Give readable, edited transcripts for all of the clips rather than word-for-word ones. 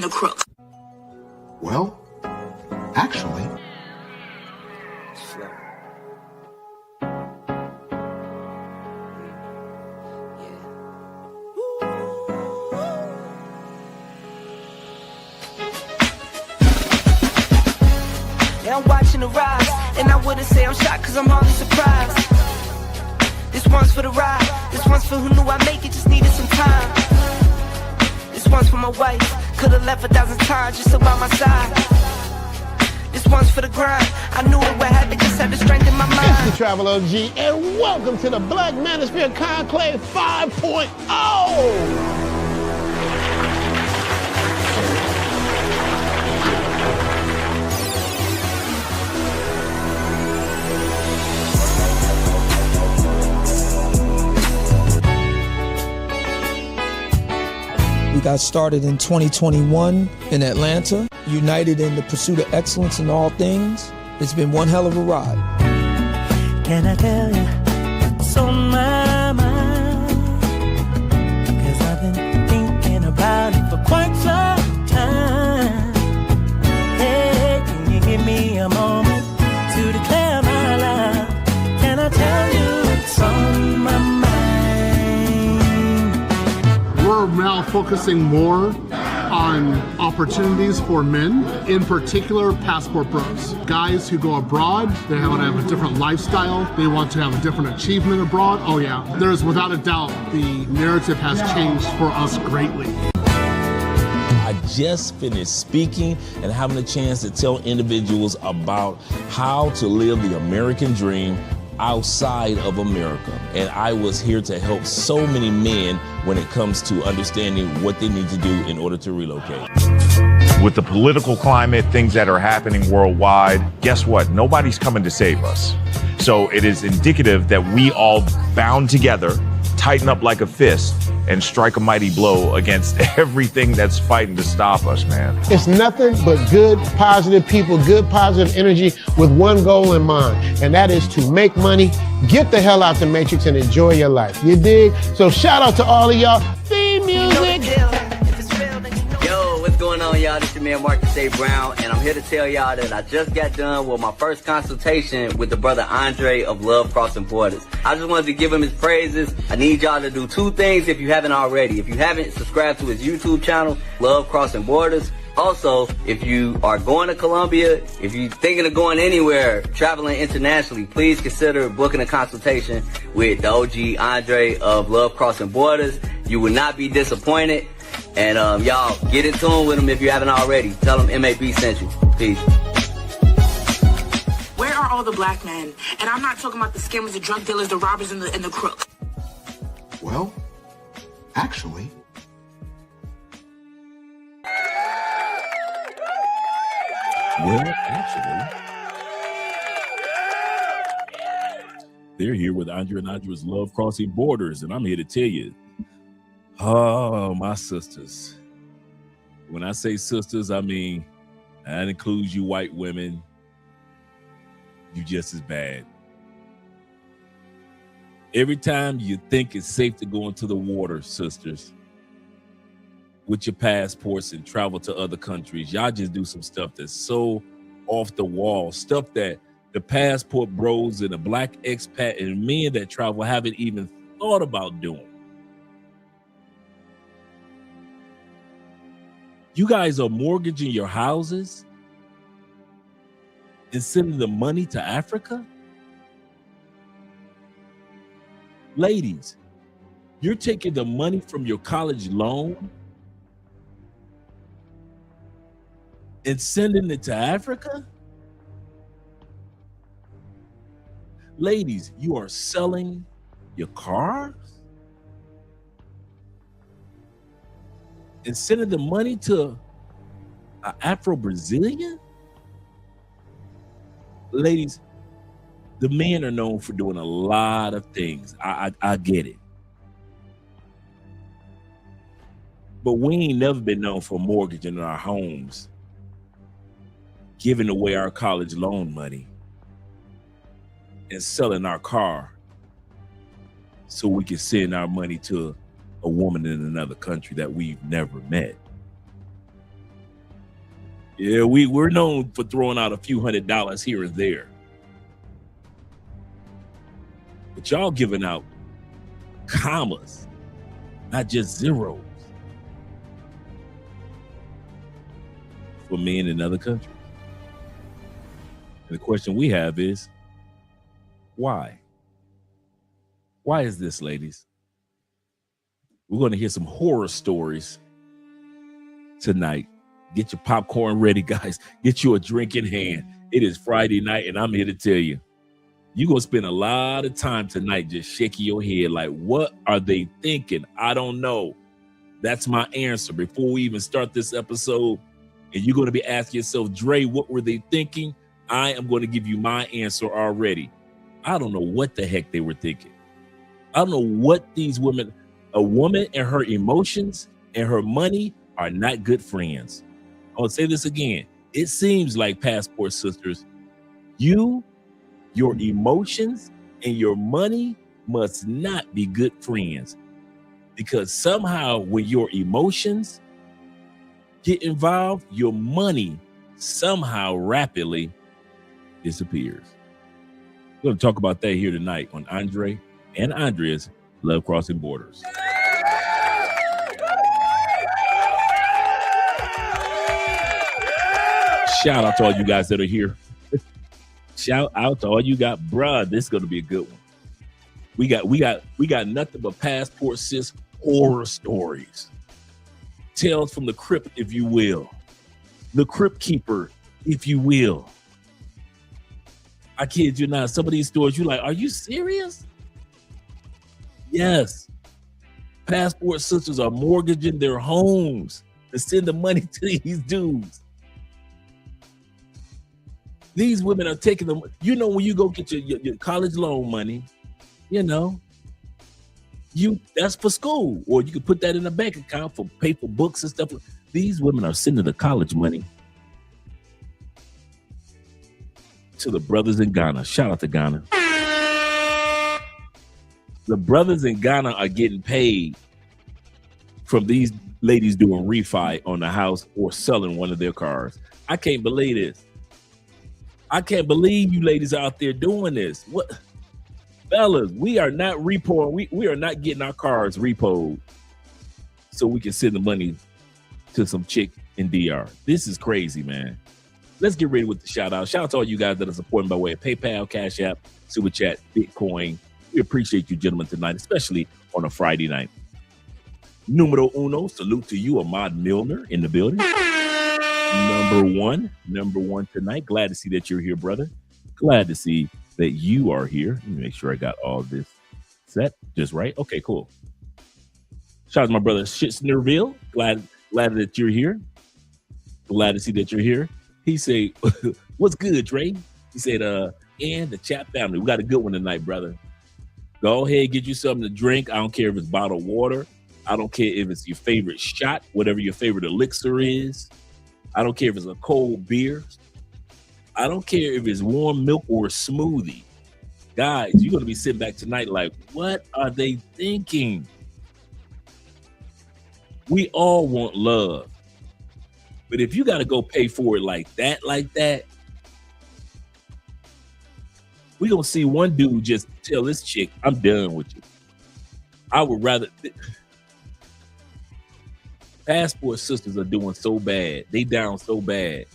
and the crook. Well, actually... I'm watching the rise, and I wouldn't say I'm shocked cause I'm hardly surprised. This one's for the ride, this one's for who knew I'd make it, just needed some time. This one's for my wife, could've left 1,000 times just to by my side. This one's for the grind, I knew it would happen, just had the strength in my mind. It's the Travel OG, and welcome to the Black Manosphere Conclave 5.0! We got started in 2021 in Atlanta, united in the pursuit of excellence in all things. It's been one hell of a ride. Can I tell you what's on my mind? Cause I've been thinking about it for quite some time. Hey, can you give me a moment to declare my love? Can I tell you what's on my mind? We're now focusing more on opportunities for men, in particular passport bros. Guys who go abroad, they want to have a different lifestyle, they want to have a different achievement abroad. Oh yeah, there's without a doubt, the narrative has changed for us greatly. I just finished speaking and having a chance to tell individuals about how to live the American dream outside of America. And I was here to help so many men when it comes to understanding what they need to do in order to relocate. With the political climate, things that are happening worldwide, guess what? Nobody's coming to save us. So it is indicative that we all bound together, tighten up like a fist, and strike a mighty blow against everything that's fighting to stop us, man. It's nothing but good, positive people, good, positive energy with one goal in mind, and that is to make money, get the hell out the Matrix, and enjoy your life. You dig? So shout out to all of y'all. Theme music. Yo, what's going on, y'all? This your man Marcus A. Brown, and I'm here to tell y'all that I just got done with my first consultation with the brother Andre of Love Crossing Borders. I just wanted to give him his praises. I need y'all to do two things if you haven't already. If you haven't, subscribe to his YouTube channel, Love Crossing Borders. Also, if you are going to Colombia, if you're thinking of going anywhere, traveling internationally, please consider booking a consultation with the OG Andre of Love Crossing Borders. You will not be disappointed. And y'all, get in tune with him if you haven't already. Tell him MAB sent you. Peace. Where are all the black men? And I'm not talking about the scammers, the drug dealers, the robbers, and the crooks. Well, actually... They're here with Andre and Andre's Love Crossing Borders, and I'm here to tell you, oh, my sisters. When I say sisters, I mean, that includes you white women. You just as bad. Every time you think it's safe to go into the water, sisters, with your passports and travel to other countries, y'all just do some stuff that's so off the wall, stuff that the passport bros and the black expat and men that travel haven't even thought about doing. You guys are mortgaging your houses and sending the money to Africa? Ladies, you're taking the money from your college loan and sending it to Africa? Ladies, you are selling your cars and sending the money to an Afro-Brazilian? Ladies, the men are known for doing a lot of things. I get it. But we ain't never been known for mortgaging our homes, giving away our college loan money, and selling our car so we can send our money to a woman in another country that we've never met. Yeah, we're known for throwing out a few $100 here and there. But y'all giving out commas, not just zeros, for men in other countries. And the question we have is, why? Why is this, ladies? We're going to hear some horror stories tonight. Get your popcorn ready, guys. Get you a drink in hand. It is Friday night, and I'm here to tell you, you're going to spend a lot of time tonight just shaking your head like, what are they thinking? I don't know. That's my answer. Before we even start this episode, and you're going to be asking yourself, Dre, what were they thinking? I am going to give you my answer already. I don't know what the heck they were thinking. I don't know what these women, a woman and her emotions and her money are not good friends. I'll say this again. It seems like, Passport Sisters, your emotions and your money must not be good friends, because somehow when your emotions get involved, your money somehow rapidly disappears. We're going to talk about that here tonight on Andre and Andrea's Love Crossing Borders. Shout out to all you guys that are here. Shout out to all you got, bruh. This is gonna be a good one. We got nothing but Passport Sis horror stories, tales from the crypt, if you will, the crypt keeper, if you will. I kid you not. Some of these stories, you're like, are you serious? Yes. Passport Sisters are mortgaging their homes to send the money to these dudes. These women are taking them. You know, when you go get your college loan money, you know, that's for school, or you can put that in a bank account for pay for books and stuff. These women are sending the college money to the brothers in Ghana. Shout out to Ghana. The brothers in Ghana are getting paid from these ladies doing refi on the house or selling one of their cars. I can't believe this. I can't believe you ladies out there doing this. What, fellas? We are not repoing. We are not getting our cars repoed so we can send the money to some chick in DR. This is crazy, man. Let's get ready with the shout out. Shout out to all you guys that are supporting by way of PayPal, Cash App, Super Chat, Bitcoin. We appreciate you gentlemen tonight, especially on a Friday night. Numero uno, salute to you, Ahmad Milner in the building. Number one tonight. Glad to see that you're here, brother. Glad to see that you are here. Let me make sure I got all this set just right. Okay, cool. Shout out to my brother Shitsnerville. Glad that you're here. Glad to see that you're here. He said, what's good, Dre? He said, and the chat family. We got a good one tonight, brother. Go ahead, get you something to drink. I don't care if it's bottled water. I don't care if it's your favorite shot, whatever your favorite elixir is. I don't care if it's a cold beer. I don't care if it's warm milk or a smoothie. Guys, you're going to be sitting back tonight like, what are they thinking? We all want love. But if you got to go pay for it like that, we're going to see one dude just tell this chick, I'm done with you. I would rather... Passport Sisters are doing so bad. They down so bad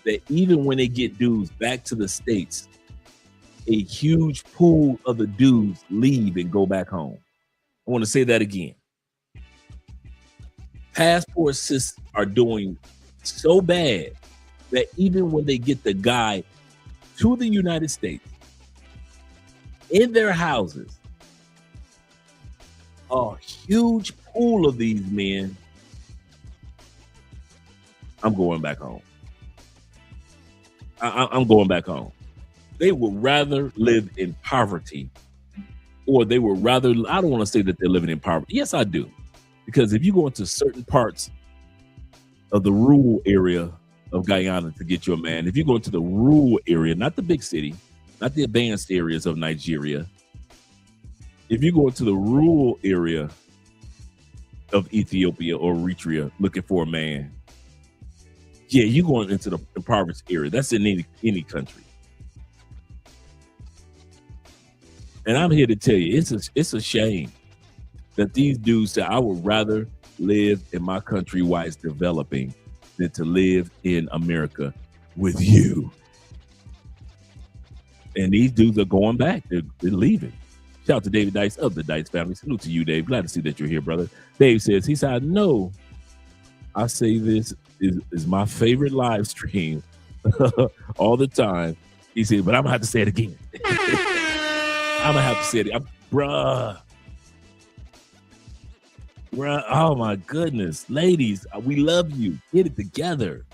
that even when they get dudes back to the States, a huge pool of the dudes leave and go back home. I want to say that again. Passport Sisters are doing so bad that even when they get the guy to the United States, in their houses, a huge pool of these men, I'm going back home. I'm going back home. They would rather live in poverty, or they would rather, I don't want to say that they're living in poverty. Yes, I do. Because if you go into certain parts of the rural area of Guyana to get your man, if you go into the rural area, not the big city, not the advanced areas of Nigeria, if you go into the rural area of Ethiopia or Eritrea looking for a man, Yeah, you going into the impoverished area. That's in any country. And I'm here to tell you, it's a shame that these dudes say, I would rather live in my country while it's developing than to live in America with you. And these dudes are going back. They're leaving. Shout out to David Dice of the Dice family. Salute to you, Dave. Glad to see that you're here, brother. Dave says, he said, I know I say this is my favorite live stream all the time. He said, but I'm going to have to say it again. I'm going to have to say it. Bruh. Oh, my goodness. Ladies, we love you. Get it together.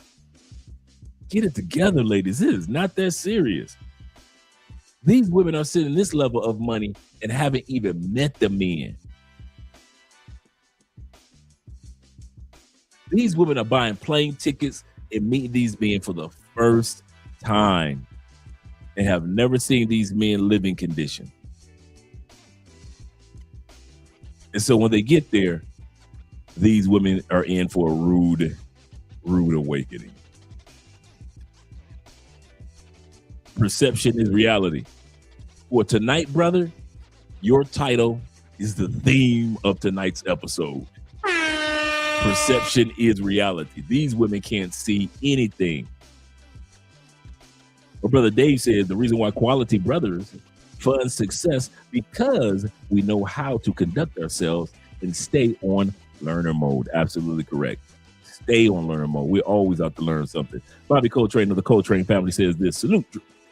Get it together, ladies. This is not that serious. These women are sitting this level of money and haven't even met the men. These women are buying plane tickets and meeting these men for the first time and have never seen these men living condition. And so when they get there, these women are in for a rude awakening. Perception is reality. For tonight, brother, your title is the theme of tonight's episode. Perception is reality. These women can't see anything. But Brother Dave said the reason why Quality Brothers fund success because we know how to conduct ourselves and stay on learner mode. Absolutely correct. Stay on learner mode. We're always out to learn something. Bobby Coltrane of the Coltrane family says this. Salute,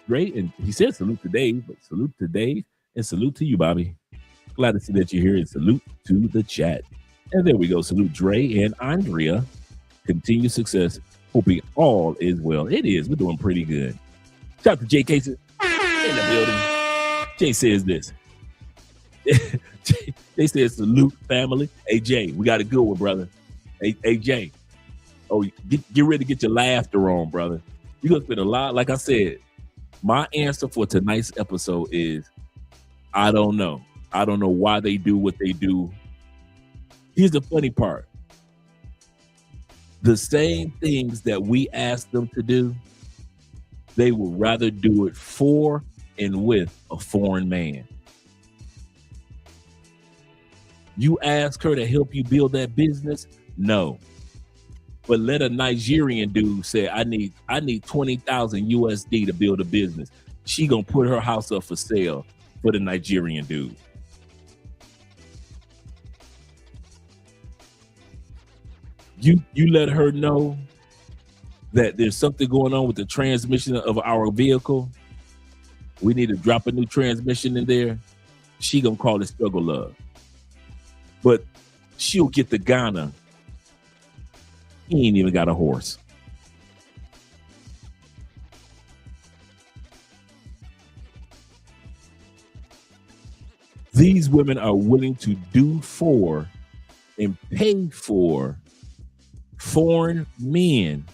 Dre. And he said salute to Dave, but salute to Dave and salute to you, Bobby. Glad to see that you're here and salute to the chat. And there we go. Salute Dre and Andrea. Continued success. Hoping all is well. It is. We're doing pretty good. Shout out to Jay Casey in the building. Jay says this. They said salute family. Hey Jay, we got a good one, brother. Hey Jay. Oh, get ready to get your laughter on, brother. You're gonna spend a lot. Like I said, my answer for tonight's episode is I don't know. I don't know why they do what they do. Here's the funny part. The same things that we ask them to do, they would rather do it for and with a foreign man. You ask her to help you build that business? No. But let a Nigerian dude say, I need 20,000 USD to build a business. She gonna put her house up for sale for the Nigerian dude. You let her know that there's something going on with the transmission of our vehicle. We need to drop a new transmission in there. She gonna call it struggle love. But she'll get to Ghana. He ain't even got a horse. These women are willing to do for and pay for foreign men.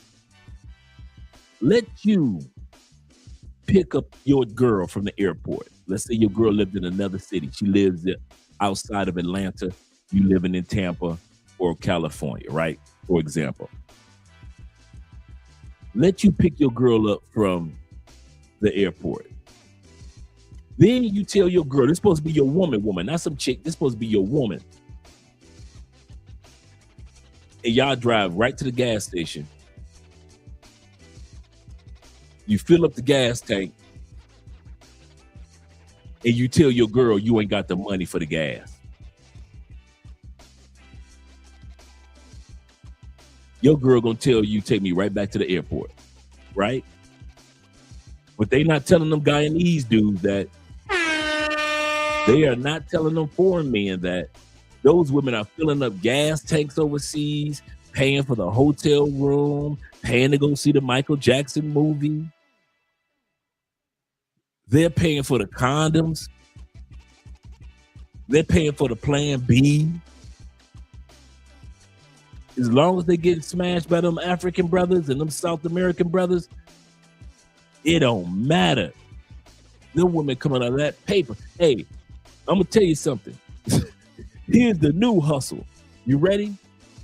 Let you pick up your girl from the airport. Let's say your girl lived in another city. She lives outside of Atlanta. You living in Tampa or California, right? For example. Let you pick your girl up from the airport. Then you tell your girl, this supposed to be your woman, not some chick. This supposed to be your woman. And y'all drive right to the gas station. You fill up the gas tank. And you tell your girl you ain't got the money for the gas. Your girl gonna tell you, take me right back to the airport, right? But they not telling them Guyanese dudes that. They are not telling them foreign men that. Those women are filling up gas tanks overseas, paying for the hotel room, paying to go see the Michael Jackson movie. They're paying for the condoms. They're paying for the plan B. As long as they get smashed by them African brothers and them South American brothers, it don't matter. Them women coming out of that paper. Hey, I'm gonna tell you something. Here's the new hustle. You ready?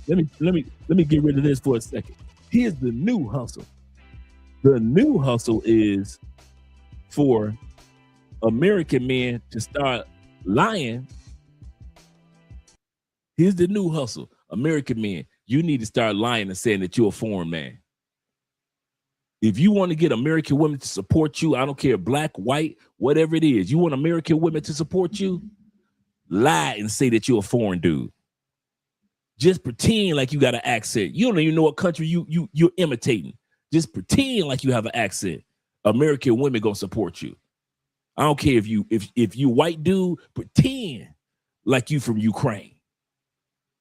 Let me get rid of this for a second. Here's the new hustle. The new hustle is for American men to start lying. Here's the new hustle. American men, you need to start lying and saying that you're a foreign man. If you want to get American women to support you, I don't care, black, white, whatever it is, you want American women to support you, lie and say that you're a foreign dude. Just pretend like you got an accent. You don't even know what country you're imitating. Just pretend like you have an accent. American women gonna support you. I don't care if you white dude, pretend like you from Ukraine.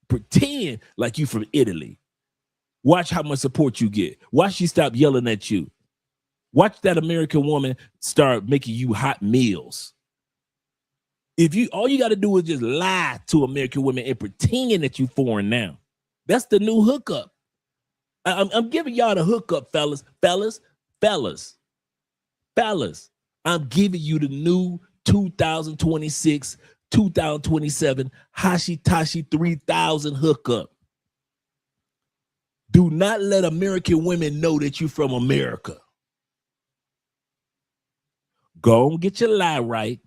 Pretend like you from Italy. Watch how much support you get. Watch she stop yelling at you. Watch that American woman start making you hot meals. All you got to do is just lie to American women and pretend that you foreign now. That's the new hookup. I'm giving y'all the hookup, fellas. I'm giving you the new 2026, 2027 Hashitashi 3000 hookup. Do not let American women know that you're from America. Go and get your lie right.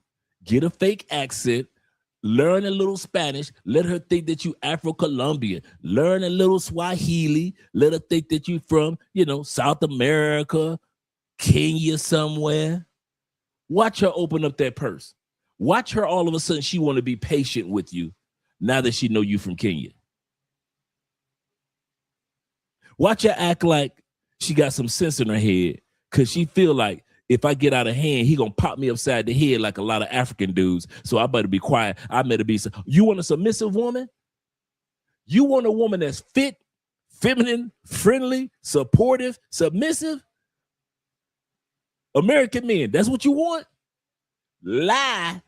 Get a fake accent. Learn a little Spanish. Let her think that you Afro-Colombian. Learn a little Swahili. Let her think that you from, South America, Kenya somewhere. Watch her open up that purse. Watch her all of a sudden she want to be patient with you now that she know you from Kenya. Watch her act like she got some sense in her head because she feel like if I get out of hand, he gonna pop me upside the head like a lot of African dudes. So I better be quiet. I better be. You want a submissive woman? You want a woman that's fit, feminine, friendly, supportive, submissive? American men, that's what you want? Lie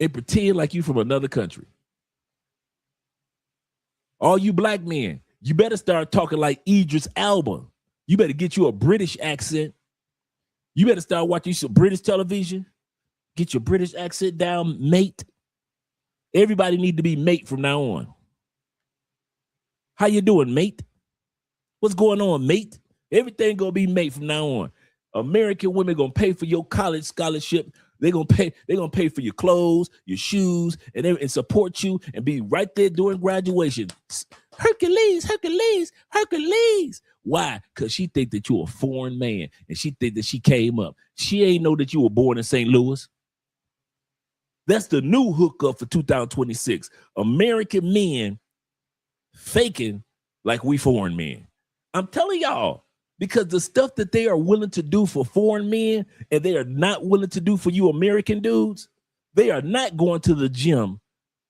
and pretend like you from another country. All you black men, you better start talking like Idris Elba. You better get you a British accent. You better start watching some British television. Get your British accent down, mate. Everybody need to be mate from now on. How you doing, mate? What's going on, mate? Everything gonna be mate from now on. American women gonna pay for your college scholarship. They're gonna pay for your clothes, your shoes, and support you and be right there during graduation. Hercules, Hercules, Hercules. Why? Because she think that you're a foreign man and she think that she came up. She ain't know that you were born in St. Louis. That's the new hookup for 2026. American men faking like we foreign men. I'm telling y'all, because the stuff that they are willing to do for foreign men and they are not willing to do for you American dudes, they are not going to the gym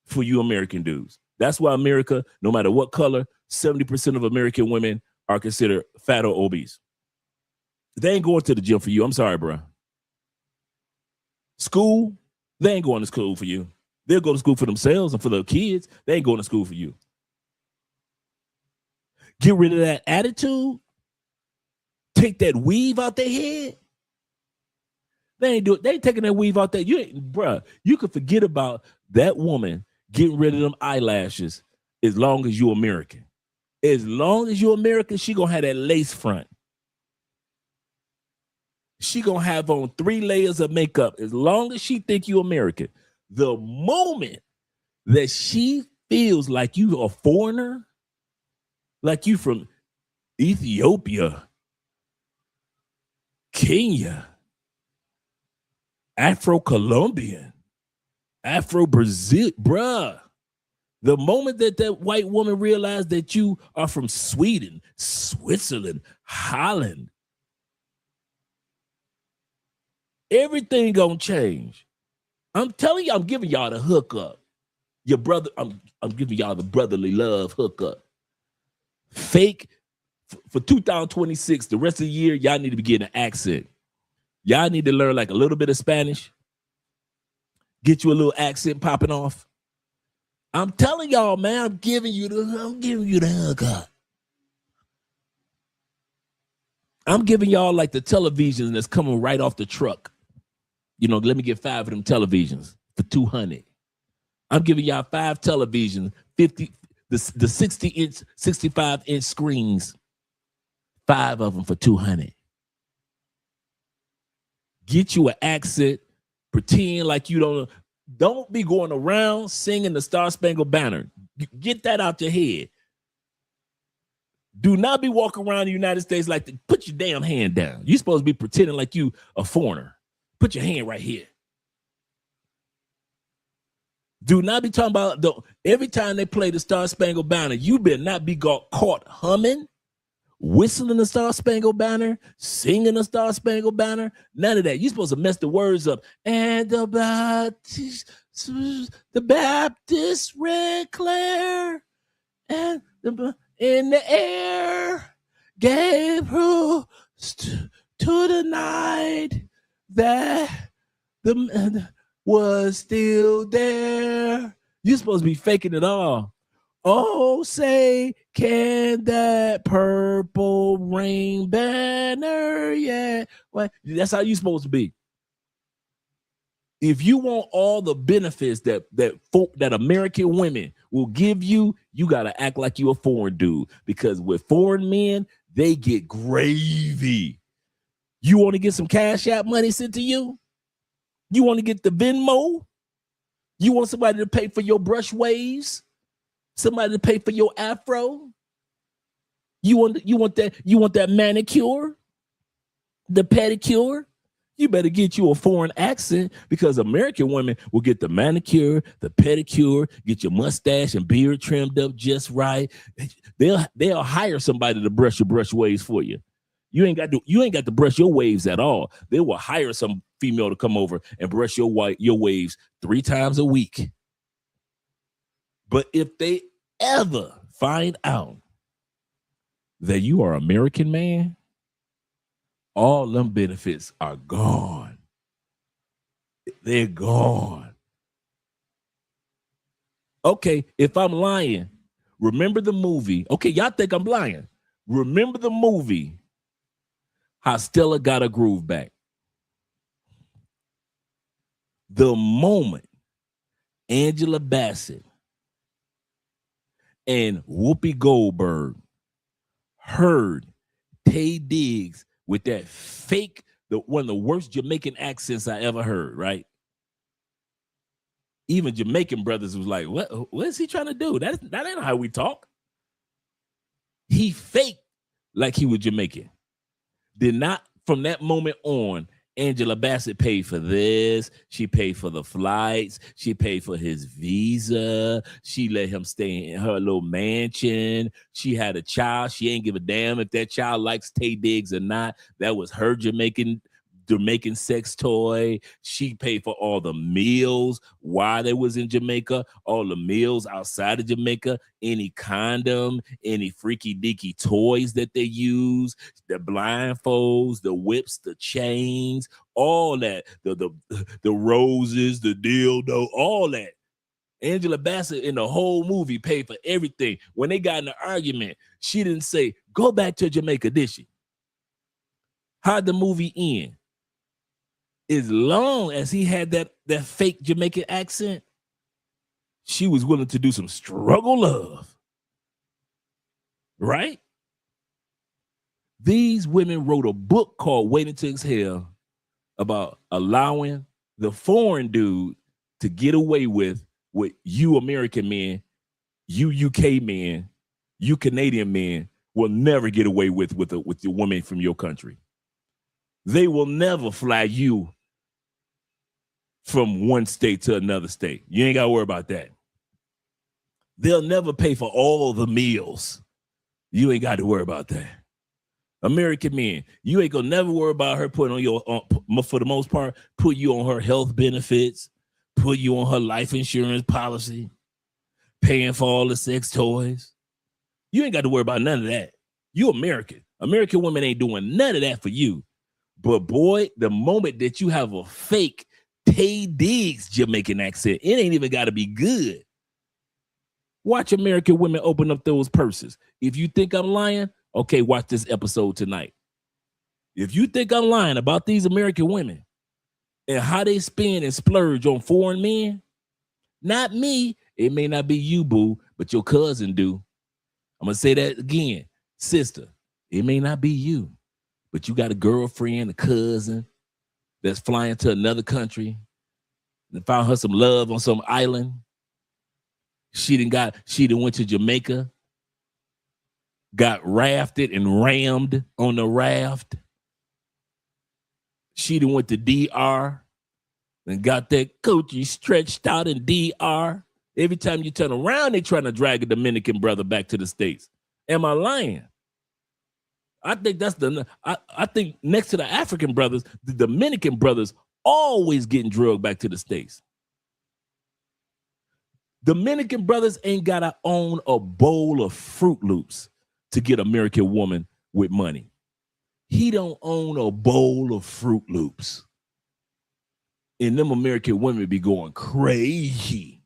for you American dudes. That's why America, no matter what color, 70% of American women are considered fat or obese. They ain't going to the gym for you. I'm sorry, bro. School, they ain't going to school for you. They'll go to school for themselves and for their kids. They ain't going to school for you. Get rid of that attitude. Take that weave out their head. They ain't do it. They ain't taking that weave out there. You could forget about that woman getting rid of them eyelashes as long as you're American. As long as you're American, she gonna have that lace front. She gonna have on 3 layers of makeup as long as she think you American. The moment that she feels like you a foreigner, like you from Ethiopia, Kenya, Afro-Colombian, Afro-Brazil, bruh. The moment that white woman realized that you are from Sweden, Switzerland, Holland, everything gonna change. I'm telling you, I'm giving y'all the hookup. Your brother, I'm giving y'all the brotherly love hookup. Fake for 2026, the rest of the year, y'all need to be getting an accent. Y'all need to learn like a little bit of Spanish. Get you a little accent popping off. I'm telling y'all, man, I'm giving you the hookup. I'm giving y'all like the television that's coming right off the truck. Let me get 5 of them televisions for $200. I'm giving y'all 5 televisions, 50, the 60-inch, 65-inch screens 5 of them for $200. Get you an accent. Pretend like you don't be going around singing the Star Spangled Banner. Get that out your head. Do not be walking around the United States like put your damn hand down. You're supposed to be pretending like you a foreigner. Put your hand right here. Do not be talking about every time they play the Star Spangled Banner, you better not be caught humming, whistling the Star Spangled Banner, singing the Star Spangled Banner. None of that. You're supposed to mess the words up. And the Baptist red Claire and in the air gave her to the night that the was still there. You're supposed to be faking it all. Oh, say, can that purple rain banner, yeah. Well, that's how you're supposed to be. If you want all the benefits that American women will give you, you got to act like you a foreign dude. Because with foreign men, they get gravy. You want to get some Cash App money sent to you? You want to get the Venmo? You want somebody to pay for your brush waves? Somebody to pay for your afro? You want that manicure? The pedicure? You better get you a foreign accent, because American women will get the manicure, the pedicure, get your mustache and beard trimmed up just right. They'll hire somebody to brush your brush waves for you. You ain't got to brush your waves at all. They will hire some female to come over and brush your waves 3 times a week. But if they ever find out that you are an American man, all them benefits are gone. They're gone. Okay, if I'm lying, remember the movie. Okay, y'all think I'm lying. Remember the movie, How Stella Got Her Groove Back. The moment Angela Bassett and Whoopi Goldberg heard Taye Diggs with that fake, one of the worst Jamaican accents I ever heard, right? Even Jamaican brothers was like, what is he trying to do? That ain't how we talk. He faked like he was Jamaican. Did not, from that moment on, Angela Bassett paid for this. She paid for the flights. She paid for his visa. She let him stay in her little mansion. She had a child. She ain't give a damn if that child likes Taye Diggs or not. That was her Jamaican sex toy. She paid for all the meals while they was in Jamaica, all the meals outside of Jamaica, any condom, any freaky deaky toys that they use, the blindfolds, the whips, the chains, all that, the roses, the dildo, all that. Angela Bassett in the whole movie paid for everything. When they got in an argument, she didn't say, go back to Jamaica, did she? How'd the movie end? As long as he had that fake Jamaican accent, she was willing to do some struggle love. Right? These women wrote a book called Waiting to Exhale about allowing the foreign dude to get away with what you American men, you UK men, you Canadian men will never get away with the woman from your country. They will never fly you from one state to another state. You ain't got to worry about that. They'll never pay for all the meals. You ain't got to worry about that. American men, you ain't gonna never worry about her putting on for the most part, put you on her health benefits, put you on her life insurance policy, paying for all the sex toys. You ain't got to worry about none of that. You American. American women ain't doing none of that for you. But boy, the moment that you have a fake Taye Diggs Jamaican accent, it ain't even got to be good. Watch American women open up those purses. If you think I'm lying, okay, watch this episode tonight. If you think I'm lying about these American women and how they spend and splurge on foreign men, not me. It may not be you, boo, but your cousin do. I'm going to say that again. Sister, It may not be you, but you got a girlfriend, a cousin that's flying to another country and found her some love on some island. She done went to Jamaica, got rafted and rammed on the raft. She done went to DR and got that coochie stretched out in DR. Every time you turn around, they trying to drag a Dominican brother back to the States. Am I lying? I think I think next to the African brothers, the Dominican brothers always getting drugged back to the States. Dominican brothers ain't got to own a bowl of Fruit Loops to get American woman with money. He don't own a bowl of Fruit Loops. And them American women be going crazy.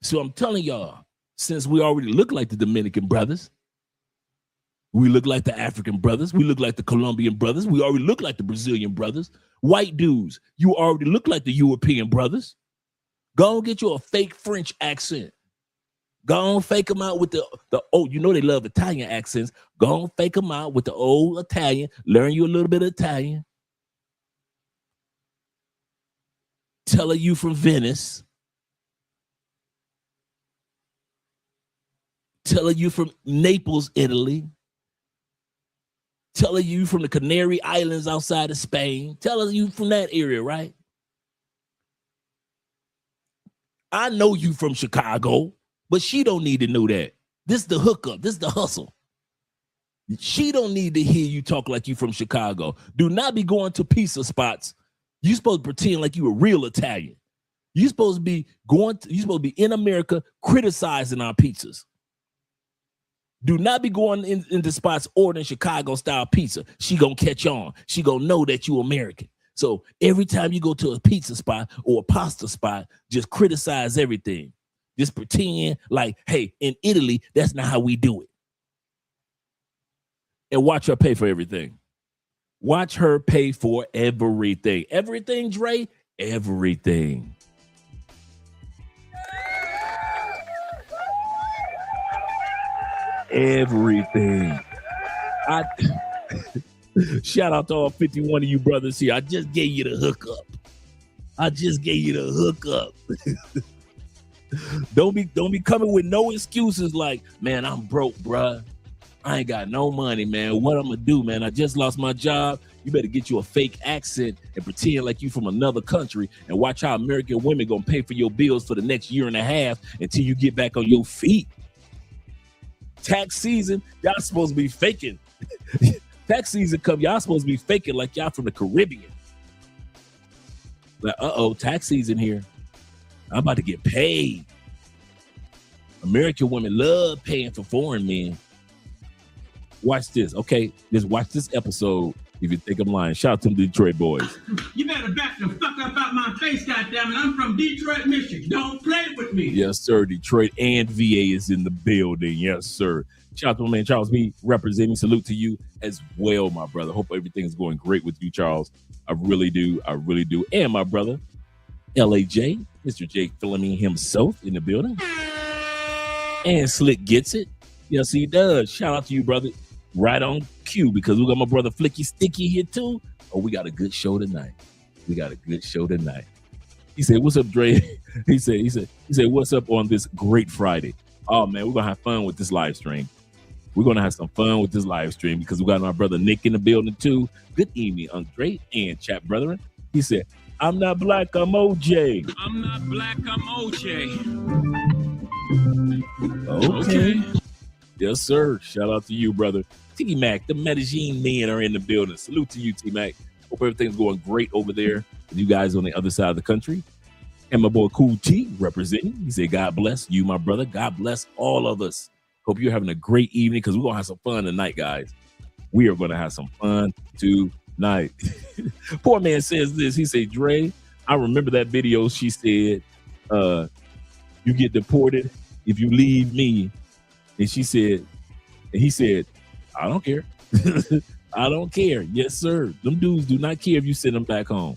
So I'm telling y'all, since we already look like the Dominican brothers, we look like the African brothers, we look like the Colombian brothers, we already look like the Brazilian brothers. White dudes, you already look like the European brothers. Go and get you a fake French accent. Go and fake them out with the you know they love Italian accents. Go and fake them out with the old Italian. Learn you a little bit of Italian. Tell her you from Venice. Tell her you from Naples, Italy. Tell her you from the Canary Islands outside of Spain. Tell her you from that area, right? I know you from Chicago, but she don't need to know that. This is the hookup. This is the hustle. She don't need to hear you talk like you from Chicago. Do not be going to pizza spots. You supposed to pretend like you a real Italian. You supposed to be in America criticizing our pizzas. Do not be going into spots ordering Chicago style pizza. She gonna catch on. She gonna know that you American. So every time you go to a pizza spot or a pasta spot, just criticize everything. Just pretend like, hey, in Italy, that's not how we do it. And watch her pay for everything. Watch her pay for everything. Everything, Dre, everything. Everything. Shout out to all 51 of you brothers here. I just gave you the hookup. Don't be coming with no excuses like, man, I'm broke, bruh. I ain't got no money, man. What I'm gonna do, man? I just lost my job. You better get you a fake accent and pretend like you from another country and watch how American women gonna pay for your bills for the next year and a half until you get back on your feet. Tax season, y'all supposed to be faking. Tax season come, y'all supposed to be faking like y'all from the Caribbean. Like, tax season here. I'm about to get paid. American women love paying for foreign men. Watch this, okay? Just watch this episode if you think I'm lying. Shout out to the Detroit boys. You better back the fuck up out my face, goddammit. I'm from Detroit, Michigan. Don't play with me. Yes, sir. Detroit and VA is in the building. Yes, sir. Shout out to my man Charles B representing. Salute to you as well, my brother. Hope everything's going great with you, Charles. I really do. And my brother, LAJ, Mr. Jake Philomene himself in the building. And Slick gets it. Yes, he does. Shout out to you, brother. Right on cue, because we got my brother Flicky Sticky here too. Oh, we got a good show tonight. He said, "What's up, Dre?" He said, "What's up on this great Friday?" Oh man, we're gonna have fun with this live stream. We're gonna have some fun with this live stream because we got my brother Nick in the building too. Good evening, Andre and chat brethren. He said, "I'm not black, I'm OJ." I'm not black, I'm OJ. Okay. Yes, sir. Shout out to you, brother. T-Mac, the Medellin men are in the building. Salute to you, T-Mac. Hope everything's going great over there with you guys on the other side of the country. And my boy Cool T representing. He said, God bless you, my brother. God bless all of us. Hope you're having a great evening because we're going to have some fun tonight, guys. We are going to have some fun tonight. Poor man says this. He said, Dre, I remember that video. She said, you get deported if you leave me. And he said, I don't care. I don't care. Yes, sir. Them dudes do not care if you send them back home.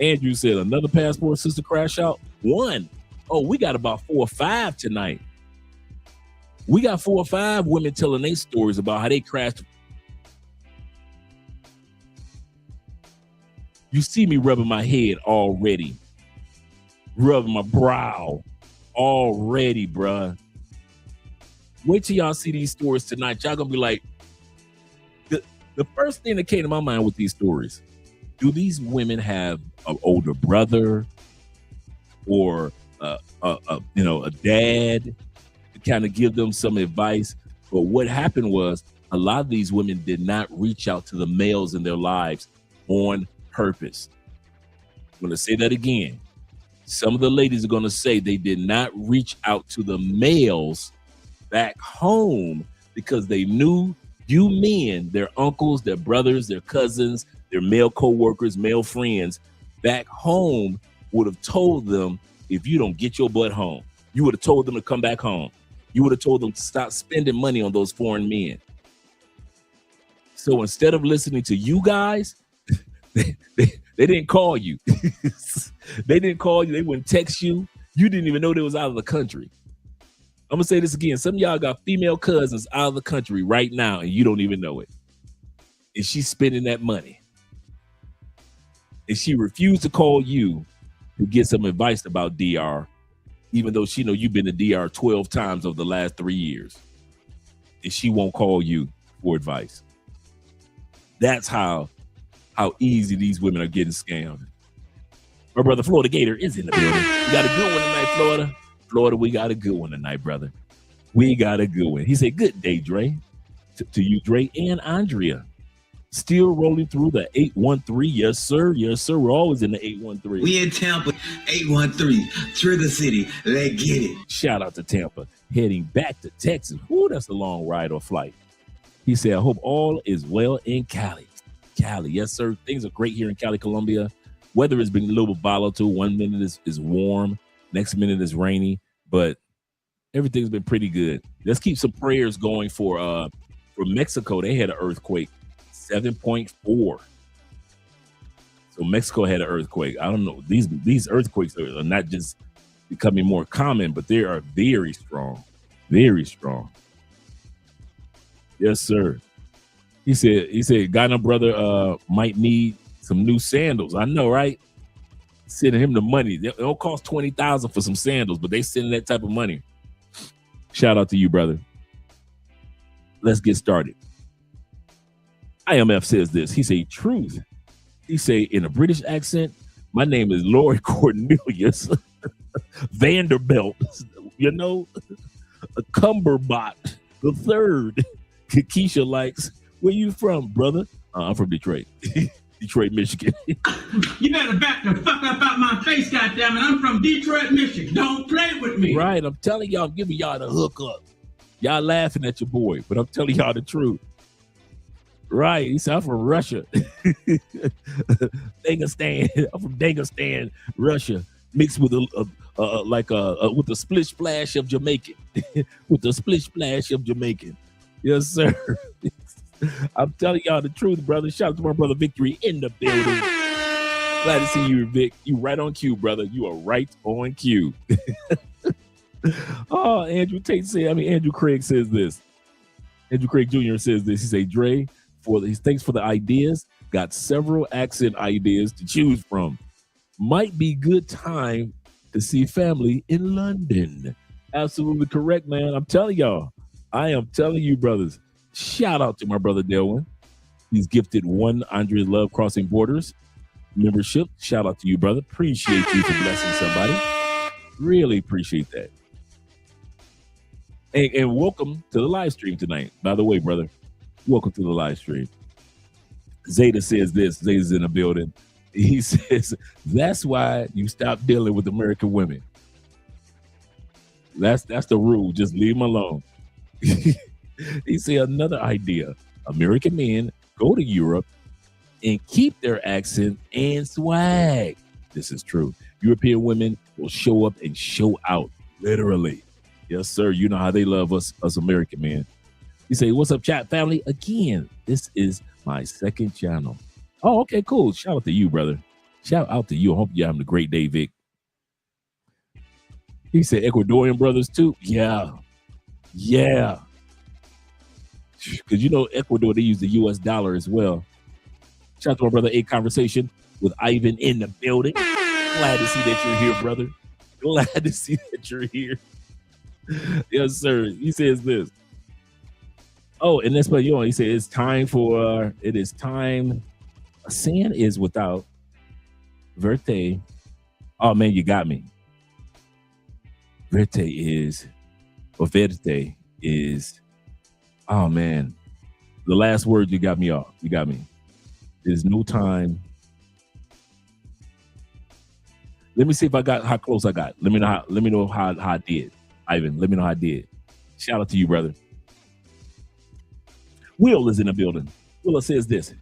Andrew said, another passport sister crash out. 1. Oh, we got about 4 or 5 tonight. We got 4 or 5 women telling their stories about how they crashed. You see me rubbing my head already, rubbing my brow already, bruh. Wait till y'all see these stories tonight. Y'all gonna be like, the first thing that came to my mind with these stories, do these women have an older brother or a dad to kind of give them some advice? But what happened was a lot of these women did not reach out to the males in their lives on purpose. I'm going to say that again. Some of the ladies are going to say they did not reach out to the males back home because they knew you men, their uncles, their brothers, their cousins, their male co-workers, male friends back home would have told them, if you don't get your butt home, you would have told them to come back home. You would have told them to stop spending money on those foreign men. So instead of listening to you guys, they didn't call you. They didn't call you. They wouldn't text you. You didn't even know they was out of the country. I'm going to say this again. Some of y'all got female cousins out of the country right now, and you don't even know it. And she's spending that money. And she refused to call you to get some advice about DR, even though she know you've been to DR 12 times over the last 3 years. And she won't call you for advice. That's how easy these women are getting scammed. My brother Florida Gator is in the building. We got a good one tonight, Florida. Florida, we got a good one tonight, brother. We got a good one. He said, good day, Dre. To you, Dre and Andrea. Still rolling through the 813. Yes, sir. Yes, sir. We're always in the 813. We in Tampa, 813, Trigger City. Let's get it. Shout out to Tampa. Heading back to Texas. Ooh, that's a long ride or flight. He said, I hope all is well in Cali. Cali, yes, sir. Things are great here in Cali, Colombia. Weather has been a little volatile. 1 minute is warm. Next minute is rainy. But everything's been pretty good. Let's keep some prayers going for Mexico. They had an earthquake. 7.4. So Mexico had an earthquake. I don't know. These earthquakes are not just becoming more common, but they are very strong. Very strong. Yes, sir. He said, Ghana brother might need some new sandals. I know, right? Sending him the money. It don't cost $20,000 for some sandals, but they sending that type of money. Shout out to you, brother. Let's get started. IMF says this. He say, truth. He say, in a British accent, my name is Lord Cornelius Vanderbilt. You know, a Cumberbot the third. Keisha likes, where you from, brother? I'm from Detroit. Detroit, Michigan. You better back the fuck up out my face, goddammit. I'm from Detroit, Michigan. Don't play with me. Right. I'm telling y'all, I'm giving y'all the hookup. Y'all laughing at your boy, but I'm telling y'all the truth. Right. He said, I'm from Russia. Dagestan. I'm from Dagestan, Russia, mixed with with a split splash of Jamaican. With a split splash of Jamaican. Yes, sir. I'm telling y'all the truth, brother. Shout out to my brother Victory in the building. Glad to see you, Vic. You right on cue, brother. You are right on cue. Oh, Andrew Craig says this. Andrew Craig Jr. says this. He say, Dre, thanks for the ideas. Got several accent ideas to choose from. Might be good time to see family in London. Absolutely correct, man. I'm telling y'all. I am telling you, brothers. Shout out to my brother Delwin. He's gifted 1 Andre Love Crossing Borders membership. Shout out to you, brother. Appreciate you for blessing somebody. Really appreciate that. And welcome to the live stream tonight. By the way, brother, welcome to the live stream. Zeta says this. Zeta's in the building. He says, that's why you stop dealing with American women. That's the rule. Just leave them alone. He said another idea. American men go to Europe and keep their accent and swag. This is true. European women will show up and show out, literally. Yes, sir. You know how they love us American men. He say, what's up, chat family? Again, this is my second channel. Oh, okay, cool. Shout out to you, brother. Shout out to you. I hope you're having a great day, Vic. He said Ecuadorian brothers too. Yeah. Yeah. Because you know, Ecuador, they use the US dollar as well. Shout out to my brother, A Conversation with Ivan in the building. Glad to see that you're here, brother. Glad to see that you're here. Yes, sir. He says this. Oh, and that's what you know. He said it is time. Sin is without verte. Oh man, you got me. Verte is oh man. The last word you got me off. You got me. There's no time. Let me see if I got how close I got. Let me know how I did. Ivan, let me know how I did. Shout out to you, brother. Will is in the building. Will says this.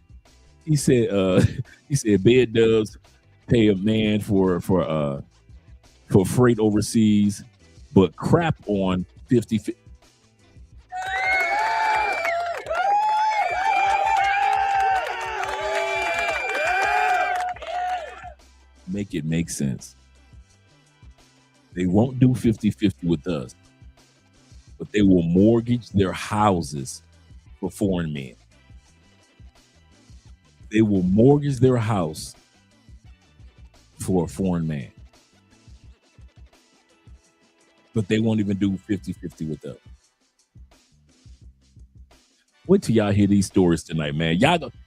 He said bed doves pay a man for freight overseas, but crap on 50. Make it make sense. They won't do 50-50 with us, but they will mortgage their houses for foreign men. They will mortgage their house for a foreign man, but they won't even do 50-50 with us. Wait till y'all hear these stories tonight, man.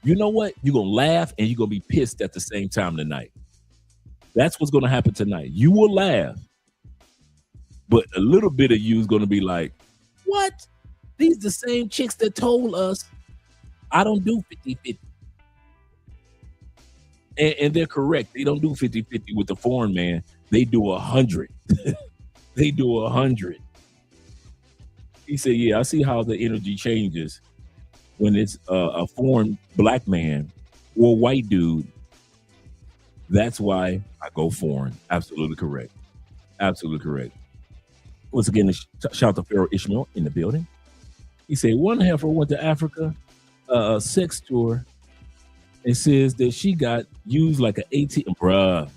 You know what? You're going to laugh and you're going to be pissed at the same time tonight. That's what's going to happen tonight. You will laugh, but a little bit of you is going to be like, what? These the same chicks that told us I don't do 50-50. And they're correct. They don't do 50-50 with the foreign man. They do 100. They do 100. He said, yeah, I see how the energy changes when it's a foreign black man or a white dude. That's why I go foreign. Absolutely correct. Absolutely correct. Once again, shout out to Pharaoh Ishmael in the building. He said, one heifer went to Africa, a sex tour, and says that she got used like an ATM. Bruh.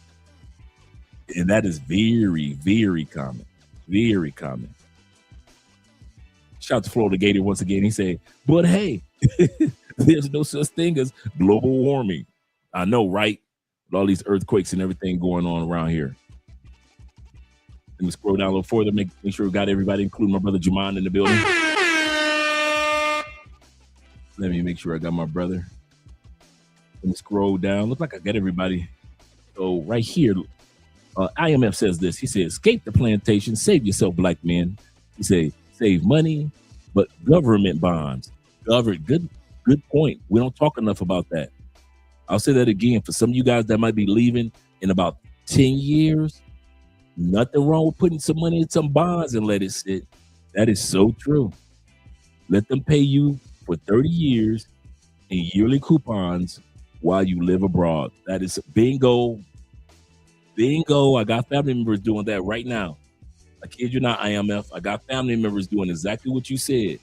And that is very, very common. Very common. Shout out to Florida Gator once again. He said, but hey, there's no such thing as global warming. I know, right? With all these earthquakes and everything going on around here. Let me scroll down a little further, make sure we got everybody, including my brother Jamon in the building. Let me make sure I got my brother. Let me scroll down. Look like I got everybody. So right here, IMF says this. He said, escape the plantation, save yourself, black men. He said, save money, but government bonds. Good point. We don't talk enough about that. I'll say that again for some of you guys that might be leaving in about 10 years. Nothing wrong with putting some money in some bonds and let it sit. That is so true. Let them pay you for 30 years in yearly coupons while you live abroad. That is bingo. Bingo. I got family members doing that right now. I kid you not, IMF. I got family members doing exactly what you said.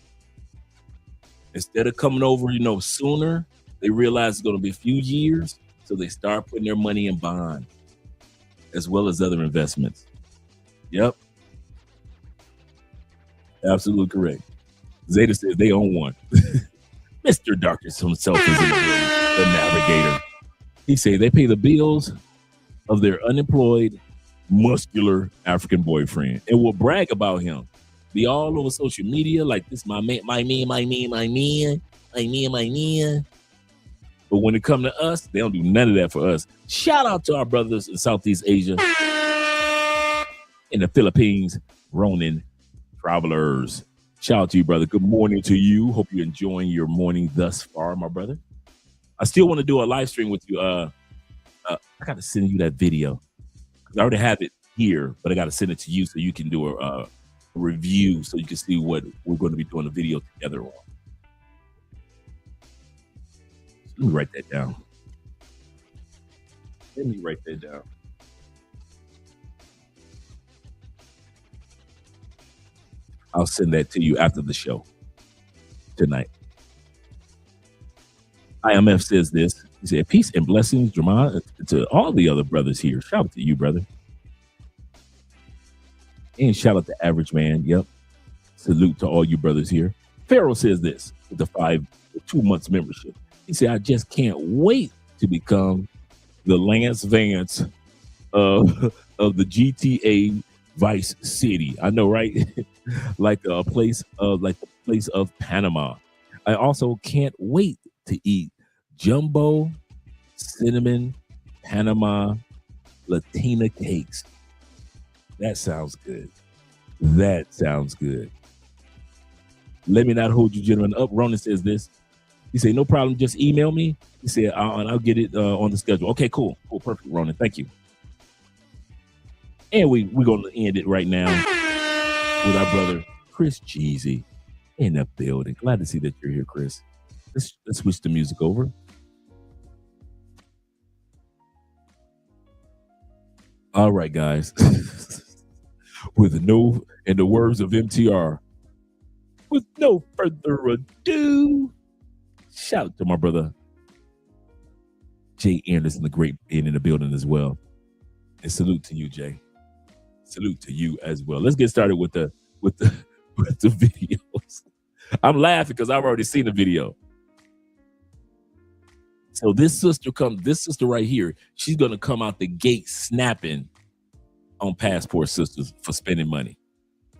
Instead of coming over, sooner, they realize it's going to be a few years, so they start putting their money in bonds, as well as other investments. Yep. Absolutely correct. Zeta says they own one. Mr. Darkness himself is in the navigator. He said they pay the bills of their unemployed, muscular African boyfriend and will brag about him. Be all over social media like this, my man. But when it comes to us, they don't do none of that for us. Shout out to our brothers in Southeast Asia, in the Philippines, Ronin Travelers. Shout out to you, brother. Good morning to you. Hope you're enjoying your morning thus far, my brother. I still want to do a live stream with you. I got to send you that video. I already have it here, but I got to send it to you so you can do a review so you can see what we're going to be doing a video together on. Let me write that down. I'll send that to you after the show tonight. IMF says this. He said, peace and blessings, Jamon, to all the other brothers here. Shout out to you, brother. And shout out to Average Man. Yep. Salute to all you brothers here. Pharaoh says this with the 2 months membership. He said, I just can't wait to become the Lance Vance of the GTA Vice City. I know, right? like the place of Panama. I also can't wait to eat jumbo cinnamon Panama Latina cakes. That sounds good. That sounds good. Let me not hold you gentlemen up. Ronan says this. He said, no problem. Just email me. He said, I'll get it on the schedule. Okay, cool. Cool. Perfect, Ronan. Thank you. And we're going to end it right now with our brother, Chris Cheesy, in the building. Glad to see that you're here, Chris. Let's switch the music over. All right, guys. In the words of MTR, with no further ado, shout out to my brother Jay Anderson, the great in the building as well. And salute to you, Jay. Salute to you as well. Let's get started with the videos. I'm laughing because I've already seen the video. So this sister right here, she's gonna come out the gate snapping on Passport Sistas for spending money.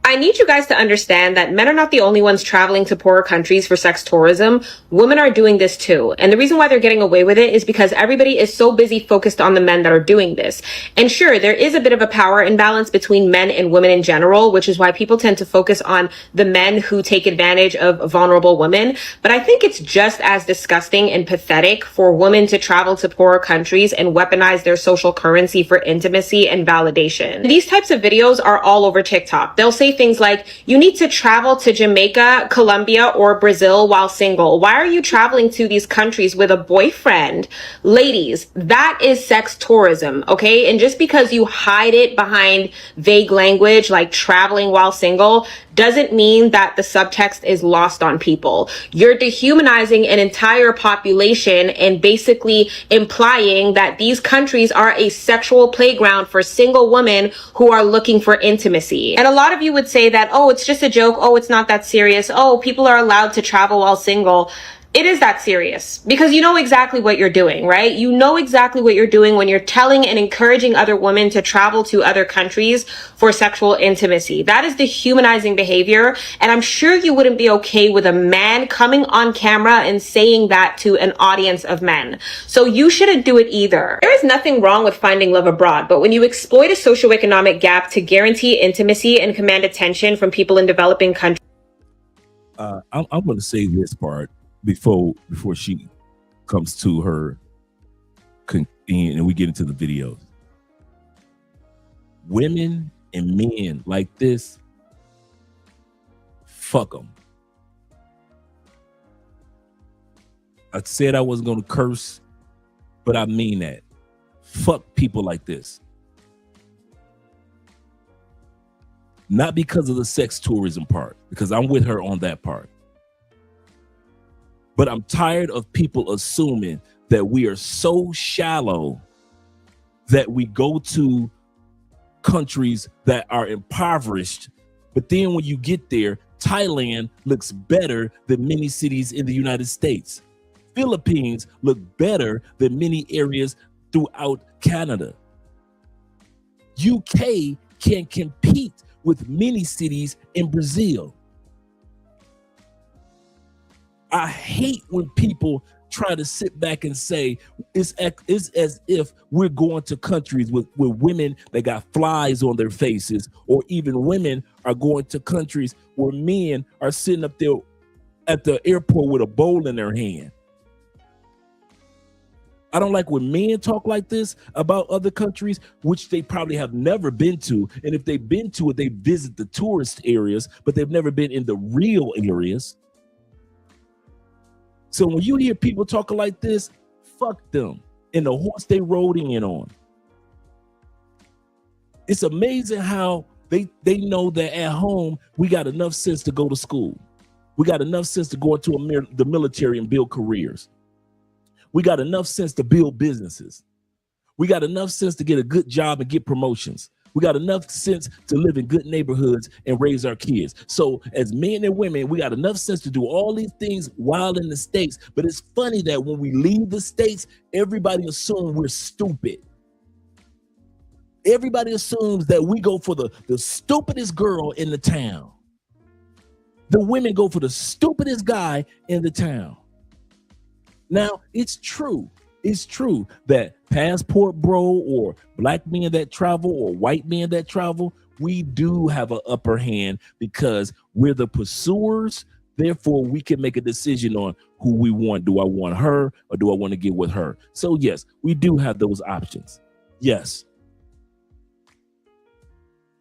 I need you guys to understand that men are not the only ones traveling to poorer countries for sex tourism. Women are doing this too. And the reason why they're getting away with it is because everybody is so busy focused on the men that are doing this. And sure, there is a bit of a power imbalance between men and women in general, which is why people tend to focus on the men who take advantage of vulnerable women. But I think it's just as disgusting and pathetic for women to travel to poorer countries and weaponize their social currency for intimacy and validation. These types of videos are all over TikTok. They'll say things like, you need to travel to Jamaica, Colombia, or Brazil while single. Why are you traveling to these countries with a boyfriend? Ladies, that is sex tourism, okay? And just because you hide it behind vague language like traveling while single doesn't mean that the subtext is lost on people. You're dehumanizing an entire population and basically implying that these countries are a sexual playground for single women who are looking for intimacy. And a lot of you would say that, oh, it's just a joke. Oh, it's not that serious. Oh, people are allowed to travel while single. It is that serious because you know exactly what you're doing, right? You know exactly what you're doing when you're telling and encouraging other women to travel to other countries for sexual intimacy. That is dehumanizing behavior. And I'm sure you wouldn't be okay with a man coming on camera and saying that to an audience of men. So you shouldn't do it either. There is nothing wrong with finding love abroad, but when you exploit a socioeconomic gap to guarantee intimacy and command attention from people in developing countries. I'm going to say this part before she comes to her and we get into the videos. Women and men like this, fuck them. I said I wasn't going to curse, but I mean that. Fuck people like this. Not because of the sex tourism part, because I'm with her on that part. But I'm tired of people assuming that we are so shallow that we go to countries that are impoverished. But then when you get there, Thailand looks better than many cities in the United States. Philippines look better than many areas throughout Canada. UK can compete with many cities in Brazil. I hate when people try to sit back and say it's as if we're going to countries with women that got flies on their faces, or even women are going to countries where men are sitting up there at the airport with a bowl in their hand. I don't like when men talk like this about other countries, which they probably have never been to. And if they've been to it, they visit the tourist areas, but they've never been in the real areas. So when you hear people talking like this, fuck them and the horse they rode in on. It's amazing how they know that at home we got enough sense to go to school. We got enough sense to go into the military and build careers. We got enough sense to build businesses. We got enough sense to get a good job and get promotions. We got enough sense to live in good neighborhoods and raise our kids. So as men and women, we got enough sense to do all these things while in the States. But it's funny that when we leave the States, everybody assumes we're stupid. Everybody assumes that we go for the stupidest girl in the town. The women go for the stupidest guy in the town. Now, it's true. It's true that passport bro or black men that travel or white men that travel, we do have an upper hand because we're the pursuers. Therefore, we can make a decision on who we want. Do I want her or do I want to get with her? So yes, we do have those options. Yes.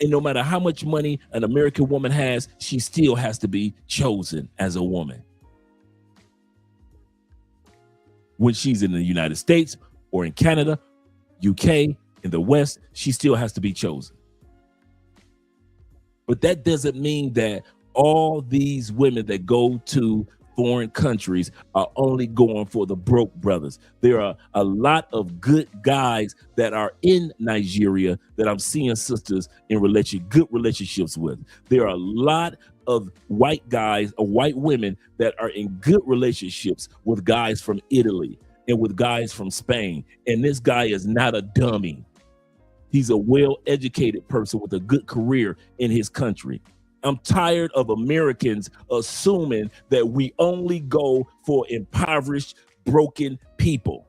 And no matter how much money an American woman has, she still has to be chosen as a woman. When she's in the United States or in Canada, UK, in the West, she still has to be chosen. But that doesn't mean that all these women that go to foreign countries are only going for the broke brothers. There are a lot of good guys that are in Nigeria that I'm seeing sisters in good relationships with. There are a lot of white guys or white women that are in good relationships with guys from Italy and with guys from Spain. And this guy is not a dummy. He's a well-educated person with a good career in his country. I'm tired of Americans assuming that we only go for impoverished, broken people.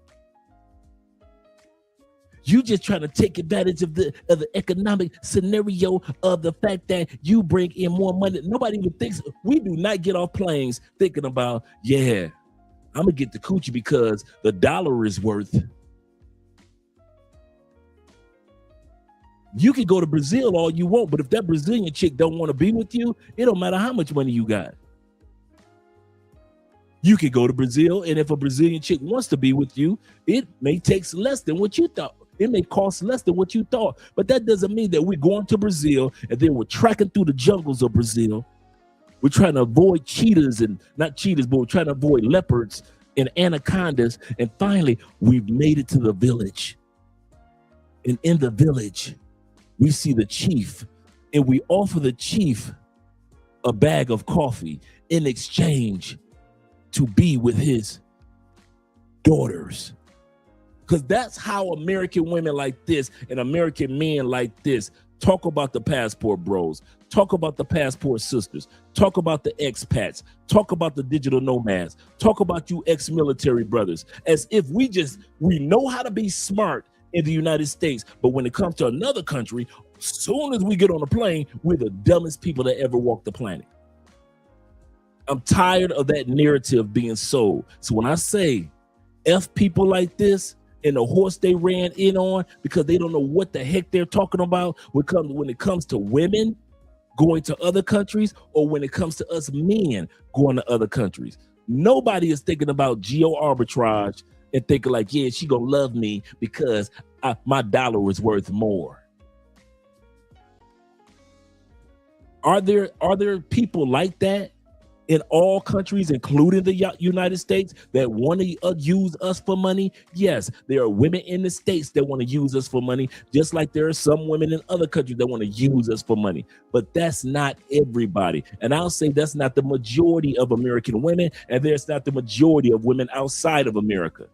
You just trying to take advantage of the economic scenario of the fact that you bring in more money. Nobody even thinks. We do not get off planes thinking about, yeah, I'm gonna get the coochie because the dollar is worth. You can go to Brazil all you want, but if that Brazilian chick don't want to be with you, it don't matter how much money you got. You can go to Brazil, and if a Brazilian chick wants to be with you, it may take less than what you thought. It may cost less than what you thought, but that doesn't mean that we're going to Brazil and then we're tracking through the jungles of Brazil. We're trying to avoid cheetahs and not cheetahs, but we're trying to avoid leopards and anacondas. And finally, we've made it to the village. And in the village, we see the chief, and we offer the chief a bag of coffee in exchange to be with his daughters. Because that's how American women like this and American men like this talk about the passport bros, talk about the passport sisters, talk about the expats, talk about the digital nomads, talk about you ex-military brothers, as if we know how to be smart in the United States, but when it comes to another country, as soon as we get on a plane, we're the dumbest people that ever walked the planet. I'm tired of that narrative being sold. So when I say F people like this and the horse they ran in on because they don't know what the heck they're talking about when it comes to women going to other countries or when it comes to us men going to other countries, nobody is thinking about geo arbitrage and thinking like, yeah, she gonna love me because my dollar is worth more. Are there people like that in all countries, including the United States, that want to use us for money? Yes, there are women in the States that want to use us for money, just like there are some women in other countries that want to use us for money. But that's not everybody. And I'll say that's not the majority of American women, and there's not the majority of women outside of America.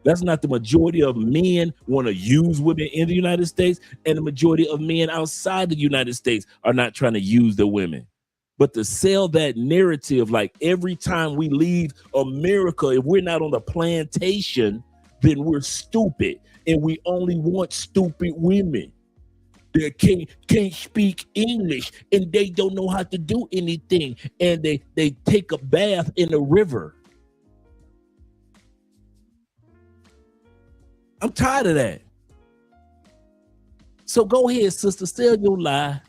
That's not the majority of men want to use women in the United States, and the majority of men outside the United States are not trying to use the women. But to sell that narrative, like every time we leave America, if we're not on the plantation, then we're stupid, and we only want stupid women that can't speak English, and they don't know how to do anything, and they take a bath in a river. I'm tired of that. So go ahead, sister, sell your lie.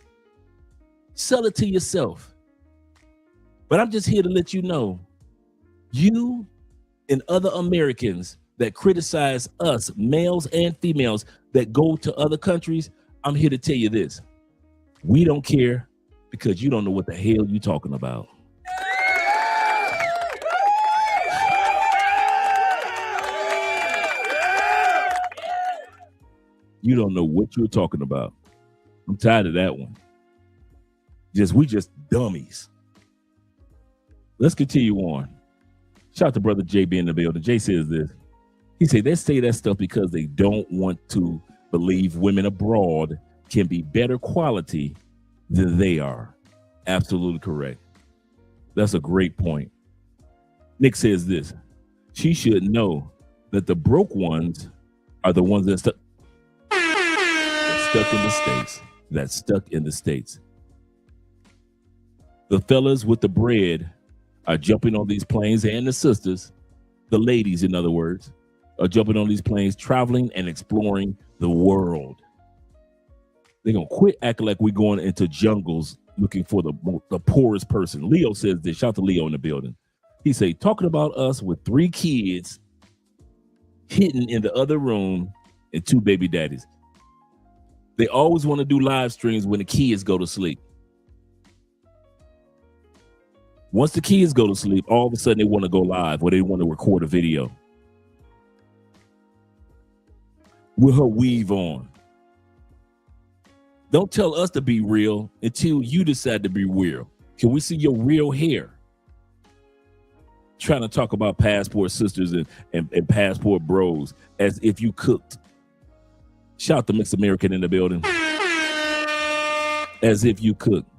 Sell it to yourself. But I'm just here to let you know, you and other Americans that criticize us, males and females, that go to other countries, I'm here to tell you this. We don't care because you don't know what the hell you're talking about. You don't know what you're talking about. I'm tired of that one. We just dummies. Let's continue on. Shout out to brother JB in the building. Jay says this. He said they say that stuff because they don't want to believe women abroad can be better quality than they are. Absolutely correct. That's a great point. Nick says this. She should know that the broke ones are the ones that stuck in the States. That's stuck in the States. The fellas with the bread are jumping on these planes, and the sisters, the ladies, in other words, are jumping on these planes, traveling and exploring the world. They're going to quit acting like we're going into jungles looking for the poorest person. Leo says this. Shout out to Leo in the building. He say, talking about us with 3 kids hidden in the other room and 2 baby daddies. They always want to do live streams when the kids go to sleep. Once the kids go to sleep, all of a sudden they want to go live or they want to record a video with her weave on. Don't tell us to be real until you decide to be real. Can we see your real hair? Trying to talk about passport sisters and passport bros as if you cooked. Shout out to Mixed American in the building. As if you cooked.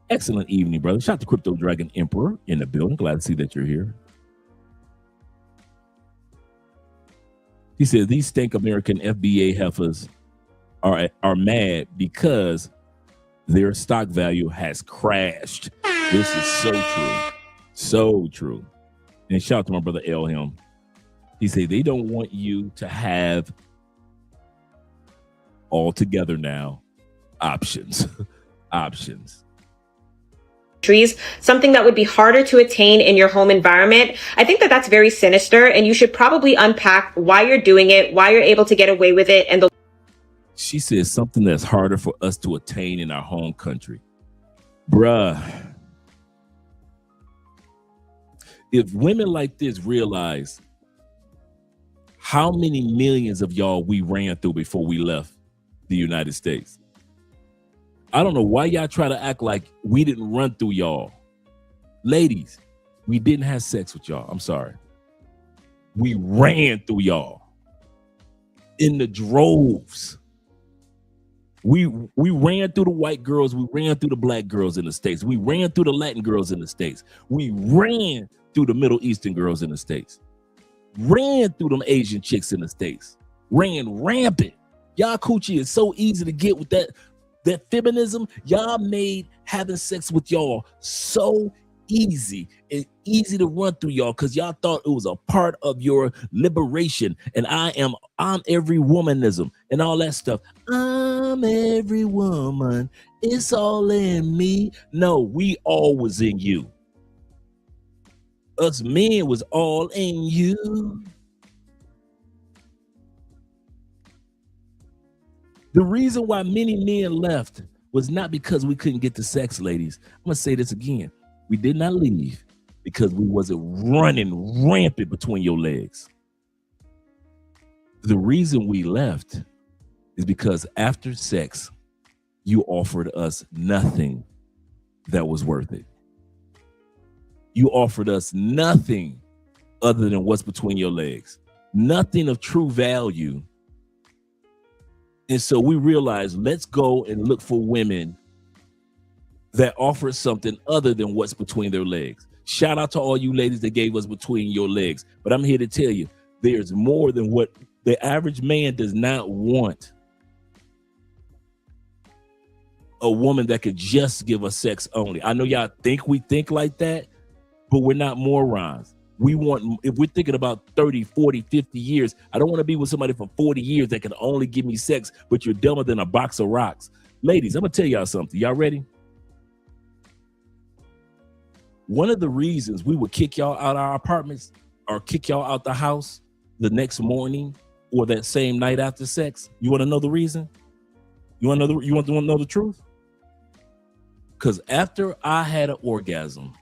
Excellent evening, brother. Shout out to Crypto Dragon Emperor in the building. Glad to see that you're here. He said these stank American FBA heifers are mad because their stock value has crashed. This is so true. So true. And shout out to my brother Elham. He said they don't want you to have all together now options. Options. Something that would be harder to attain in your home environment. I think that that's very sinister, and you should probably unpack why you're doing it, why you're able to get away with it, and she says something that's harder for us to attain in our home country. Bruh. If women like this realize how many millions of y'all we ran through before we left the United States, I don't know why y'all try to act like we didn't run through y'all. Ladies, we didn't have sex with y'all. I'm sorry. We ran through y'all in the droves. We ran through the white girls. We ran through the black girls in the States. We ran through the Latin girls in the States. We ran through the Middle Eastern girls in the States. Ran through them Asian chicks in the States. Ran rampant. Y'all coochie is so easy to get with that feminism. Y'all made having sex with y'all so easy and easy to run through y'all because y'all thought it was a part of your liberation. And I'm every womanism and all that stuff. I'm every woman. It's all in me. No, we all was in you. Us men was all in you. The reason why many men left was not because we couldn't get the sex, ladies. I'm going to say this again. We did not leave because we wasn't running rampant between your legs. The reason we left is because after sex, you offered us nothing that was worth it. You offered us nothing other than what's between your legs. Nothing of true value. And so we realized, let's go and look for women that offer something other than what's between their legs. Shout out to all you ladies that gave us between your legs. But I'm here to tell you, there's more than what the average man does not want. A woman that could just give us sex only. I know y'all think we think like that, but we're not morons. We want, if we're thinking about 30, 40, 50 years, I don't want to be with somebody for 40 years that can only give me sex, but you're dumber than a box of rocks. Ladies, I'm going to tell y'all something. Y'all ready? One of the reasons we would kick y'all out of our apartments or kick y'all out the house the next morning or that same night after sex, you want to know the reason? You want to know the truth? Because after I had an orgasm,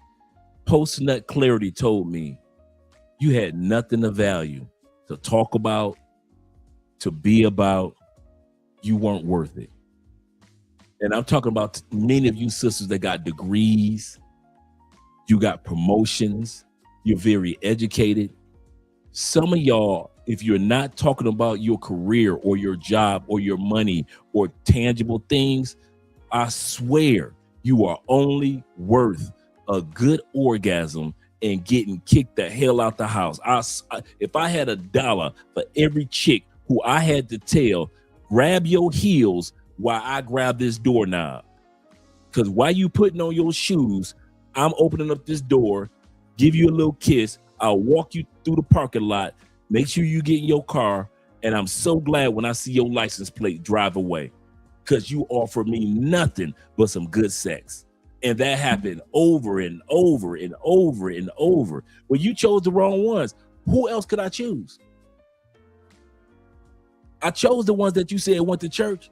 post-nut clarity told me you had nothing of value to talk about, to be about, you weren't worth it. And I'm talking about many of you sisters that got degrees, you got promotions, you're very educated. Some of y'all, if you're not talking about your career or your job or your money or tangible things, I swear you are only worth a good orgasm and getting kicked the hell out the house. If I had $1 for every chick who I had to tell, grab your heels while I grab this doorknob. Because while you putting on your shoes, I'm opening up this door, give you a little kiss. I'll walk you through the parking lot, make sure you get in your car. And I'm so glad when I see your license plate drive away, because you offer me nothing but some good sex. And that happened over and over and over and over. Well, you chose the wrong ones. Who else could I choose? I chose the ones that you said went to church.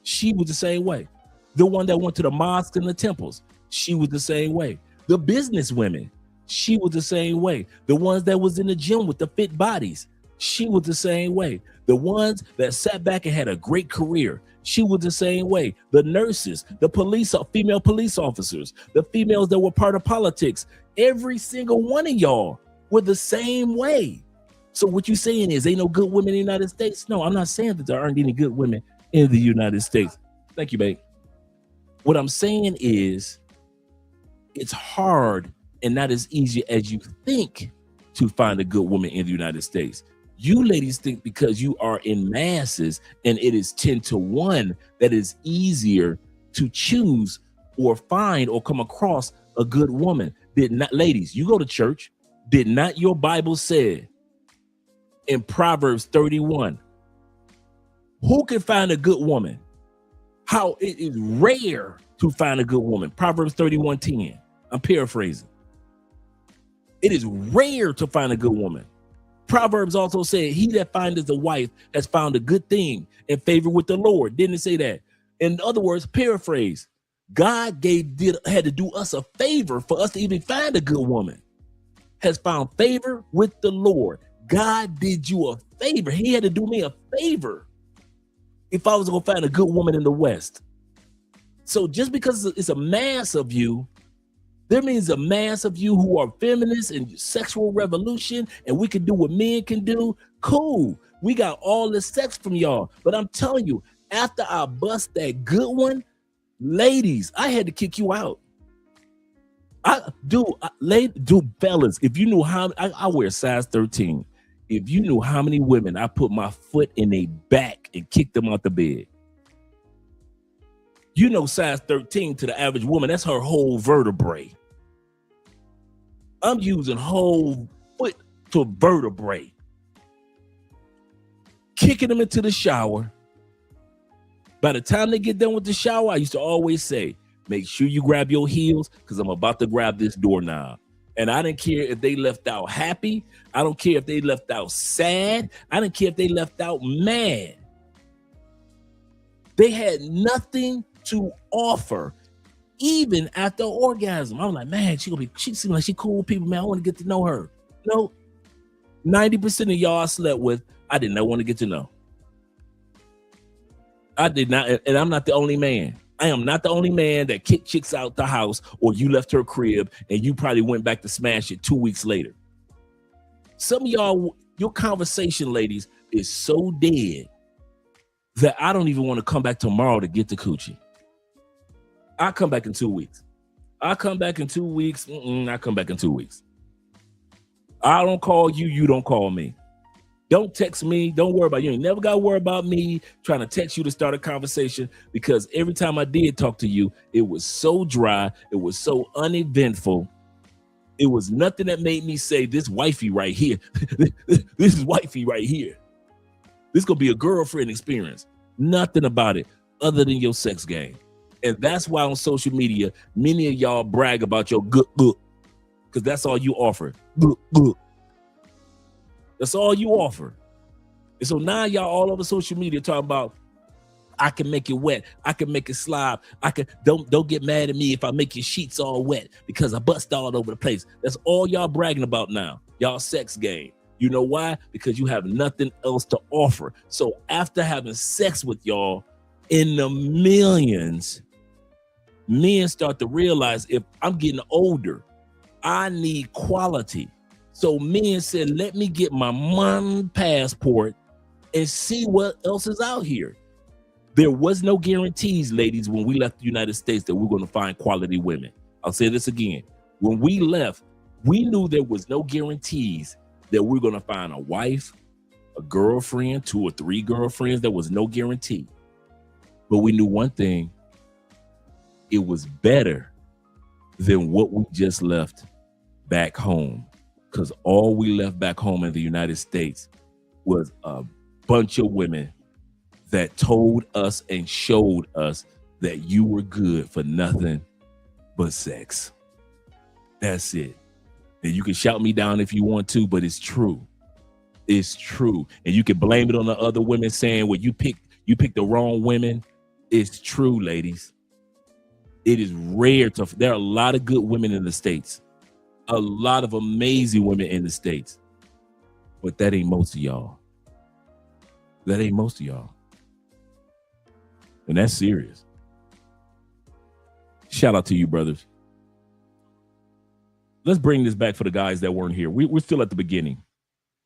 She was the same way. The one that went to the mosques and the temples, she was the same way. The business women, she was the same way. The ones that was in the gym with the fit bodies, she was the same way. The ones that sat back and had a great career, she was the same way. The nurses, the female police officers, the females that were part of politics, every single one of y'all were the same way. So what you saying is ain't no good women in the United States? No, I'm not saying that there aren't any good women in the United States. Thank you, babe. What I'm saying is it's hard and not as easy as you think to find a good woman in the United States. You ladies think because you are in masses and it is 10-1 that is easier to choose or find or come across a good woman. Did not, ladies, you go to church. Did not your Bible say in Proverbs 31, who can find a good woman? How it is rare to find a good woman. Proverbs 31:10. I'm paraphrasing. It is rare to find a good woman. Proverbs also said, he that findeth a wife has found a good thing and favor with the Lord. Didn't it say that? In other words, paraphrase, God had to do us a favor for us to even find a good woman. Has found favor with the Lord. God did you a favor. He had to do me a favor if I was going to find a good woman in the West. So just because it's a mass of you, there means a mass of you who are feminists and sexual revolution, and we can do what men can do. Cool. We got all this sex from y'all. But I'm telling you, after I bust that good one, ladies, I had to kick you out. Fellas, if you knew how I wear size 13. If you knew how many women I put my foot in their back and kicked them out the bed. You know, size 13 to the average woman, that's her whole vertebrae. I'm using whole foot to vertebrae. Kicking them into the shower. By the time they get done with the shower, I used to always say, make sure you grab your heels because I'm about to grab this doorknob. And I didn't care if they left out happy. I don't care if they left out sad. I didn't care if they left out mad. They had nothing to offer, even after orgasm. I was like, man, she seems like she cool people, man. I want to get to know her. No, 90% of y'all I slept with, I did not want to get to know. I did not, and I'm not the only man. I am not the only man that kicked chicks out the house or you left her crib and you probably went back to smash it 2 weeks later. Some of y'all, your conversation, ladies, is so dead that I don't even want to come back tomorrow to get the coochie. I'll come back in 2 weeks. I come back in 2 weeks. I come back in 2 weeks. I don't call you. You don't call me. Don't text me. Don't worry about you. You ain't never got to worry about me trying to text you to start a conversation, because every time I did talk to you, it was so dry. It was so uneventful. It was nothing that made me say, this wifey right here. This is wifey right here. This going to be a girlfriend experience. Nothing about it other than your sex game. And that's why on social media, many of y'all brag about your good look, because that's all you offer. Good. That's all you offer. And so now y'all all over social media talking about, I can make it wet. I can make it slide. Don't get mad at me if I make your sheets all wet because I bust all over the place. That's all y'all bragging about now. Y'all sex game. You know why? Because you have nothing else to offer. So after having sex with y'all in the millions, men start to realize, if I'm getting older, I need quality. So men said, let me get my mom passport and see what else is out here. There was no guarantees, ladies, when we left the United States that we're going to find quality women. I'll say this again. When we left, we knew there was no guarantees that we're going to find a wife, a girlfriend, 2 or 3 girlfriends. There was no guarantee. But we knew one thing. It was better than what we just left back home. Because all we left back home in the United States was a bunch of women that told us and showed us that you were good for nothing but sex. That's it. And you can shout me down if you want to, but it's true. It's true. And you can blame it on the other women saying, well, you picked the wrong women. It's true, ladies. It is rare there are a lot of good women in the States. A lot of amazing women in the States. But that ain't most of y'all. That ain't most of y'all. And that's serious. Shout out to you, brothers. Let's bring this back for the guys that weren't here. We're still at the beginning.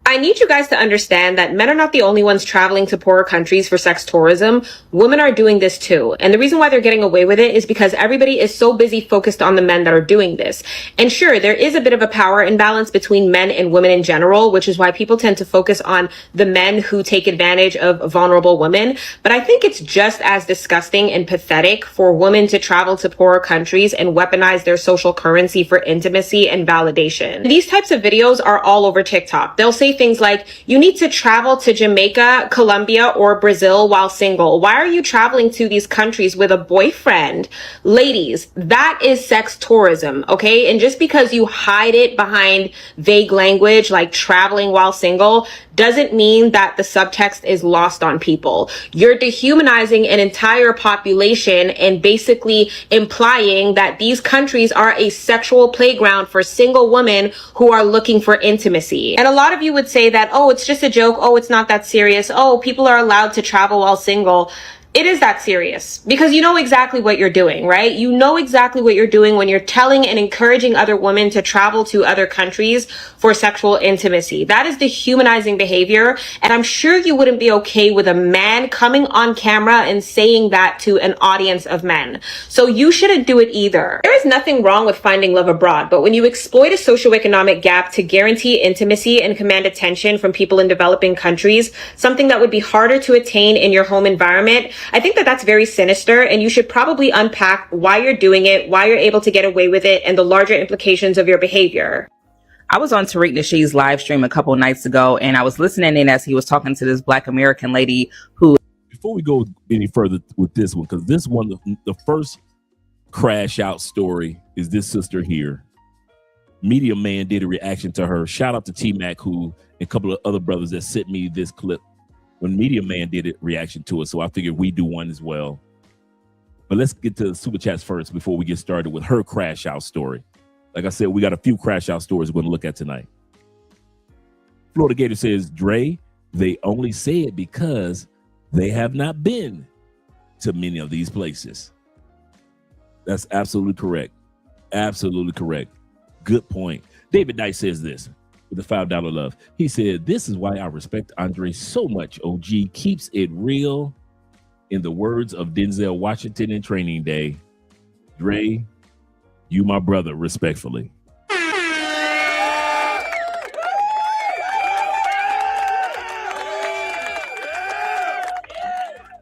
I need you guys to understand that men are not the only ones traveling to poorer countries for sex tourism. Women are doing this too. And the reason why they're getting away with it is because everybody is so busy focused on the men that are doing this. And sure, there is a bit of a power imbalance between men and women in general, which is why people tend to focus on the men who take advantage of vulnerable women. But I think it's just as disgusting and pathetic for women to travel to poorer countries and weaponize their social currency for intimacy and validation. These types of videos are all over TikTok. They'll say things like, you need to travel to Jamaica, Colombia, or Brazil while single. Why are you traveling to these countries with a boyfriend? Ladies, that is sex tourism, okay? And just because you hide it behind vague language like traveling while single doesn't mean that the subtext is lost on people. You're dehumanizing an entire population and basically implying that these countries are a sexual playground for single women who are looking for intimacy. And a lot of you would say that, oh, it's just a joke. Oh, it's not that serious. Oh, people are allowed to travel while single. It is that serious because you know exactly what you're doing, right? You know exactly what you're doing when you're telling and encouraging other women to travel to other countries for sexual intimacy. That is dehumanizing behavior. And I'm sure you wouldn't be okay with a man coming on camera and saying that to an audience of men. So you shouldn't do it either. There is nothing wrong with finding love abroad, but when you exploit a socioeconomic gap to guarantee intimacy and command attention from people in developing countries, something that would be harder to attain in your home environment, I think that that's very sinister, and you should probably unpack why you're doing it, why you're able to get away with it, and the larger implications of your behavior. I was on Tariq Nasheed's live stream a couple nights ago, and I was listening in as he was talking to this Black American lady who... Before we go any further with this one, because this one, the first crash out story is this sister here. Media Man did a reaction to her. Shout out to T-Mac, who and a couple of other brothers that sent me this clip when Media Man did a reaction to it. So I figured we do one as well. But let's get to the super chats first before we get started with her crash out story. Like I said, we got a few crash out stories we're going to look at tonight. Florida Gator says, Dre, they only say it because they have not been to many of these places. That's absolutely correct. Absolutely correct. Good point. David Dice says this with the $5 love. He said, this is why I respect Andre so much. OG keeps it real. In the words of Denzel Washington in Training Day, Dre, you my brother, respectfully.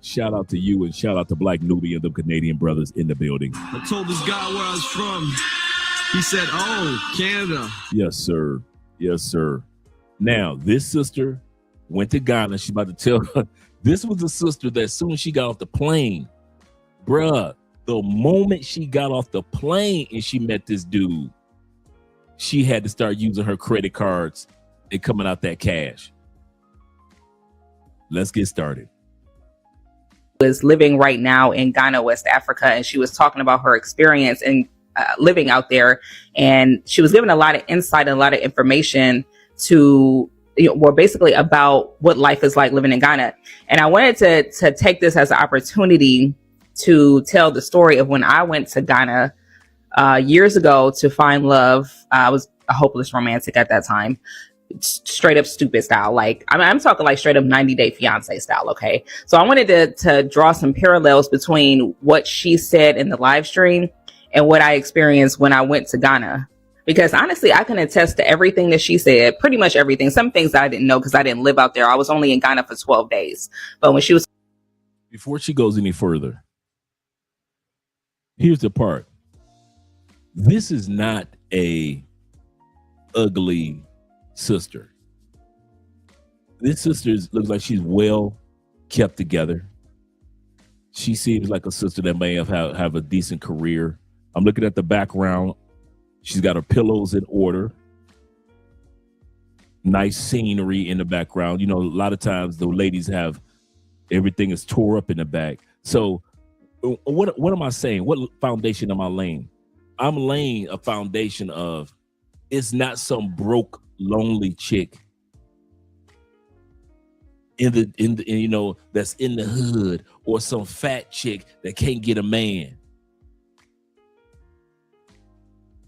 Shout out to you and shout out to Black Nudie and the Canadian brothers in the building. I told this guy where I was from. He said, oh, Canada. Yes, sir. Yes, sir. Now, this sister went to Ghana. She's about to tell her. This was a sister that as soon as she got off the plane, bruh, the moment she got off the plane and she met this dude, she had to start using her credit cards and coming out that cash. Let's get started. Is living right now in Ghana, West Africa, and she was talking about her experience and living out there, and she was giving a lot of insight and a lot of information to well, basically about what life is like living in Ghana. And I wanted to take this as an opportunity to tell the story of when I went to Ghana years ago to find love. I was a hopeless romantic at that time, straight up stupid style. Like I'm talking like straight up 90 Day Fiance style. Okay. So I wanted to draw some parallels between what she said in the live stream and what I experienced when I went to Ghana. Because honestly, I can attest to everything that she said, pretty much everything. Some things that I didn't know because I didn't live out there. I was only in Ghana for 12 days. But when she was... Before she goes any further, here's the part. This is not a ugly sister. This sister looks like she's well kept together. She seems like a sister that may have a decent career. I'm looking at the background. She's got her pillows in order. Nice scenery in the background. You know, a lot of times the ladies have everything is tore up in the back. So what am I saying? What foundation am I laying? I'm laying a foundation of it's not some broke, lonely chick in the you know, that's in the hood, or some fat chick that can't get a man.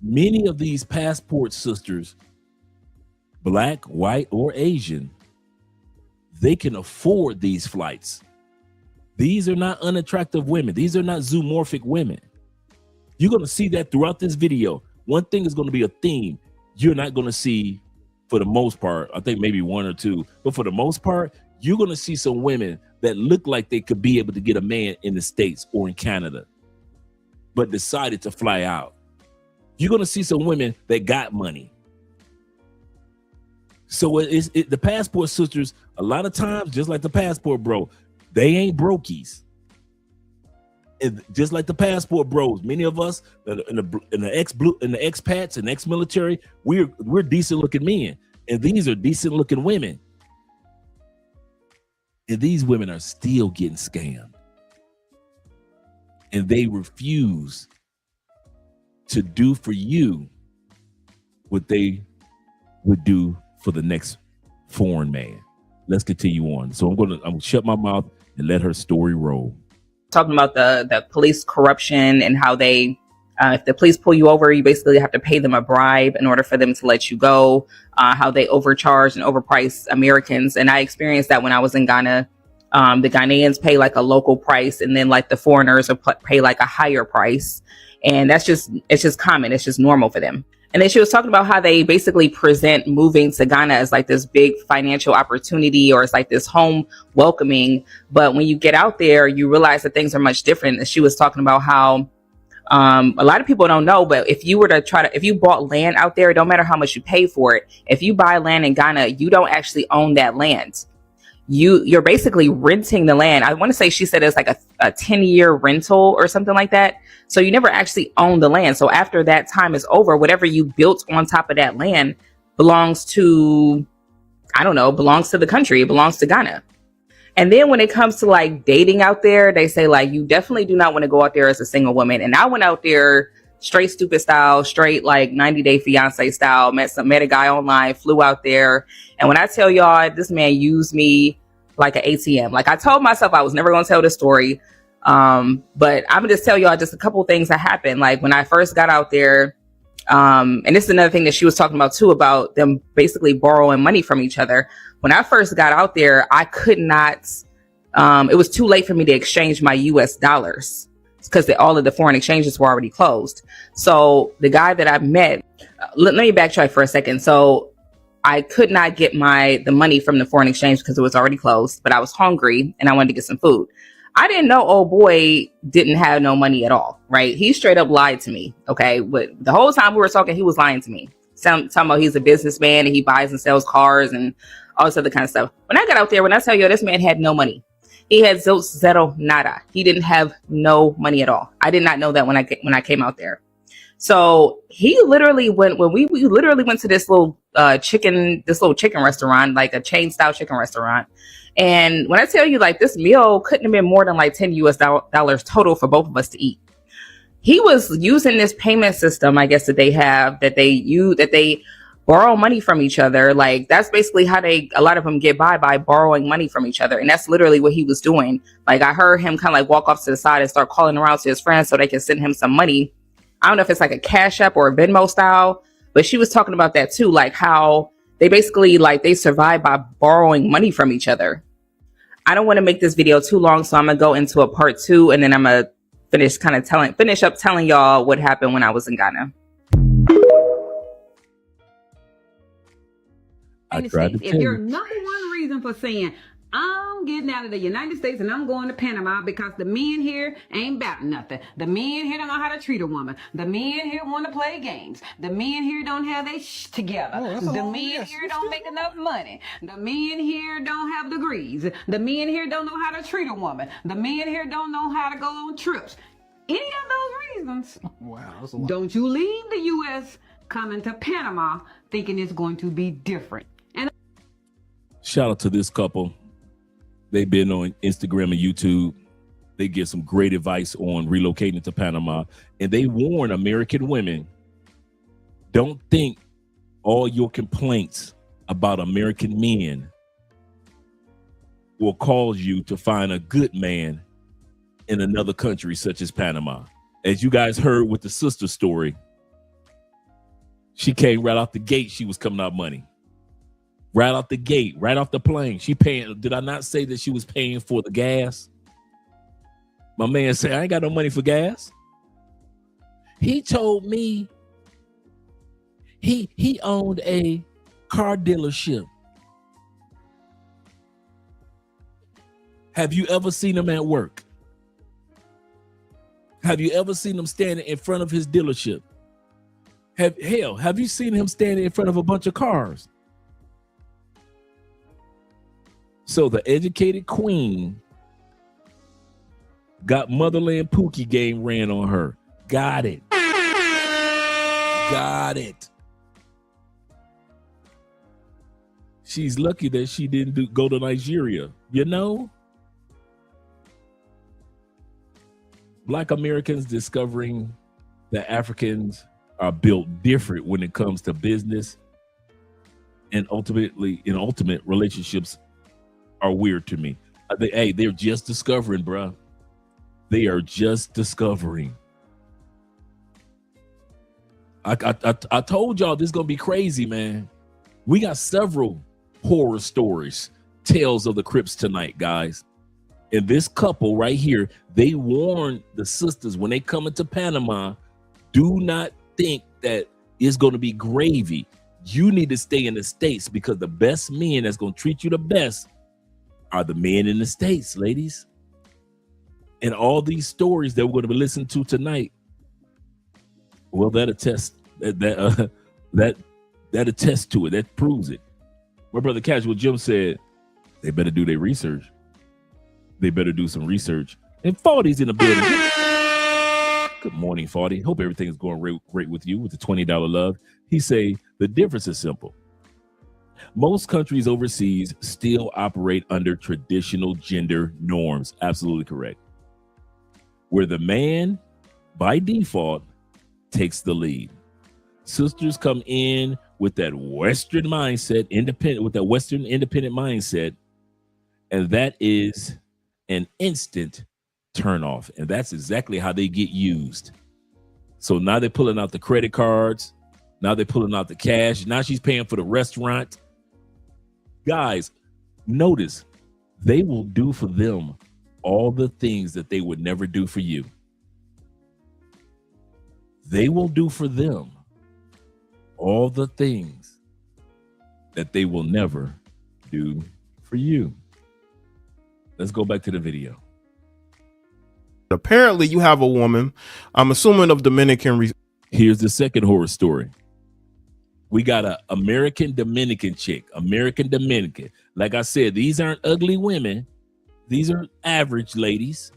Many of these passport sisters, black, white, or Asian, they can afford these flights. These are not unattractive women. These are not zoomorphic women. You're going to see that throughout this video. One thing is going to be a theme. You're not going to see, for the most part, I think maybe one or two, but for the most part, you're going to see some women that look like they could be able to get a man in the States or in Canada, but decided to fly out. You're going to see some women that got money. So the passport sisters, a lot of times, just like the passport bro, they ain't brokies. Just like the passport bros, many of us in the expats and ex-military, we're decent looking men, and these are decent looking women. And these women are still getting scammed, and they refuse to do for you what they would do for the next foreign man. Let's continue on. So I'm gonna shut my mouth and let her story roll. Talking about the police corruption and how they, if the police pull you over, you basically have to pay them a bribe in order for them to let you go. How they overcharge and overprice Americans. And I experienced that when I was in Ghana. The Ghanaians pay like a local price, and then like the foreigners will pay like a higher price. And it's just common. It's just normal for them. And then she was talking about how they basically present moving to Ghana as like this big financial opportunity, or it's like this home welcoming. But when you get out there, you realize that things are much different. And she was talking about how a lot of people don't know, but if you were to if you bought land out there, it don't matter how much you pay for it. If you buy land in Ghana, you don't actually own that land. You're basically renting the land. I want to say she said it's like a 10-year rental or something like that. So you never actually own the land. So after that time is over, whatever you built on top of that land belongs to, belongs to the country. It belongs to Ghana. And then when it comes to like dating out there, they say like, you definitely do not want to go out there as a single woman. And I went out there straight stupid style, straight like 90 Day Fiance style, met a guy online, flew out there. And when I tell y'all, this man used me like an ATM. Like I told myself I was never going to tell this story. But I'm gonna just tell y'all just a couple things that happened. Like when I first got out there, and this is another thing that she was talking about too, about them basically borrowing money from each other. When I first got out there, I could not, it was too late for me to exchange my US dollars because all of the foreign exchanges were already closed. So the guy that I met, let me backtrack for a second. So I could not get the money from the foreign exchange because it was already closed, but I was hungry and I wanted to get some food. I didn't know old boy didn't have no money at all, right? He straight up lied to me, okay? But the whole time we were talking, he was lying to me. Talking about he's a businessman and he buys and sells cars and all this other kind of stuff. When I got out there, when I tell you this man had no money. He had zero nada. He didn't have no money at all. I did not know that when I came out there. So he literally went, when we literally went to this little chicken restaurant, like a chain style chicken restaurant. And when I tell you like this meal couldn't have been more than like $10 US total for both of us to eat. He was using this payment system, I guess, that they have, that they borrow money from each other. Like, that's basically how a lot of them get by borrowing money from each other. And that's literally what he was doing. Like, I heard him kind of like walk off to the side and start calling around to his friends so they can send him some money. I don't know if it's like a Cash App or a Venmo style, but she was talking about that too. Like how they basically like they survive by borrowing money from each other. I don't want to make this video too long, so I'm gonna go into a part 2, and then I'm gonna finish up telling y'all what happened when I was in Ghana. If your number one reason for saying I'm getting out of the United States and I'm going to Panama because the men here ain't about nothing. The men here don't know how to treat a woman. The men here want to play games. The men here don't have their together. The men here don't make enough money. The men here don't have degrees. The men here don't know how to treat a woman. The men here don't know how to go on trips. Any of those reasons, wow, that's a lot. Don't you leave the U.S. coming to Panama thinking it's going to be different. And shout out to this couple. They've been on Instagram and YouTube. They give some great advice on relocating to Panama. And they warn American women, don't think all your complaints about American men will cause you to find a good man in another country such as Panama. As you guys heard with the sister story, she came right off the gate. She was coming out money. Right off the gate, right off the plane. She paying. Did I not say that she was paying for the gas? My man said, I ain't got no money for gas. He told me he owned a car dealership. Have you ever seen him at work? Have you ever seen him standing in front of his dealership? Have you seen him standing in front of a bunch of cars? So the educated queen got motherland Pookie game ran on her. Got it. Got it. She's lucky that she didn't go to Nigeria. You know? Black Americans discovering that Africans are built different when it comes to business and ultimate relationships are weird to me. They're just discovering, bruh. They are just discovering. I told y'all this is gonna be crazy, man. We got several horror stories, tales of the Crips tonight, guys. And this couple right here, they warned the sisters when they come into Panama, do not think that it's gonna be gravy. You need to stay in the States because the best men that's gonna treat you the best are the men in the States, ladies. And all these stories that we're going to be listening to tonight, well, that attests to it. That proves it. My brother Casual Jim said they better do their research. They better do some research. And Forty's in the building. Good morning, Forty. Hope everything is going great with you with the $20 love. He say the difference is simple. Most countries overseas still operate under traditional gender norms. Absolutely correct. Where the man, by default, takes the lead. Sisters come in with that Western mindset, independent mindset, and that is an instant turnoff. And that's exactly how they get used. So now they're pulling out the credit cards. Now they're pulling out the cash. Now she's paying for the restaurant. Guys, notice they will do for them all the things that they would never do for you. They will do for them all the things that they will never do for you. Let's go back to the video. Apparently you have a woman, I'm assuming of Dominican. Here's the second horror story. We got an American Dominican chick, American Dominican. Like I said, these aren't ugly women. These are average ladies.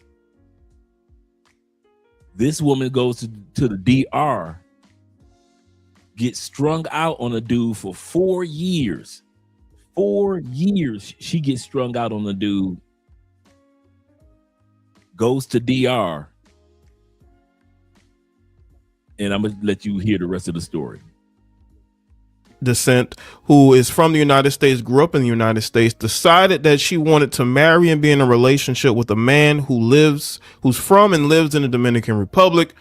This woman goes to the DR, gets strung out on a dude for 4 years. 4 years she gets strung out on a dude, goes to DR, and I'm going to let you hear the rest of the story. descent, who is from the United States, grew up in the United States, decided that she wanted to marry and be in a relationship with a man who's from and lives in the Dominican Republic.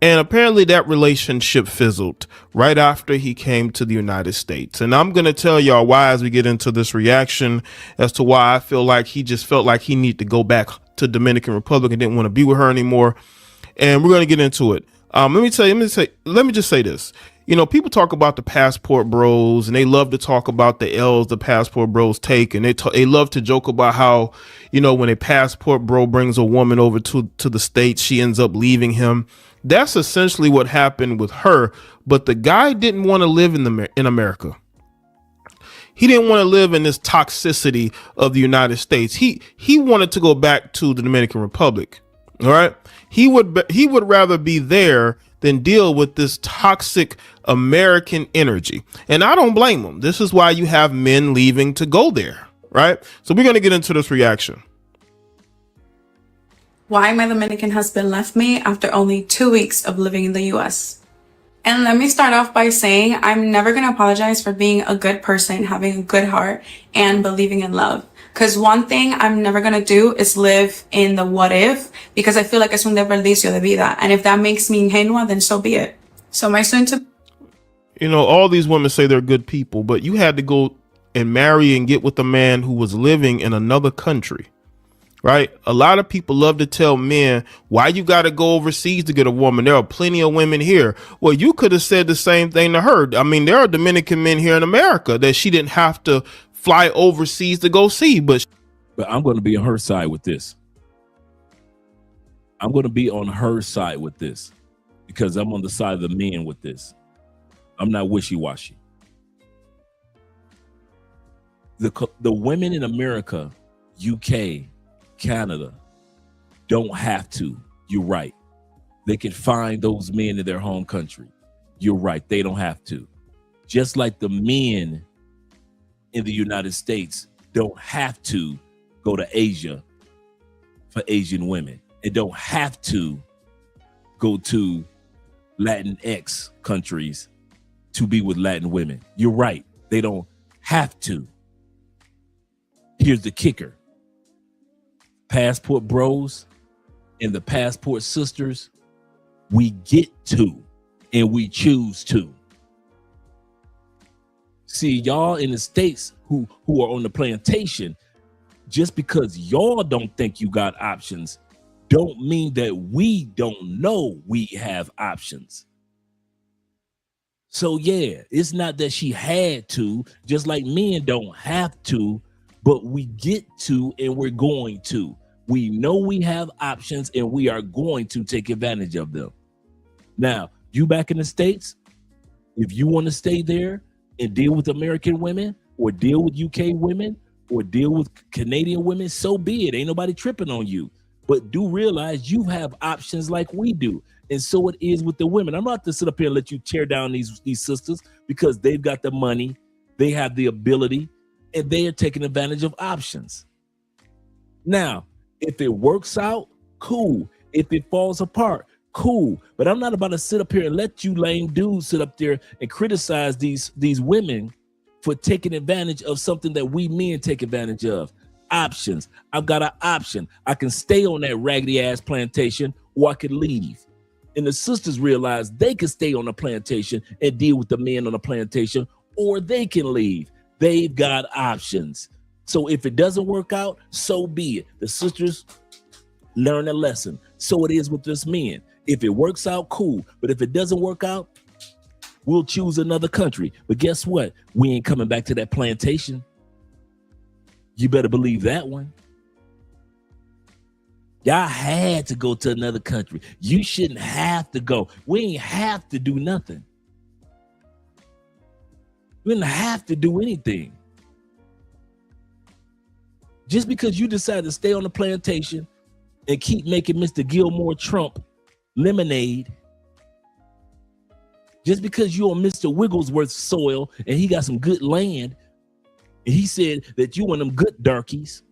And apparently that relationship fizzled right after he came to the United States. And I'm going to tell y'all why as we get into this reaction as to why I feel like he just felt like he needed to go back to Dominican Republic and didn't want to be with her anymore. And we're going to get into it. Let me just say this. You know, people talk about the passport bros and they love to talk about the L's the passport bros take. And they love to joke about how, you know, when a passport bro brings a woman over to the States, she ends up leaving him. That's essentially what happened with her. But the guy didn't want to live in America. He didn't want to live in this toxicity of the United States. He wanted to go back to the Dominican Republic. All right. He would rather be there than deal with this toxic American energy. And I don't blame him. This is why you have men leaving to go there. Right. So we're going to get into this reaction. Why my Dominican husband left me after only 2 weeks of living in the US. And let me start off by saying I'm never going to apologize for being a good person, having a good heart, and believing in love. Because one thing I'm never going to do is live in the what if, because I feel like es un desperdicio de vida. And if that makes me ingenua, then so be it. So my soon to... You know, all these women say they're good people, but you had to go and marry and get with a man who was living in another country. Right. A lot of people love to tell men why you got to go overseas to get a woman. There are plenty of women here. Well, you could have said the same thing to her. I mean, there are Dominican men here in America that she didn't have to fly overseas to go see. But I'm going to be on her side with this. I'm going to be on her side with this because I'm on the side of the men with this. I'm not wishy-washy. The women in America, UK, Canada don't have to. You're right. They can find those men in their home country. You're right. They don't have to. Just like the men in the United States don't have to go to Asia for Asian women. It don't have to go to Latinx countries to be with Latin women. You're right. They don't have to. Here's the kicker. Passport bros and the passport sisters, we get to and we choose to. See, y'all in the States who are on the plantation, just because y'all don't think you got options, don't mean that we don't know we have options. So yeah, it's not that she had to, just like men don't have to, but we get to and we're going to. We know we have options and we are going to take advantage of them. Now, you back in the States, if you want to stay there and deal with American women or deal with UK women or deal with Canadian women, so be it. Ain't nobody tripping on you. But do realize you have options like we do. And so it is with the women. I'm not to sit up here and let you tear down these sisters because they've got the money, they have the ability, and they are taking advantage of options. Now, if it works out, cool. If it falls apart, cool. But I'm not about to sit up here and let you lame dudes sit up there and criticize these women for taking advantage of something that we men take advantage of. Options. I've got an option. I can stay on that raggedy ass plantation or I could leave. And the sisters realize they can stay on the plantation and deal with the men on the plantation, or they can leave. They've got options. So if it doesn't work out, so be it. The sisters learn a lesson. So it is with this men. If it works out, cool. But if it doesn't work out, we'll choose another country. But guess what? We ain't coming back to that plantation. You better believe that one. Y'all had to go to another country. You shouldn't have to go. We ain't have to do nothing. We didn't have to do anything. Just because you decide to stay on the plantation and keep making Mr. Gilmore Trump lemonade, just because you're on Mr. Wigglesworth's soil and he got some good land, and he said that you one of them good darkies,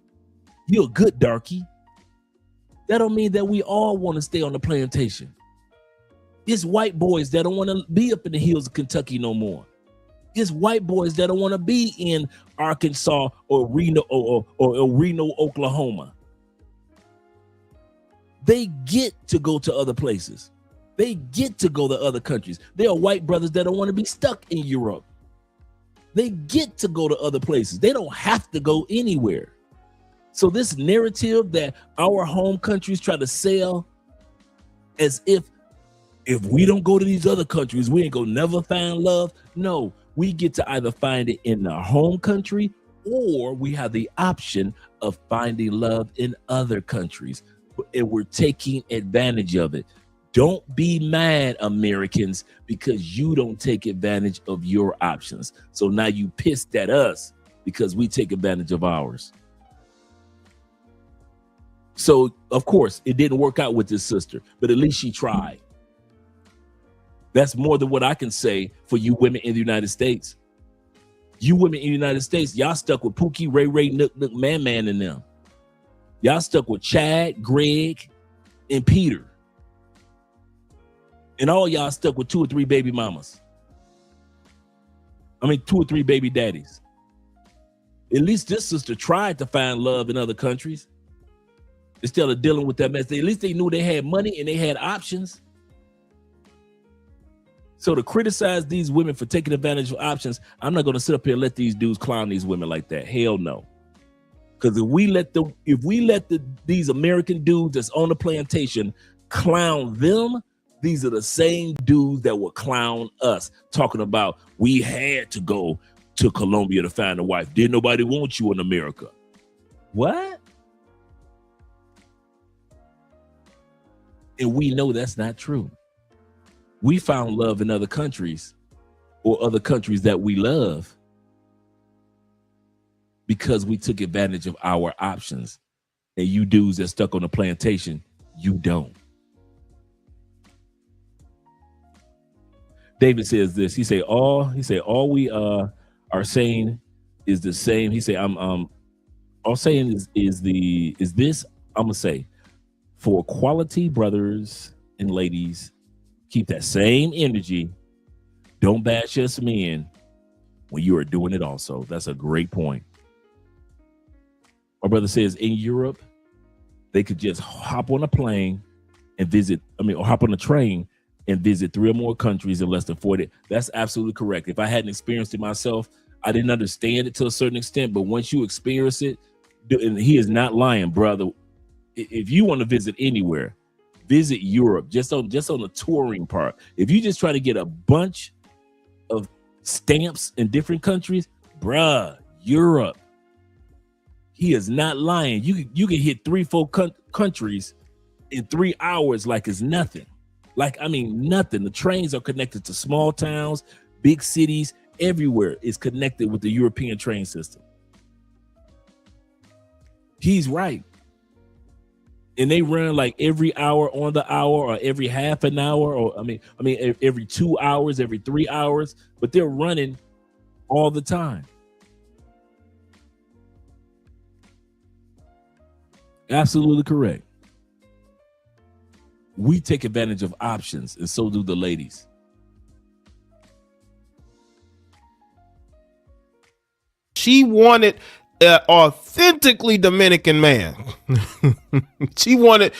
you're a good darkie, that don't mean that we all want to stay on the plantation. It's white boys that don't want to be up in the hills of Kentucky no more. It's white boys that don't want to be in Arkansas or Reno or Reno, Oklahoma. They get to go to other places. They get to go to other countries. There are white brothers that don't want to be stuck in Europe. They get to go to other places. They don't have to go anywhere. So this narrative that our home countries try to sell as if we don't go to these other countries, we ain't gonna never find love. No, we get to either find it in our home country or we have the option of finding love in other countries. And we're taking advantage of it. Don't be mad, Americans, because you don't take advantage of your options. So now you pissed at us because we take advantage of ours. So, of course, it didn't work out with this sister, but at least she tried. That's more than what I can say for you women in the United States. You women in the United States, y'all stuck with Pookie, Ray Ray, Nook, Man and them. Y'all stuck with Chad, Greg, and Peter. And all y'all stuck with 2 or 3 baby mamas. 2 or 3 baby daddies. At least this sister tried to find love in other countries instead of dealing with that mess. At least they knew they had money and they had options. So to criticize these women for taking advantage of options, I'm not going to sit up here and let these dudes clown these women like that. Hell no. Because if we let these American dudes that's on the plantation clown them, these are the same dudes that will clown us, talking about we had to go to Colombia to find a wife. Didn't nobody want you in America? What? And we know that's not true. We found love in other countries or other countries that we love because we took advantage of our options. And you dudes that stuck on the plantation, you don't. David says this. He say all we are saying is the same. He say all saying is this. I'm gonna say for quality brothers and ladies, keep that same energy. Don't bash us men when you are doing it also. That's a great point. My brother says in Europe, they could just hop on a plane and visit, or hop on a train and visit 3 or more countries in less than 40. That's absolutely correct. If I hadn't experienced it myself, I didn't understand it to a certain extent, but once you experience it, and he is not lying, brother. If you want to visit anywhere, visit Europe, just on the touring part. If you just try to get a bunch of stamps in different countries, bruh, Europe. He is not lying. You can hit 3-4 countries in 3 hours like it's nothing. Nothing. The trains are connected to small towns, big cities, everywhere is connected with the European train system. He's right. And they run like every hour on the hour or every half an hour or every 2 hours, every 3 hours, but they're running all the time. Absolutely correct. We take advantage of options, and so do the ladies. She wanted an authentically Dominican man. she wanted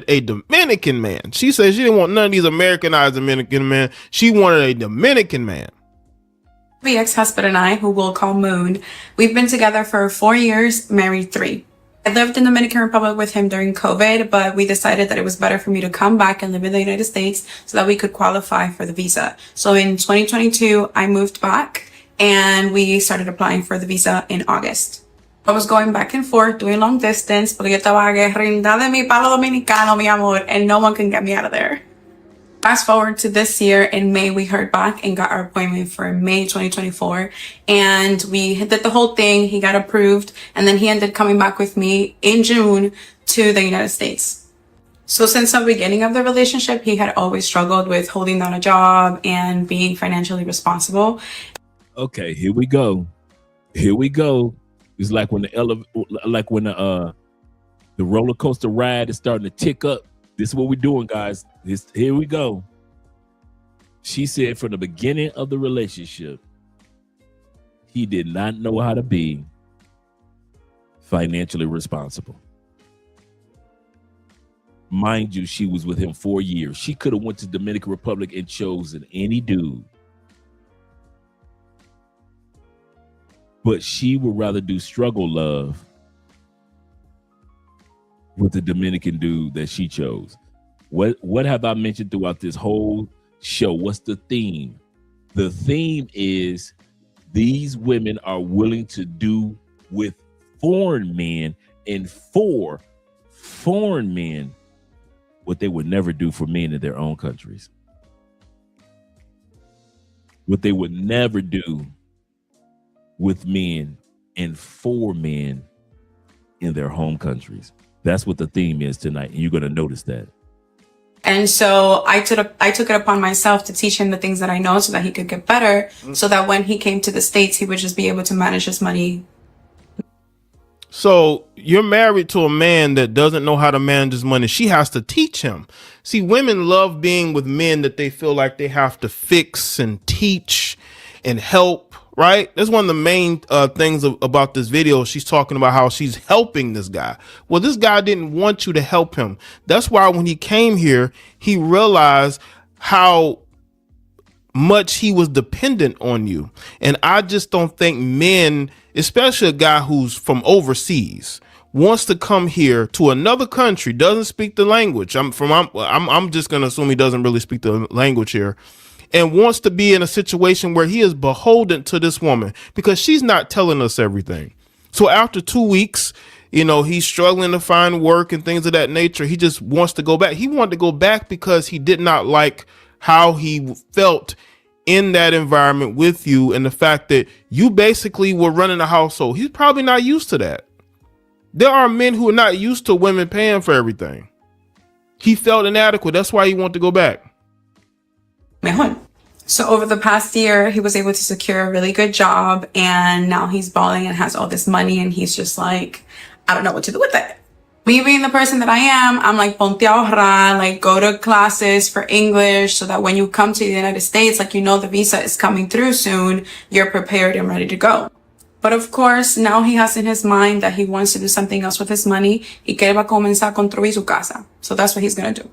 a Dominican man. She said she didn't want none of these Americanized Dominican men. She wanted a Dominican man. The ex-husband and I, who we'll call Moon, we've been together for 4 years, married 3. I lived in the Dominican Republic with him during COVID, but we decided that it was better for me to come back and live in the United States so that we could qualify for the visa. So in 2022, I moved back and we started applying for the visa in August. I was going back and forth doing long distance, porque yo estaba aguerrida de mi palo dominicano, mi amor, and no one can get me out of there. Fast forward to this year, in May, we heard back and got our appointment for May 2024. And we did the whole thing. He got approved. And then he ended coming back with me in June to the United States. So since the beginning of the relationship, he had always struggled with holding down a job and being financially responsible. Okay, here we go. It's like when the roller coaster ride is starting to tick up. This is what we're doing, guys. Here we go. She said from the beginning of the relationship, he did not know how to be financially responsible. Mind you, she was with him 4 years. She could have went to Dominican Republic and chosen any dude. But she would rather do struggle love with the Dominican dude that she chose. What have I mentioned throughout this whole show? What's the theme? The theme is these women are willing to do with foreign men and for foreign men what they would never do for men in their own countries. What they would never do with men and for men in their home countries. That's what the theme is tonight, and you're going to notice that. And so I took it upon myself to teach him the things that I know so that he could get better, so that when he came to the States, he would just be able to manage his money. So you're married to a man that doesn't know how to manage his money. She has to teach him. See, women love being with men that they feel like they have to fix and teach and help, right? That's one of the main things about this video. She's talking about how she's helping this guy. Well, this guy didn't want you to help him. That's why when he came here, he realized how much he was dependent on you. And I just don't think men, especially a guy who's from overseas, wants to come here to another country, doesn't speak the language. I'm just going to assume he doesn't really speak the language here, and wants to be in a situation where he is beholden to this woman because she's not telling us everything. So after 2 weeks, you know, he's struggling to find work and things of that nature. He just wants to go back. He wanted to go back because he did not like how he felt in that environment with you, and the fact that you basically were running a household. He's probably not used to that. There are men who are not used to women paying for everything. He felt inadequate. That's why he wanted to go back. So over the past year, he was able to secure a really good job, and now he's balling and has all this money, and he's just like, I don't know what to do with it. Me being the person that I am, I'm like, ponte a ahorrar, like go to classes for English so that when you come to the United States, like, you know, the visa is coming through soon, you're prepared and ready to go. But of course, now he has in his mind that he wants to do something else with his money y que él va a comenzar a construir su casa. So that's what he's going to do.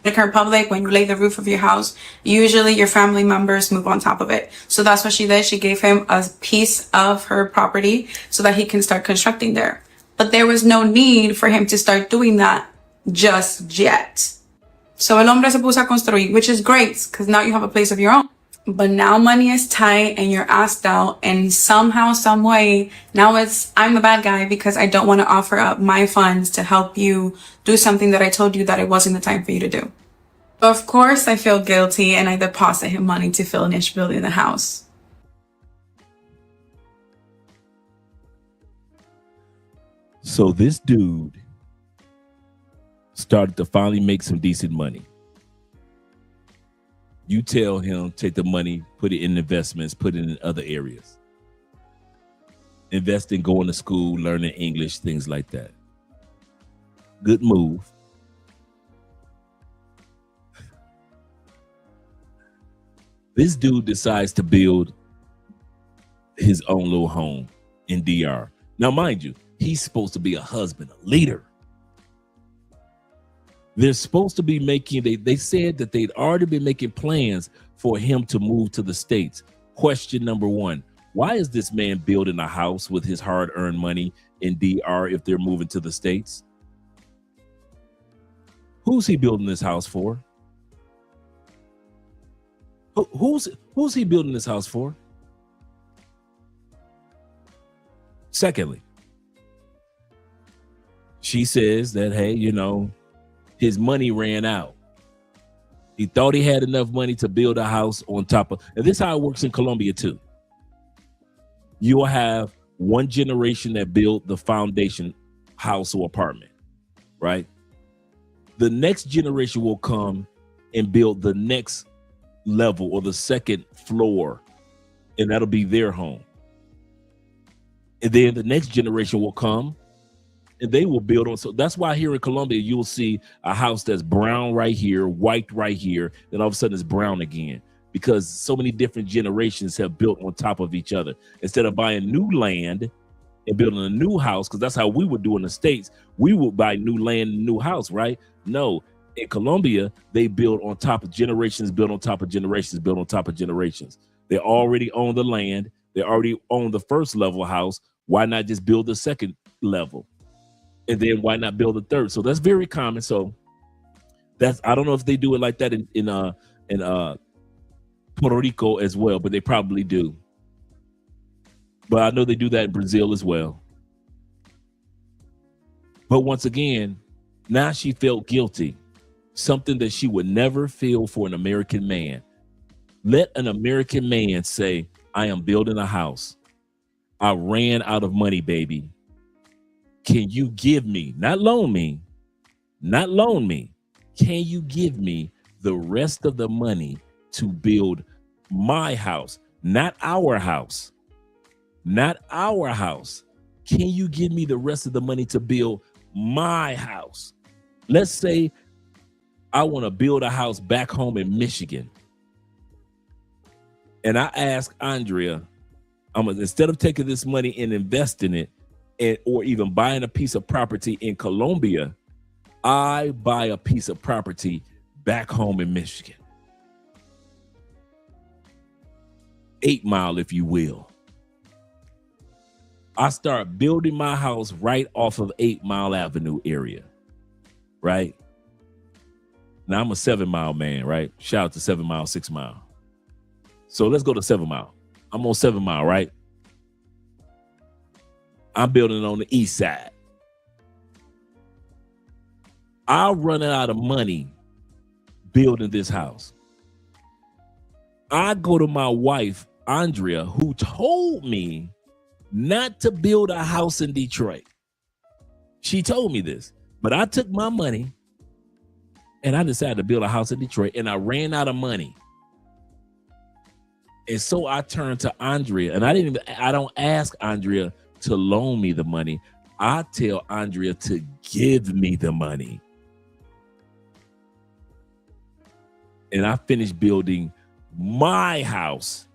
In the Republic, when you lay the roof of your house, usually your family members move on top of it. So that's what she did. She gave him a piece of her property so that he can start constructing there. But there was no need for him to start doing that just yet. So el hombre se puso a construir, which is great because now you have a place of your own. But now money is tight and you're asked out, and somehow, some way, now I'm the bad guy because I don't want to offer up my funds to help you do something that I told you that it wasn't the time for you to do. Of course, I feel guilty and I deposit him money to finish building the house. So this dude started to finally make some decent money. You tell him, take the money, put it in investments, put it in other areas. Invest in going to school, learning English, things like that. Good move. This dude decides to build his own little home in DR. Now, mind you, he's supposed to be a husband, a leader. They're supposed to be making, they said that they'd already been making plans for him to move to the States. Question number one, why is this man building a house with his hard-earned money in DR if they're moving to the States? Who's he building this house for? Who's he building this house for? Secondly, she says that, hey, you know, his money ran out. He thought he had enough money to build a house on top of, and this is how it works in Colombia too. You'll have one generation that built the foundation house or apartment, right? The next generation will come and build the next level or the second floor, and that'll be their home. And then the next generation will come and they will build on. So that's why here in Colombia, you'll see a house that's brown right here, white right here. Then all of a sudden it's brown again. because so many different generations have built on top of each other. Instead of buying new land and building a new house, because that's how we would do in the States, we would buy new land and new house, right? No, in Colombia, they build on top of generations, build on top of generations, build on top of generations. They already own the land. They already own the first level house. Why not just build the second level? And then why not build a third? So that's very common. So that's, I don't know if they do it like that in Puerto Rico as well, but they probably do. But I know they do that in Brazil as well. But once again, now she felt guilty, something that she would never feel for an American man. Let an American man say, I am building a house. I ran out of money, baby. Can you give me, not loan me, can you give me the rest of the money to build my house, not our house, not our house. Can you give me the rest of the money to build my house? Let's say I want to build a house back home in Michigan. And I ask Andrea, instead of taking this money and investing it, or even buying a piece of property in Colombia, I buy a piece of property back home in Michigan. 8 Mile, if you will. I start building my house right off of 8 Mile Avenue area, right? Now I'm a 7 Mile man, right? Shout out to 7 Mile, 6 Mile. So let's go to 7 Mile. I'm on 7 Mile, right? I'm building on the east side. I'll run out of money building this house. I go to my wife, Andrea, who told me not to build a house in Detroit. She told me this, but I took my money and I decided to build a house in Detroit, and I ran out of money. And so I turned to Andrea, and I don't ask Andrea to loan me the money. I tell Andrea to give me the money. And I finished building my house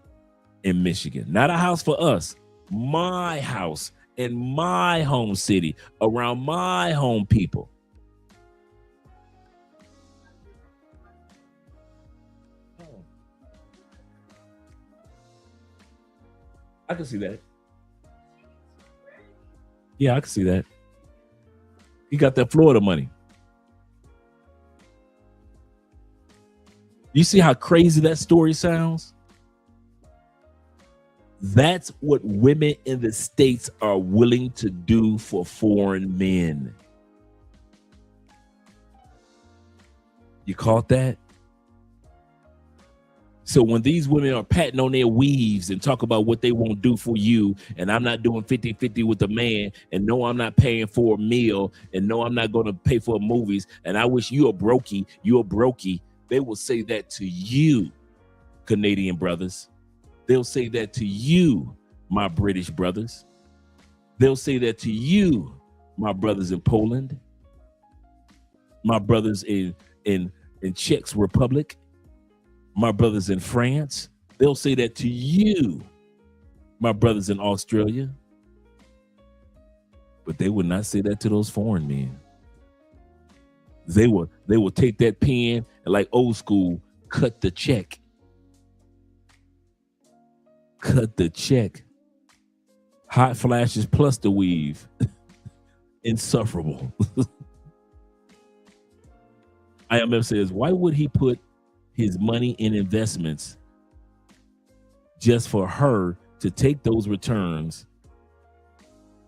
in Michigan. Not a house for us, my house in my home city, around my home people. I can see that. Yeah, I can see that. He got that Florida money. You see how crazy that story sounds? That's what women in the States are willing to do for foreign men. You caught that? So when these women are patting on their weaves and talk about what they won't do for you, and I'm not doing 50-50 with the man, and no, I'm not paying for a meal, and no, I'm not going to pay for movies, and I wish you're a brokey, they will say that to you, Canadian brothers. They'll say that to you, my British brothers. They'll say that to you, my brothers in Poland, my brothers in Czech Republic, my brothers in France. They'll say that to you, my brothers in Australia. But they would not say that to those foreign men. They will take that pen and, like old school, cut the check. Cut the check. Hot flashes plus the weave. Insufferable. IMF says, why would he put his money in investments just for her to take those returns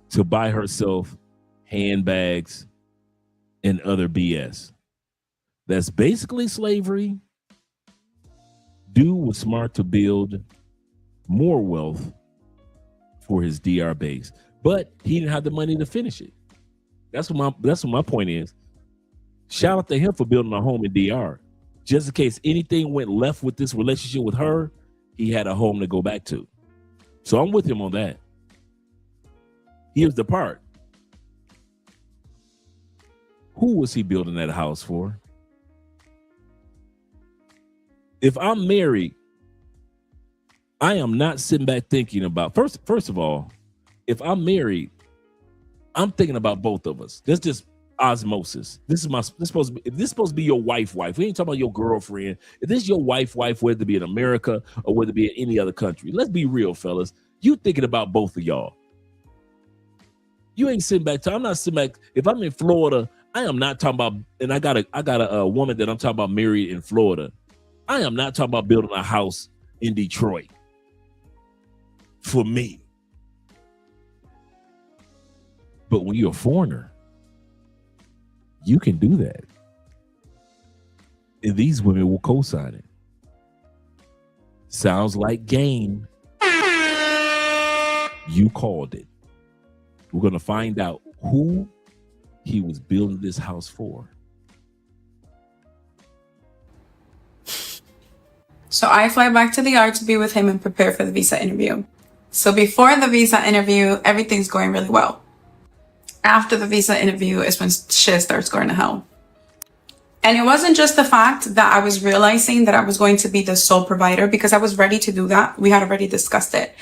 to buy herself handbags and other BS? That's basically slavery. Dude was smart to build more wealth for his DR base, but he didn't have the money to finish it. That's what my point is. Shout out to him for building a home in DR. Just in case anything went left with this relationship with her, he had a home to go back to. So I'm with him on that. Here's the part. Who was he building that house for? If I'm married I am not sitting back thinking about first of all, if I'm married, I'm thinking about both of us. That's just osmosis. This is supposed to be your wife. We ain't talking about your girlfriend. If this is your wife, whether it be in America or whether it be in any other country, let's be real, fellas. You thinking about both of y'all. You ain't sitting back. I'm not sitting back. If I'm in Florida, I am not talking about. And I got a woman that I'm talking about married in Florida. I am not talking about building a house in Detroit for me. But when you're a foreigner, you can do that. And these women will co-sign it. Sounds like game. You called it. We're going to find out who he was building this house for. So I fly back to the yard to be with him and prepare for the visa interview. So before the visa interview, everything's going really well. After the visa interview is when shit starts going to hell. And it wasn't just the fact that I was realizing that I was going to be the sole provider, because I was ready to do that. We had already discussed it.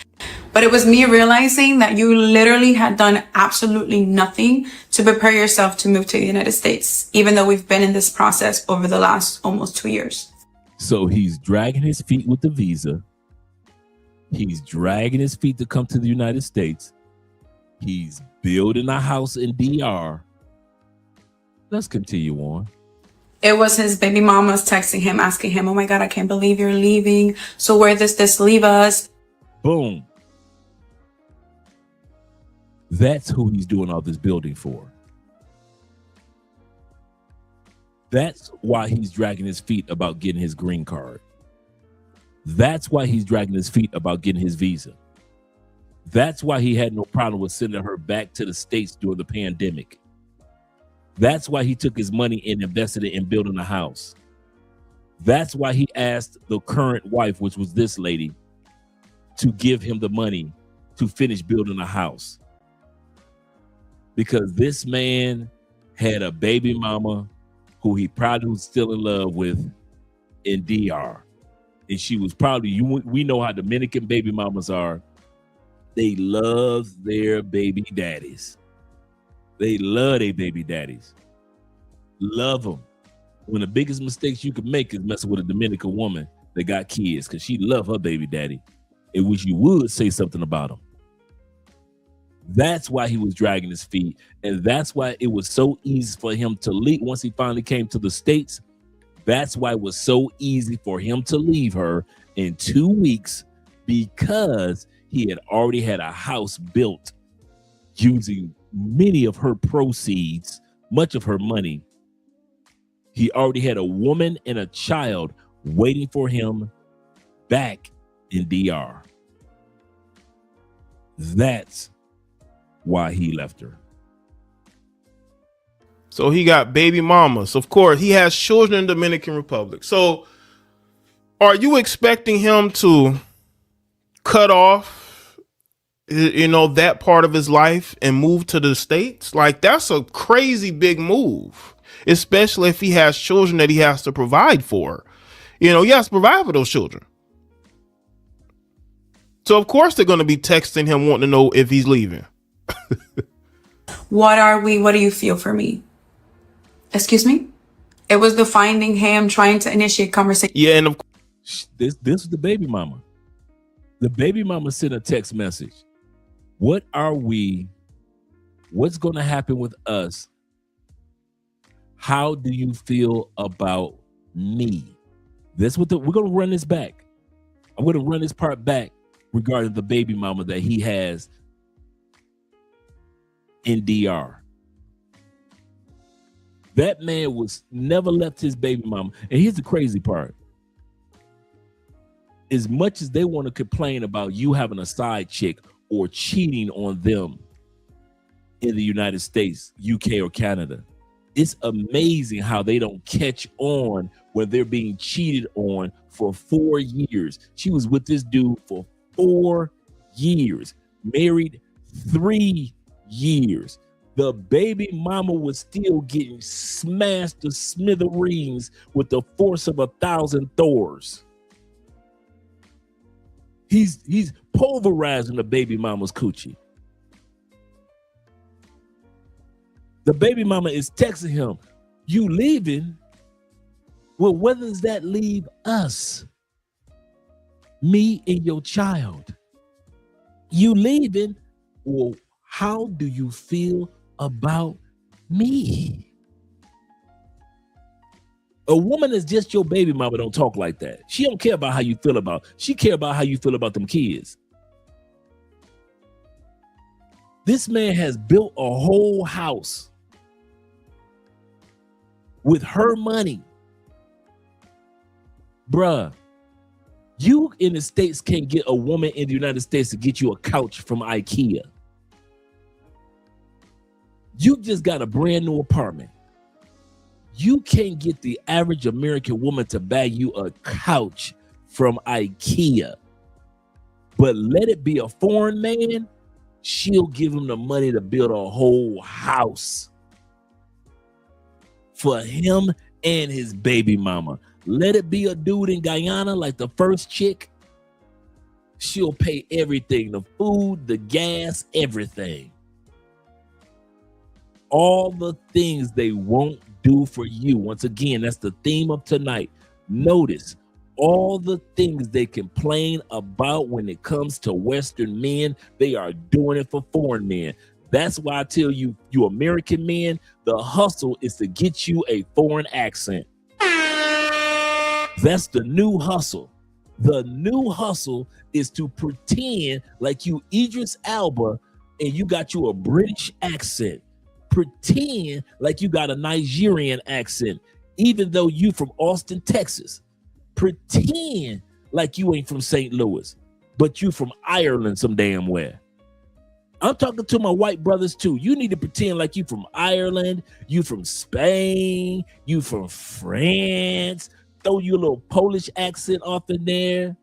But it was me realizing that you literally had done absolutely nothing to prepare yourself to move to the United States, even though we've been in this process over the last almost 2 years. So he's dragging his feet with the visa. He's dragging his feet to come to the United States. He's building a house in DR. Let's continue on. It was his baby mamas texting him, asking him, oh my God, I can't believe you're leaving. So where does this leave us? Boom. That's who he's doing all this building for. That's why he's dragging his feet about getting his green card. That's why he's dragging his feet about getting his visa. That's why he had no problem with sending her back to the States during the pandemic. That's why he took his money and invested it in building a house. That's why he asked the current wife, which was this lady, to give him the money to finish building a house. Because this man had a baby mama who he probably was still in love with in DR. And she was probably, we know how Dominican baby mamas are. They love their baby daddies. They love their baby daddies. Love them. One of the biggest mistakes you can make is messing with a Dominican woman that got kids, because she love her baby daddy. And wish you would say something about him. That's why he was dragging his feet. And that's why it was so easy for him to leave. Once he finally came to the States, that's why it was so easy for him to leave her in 2 weeks, because he had already had a house built using many of her proceeds, much of her money. He already had a woman and a child waiting for him back in DR. That's why he left her. So he got baby mamas. Of course, he has children in the Dominican Republic. So are you expecting him to cut off, that part of his life and move to the States? Like, that's a crazy big move, especially if he has children that he has to provide for. He has to provide for those children. So of course they're going to be texting him wanting to know if he's leaving. What do you feel for me? Excuse me? It was the finding him trying to initiate conversation. Yeah, and of course, this is the baby mama. The baby mama sent a text message. What's going to happen with us? How do you feel about me? We're going to run this back. I'm going to run this part back regarding the baby mama that he has in DR. That man was never left his baby mama. And here's the crazy part. As much as they want to complain about you having a side chick or cheating on them in the United States, UK, or Canada, it's amazing how they don't catch on when they're being cheated on for 4 years. She was with this dude for 4 years, married 3 years. The baby mama was still getting smashed to smithereens with the force of 1,000 Thors. He's pulverizing the baby mama's coochie. The baby mama is texting him, "You leaving? Well, where does that leave us? Me and your child. You leaving? Well, how do you feel about me?" A woman is just your baby mama. Don't talk like that. She don't care about how you feel about. She care about how you feel about them kids. This man has built a whole house with her money. Bruh, you in the States can't get a woman in the United States to get you a couch from IKEA. You just got a brand new apartment. You can't get the average American woman to buy you a couch from IKEA. But let it be a foreign man, she'll give him the money to build a whole house for him and his baby mama. Let it be a dude in Guyana like the first chick. She'll pay everything, the food, the gas, everything. All the things they won't do for you. Once again, that's the theme of tonight. Notice all the things they complain about when it comes to Western men, they are doing it for foreign men. That's why I tell you, you American men, the hustle is to get you a foreign accent. That's the new hustle. The new hustle is to pretend like you Idris Elba and you got you a British accent. Pretend like you got a Nigerian accent, even though you from Austin, Texas. Pretend like you ain't from St. Louis, but you from Ireland some damn where. I'm talking to my white brothers too. You need to pretend like you from Ireland, you from Spain, you from France. Throw you a little Polish accent off in there.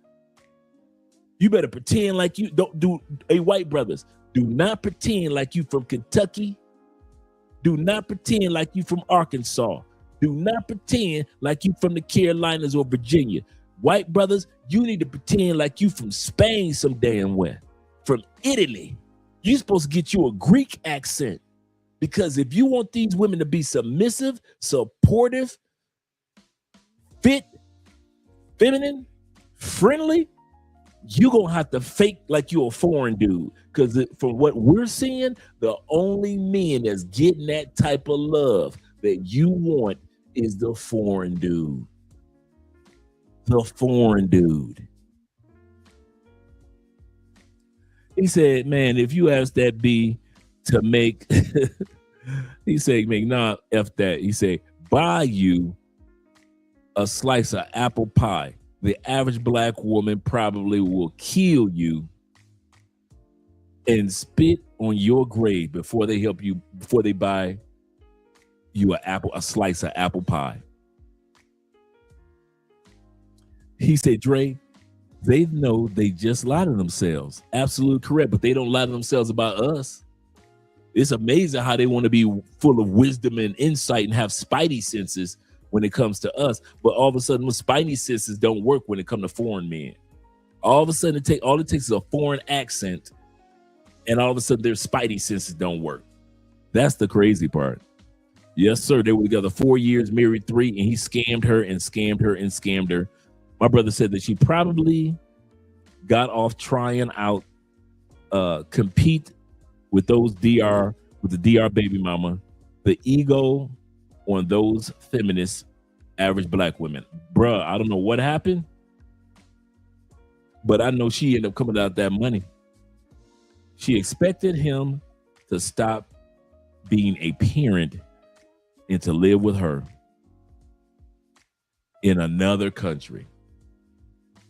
You better pretend like you don't do. Hey, white brothers, do not pretend like you from Kentucky. Do not pretend like you from Arkansas. Do not pretend like you from the Carolinas or Virginia. White brothers, you need to pretend like you from Spain some damn where. From Italy. You're supposed to get you a Greek accent. Because if you want these women to be submissive, supportive, fit, feminine, friendly, you're going to have to fake like you're a foreign dude. Because from what we're seeing, the only men that's getting that type of love that you want is the foreign dude. The foreign dude. He said, man, if you ask that B to make, he said, make, nah, F that. He said, buy you a slice of apple pie. The average black woman probably will kill you and spit on your grave before they help you, before they buy you a slice of apple pie. He said, Dre, they know they just lie to themselves. Absolutely correct, but they don't lie to themselves about us. It's amazing how they want to be full of wisdom and insight and have spidey senses when it comes to us, but all of a sudden, spidey senses don't work when it comes to foreign men. All of a sudden, all it takes is a foreign accent, and all of a sudden, their spidey senses don't work. That's the crazy part. Yes, sir. They were together 4 years, married 3, and he scammed her and scammed her and scammed her. My brother said that she probably got off trying out, compete with with the DR baby mama, the ego on those feminist average black women. Bruh, I don't know what happened, but I know she ended up coming out that money. She expected him to stop being a parent and to live with her in another country.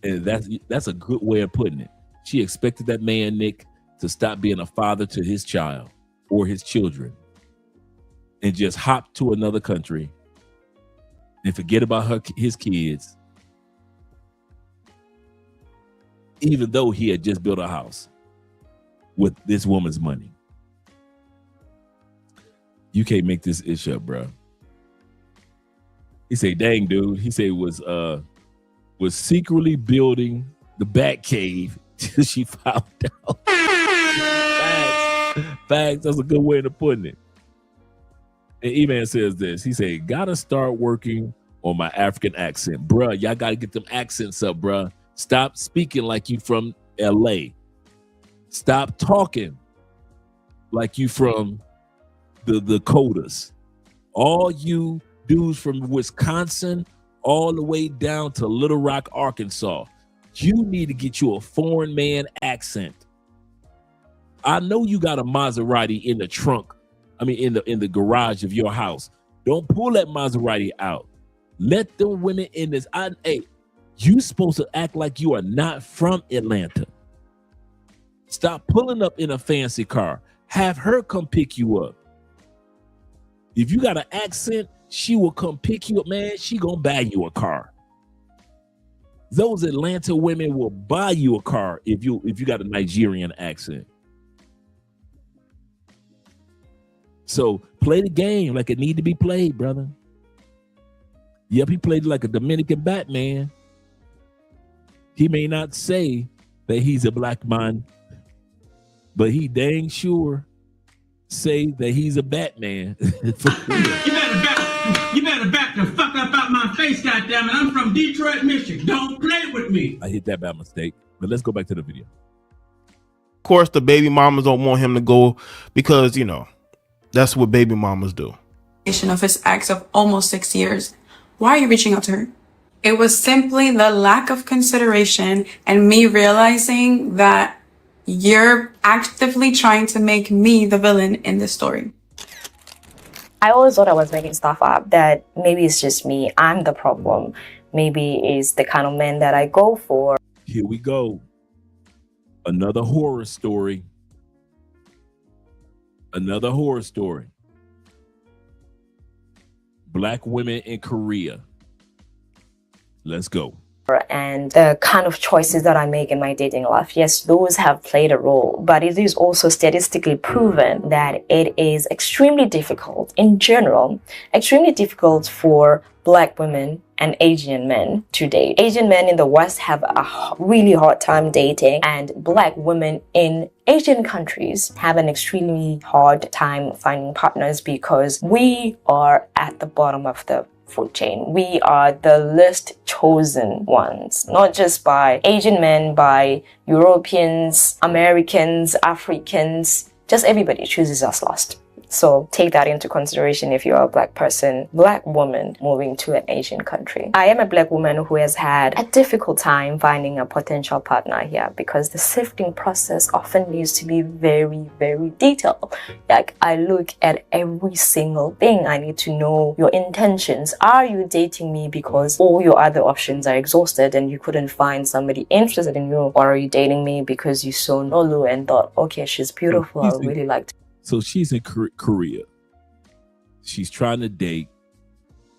And that's a good way of putting it. She expected that man, Nick, to stop being a father to his child or his children and just hop to another country and forget about his kids, even though he had just built a house with this woman's money. You can't make this ish up, bro. He said, dang, dude. He said was secretly building the Bat Cave till she found out. Facts. That's a good way of putting it. And E-Man says this. He said, gotta start working on my African accent. Bruh, y'all gotta get them accents up, bruh. Stop speaking like you from LA. Stop talking like you from the Dakotas. All you dudes from Wisconsin all the way down to Little Rock, Arkansas. You need to get you a foreign man accent. I know you got a Maserati in the trunk. I mean, in the garage of your house. Don't pull that Maserati out. Let them women in this. Hey, you supposed to act like you are not from Atlanta. Stop pulling up in a fancy car. Have her come pick you up. If you got an accent, she will come pick you up, man. She gonna buy you a car. Those Atlanta women will buy you a car if you got a Nigerian accent. So play the game like it need to be played, brother. Yep, he played like a Dominican Batman. He may not say that he's a black man, but he dang sure say that he's a Batman. You better back the fuck up out my face, goddammit. I'm from Detroit, Michigan. Don't play with me. I hit that by mistake, but let's go back to the video. Of course, the baby mamas don't want him to go because, you know, that's what baby mamas do. Of his ex of almost 6 years. Why are you reaching out to her? It was simply the lack of consideration and me realizing that you're actively trying to make me the villain in this story. I always thought I was making stuff up, that maybe it's just me, I'm the problem. Maybe it's the kind of men that I go for. Here we go. Another horror story. Another horror story. Black women in Korea. Let's go. And the kind of choices that I make in my dating life, yes, those have played a role, but it is also statistically proven that it is extremely difficult in general, extremely difficult for Black women and Asian men to date. Asian men in the West have a really hard time dating, and Black women in Asian countries have an extremely hard time finding partners because we are at the bottom of the food chain. We are the least chosen ones, not just by Asian men, by Europeans, Americans, Africans, just everybody chooses us last. So take that into consideration if you're a Black person, Black woman moving to an Asian country. I am a Black woman who has had a difficult time finding a potential partner here because the sifting process often needs to be very, very detailed. Like, I look at every single thing. I need to know your intentions. Are you dating me because all your other options are exhausted and you couldn't find somebody interested in you? Or are you dating me because you saw Nolu and thought, okay, she's beautiful, I really liked her. So she's in Korea. She's trying to date,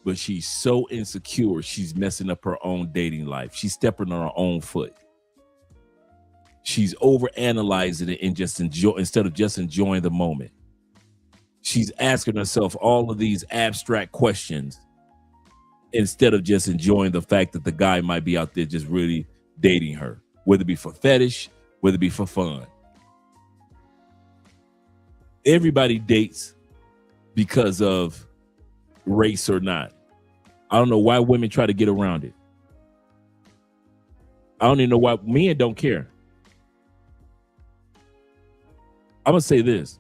but she's so insecure, she's messing up her own dating life. She's stepping on her own foot. She's overanalyzing it and instead of just enjoying the moment. She's asking herself all of these abstract questions instead of just enjoying the fact that the guy might be out there just really dating her, whether it be for fetish, whether it be for fun. Everybody dates because of race or not. I don't know why women try to get around it. I don't even know why men don't care. I'm going to say this.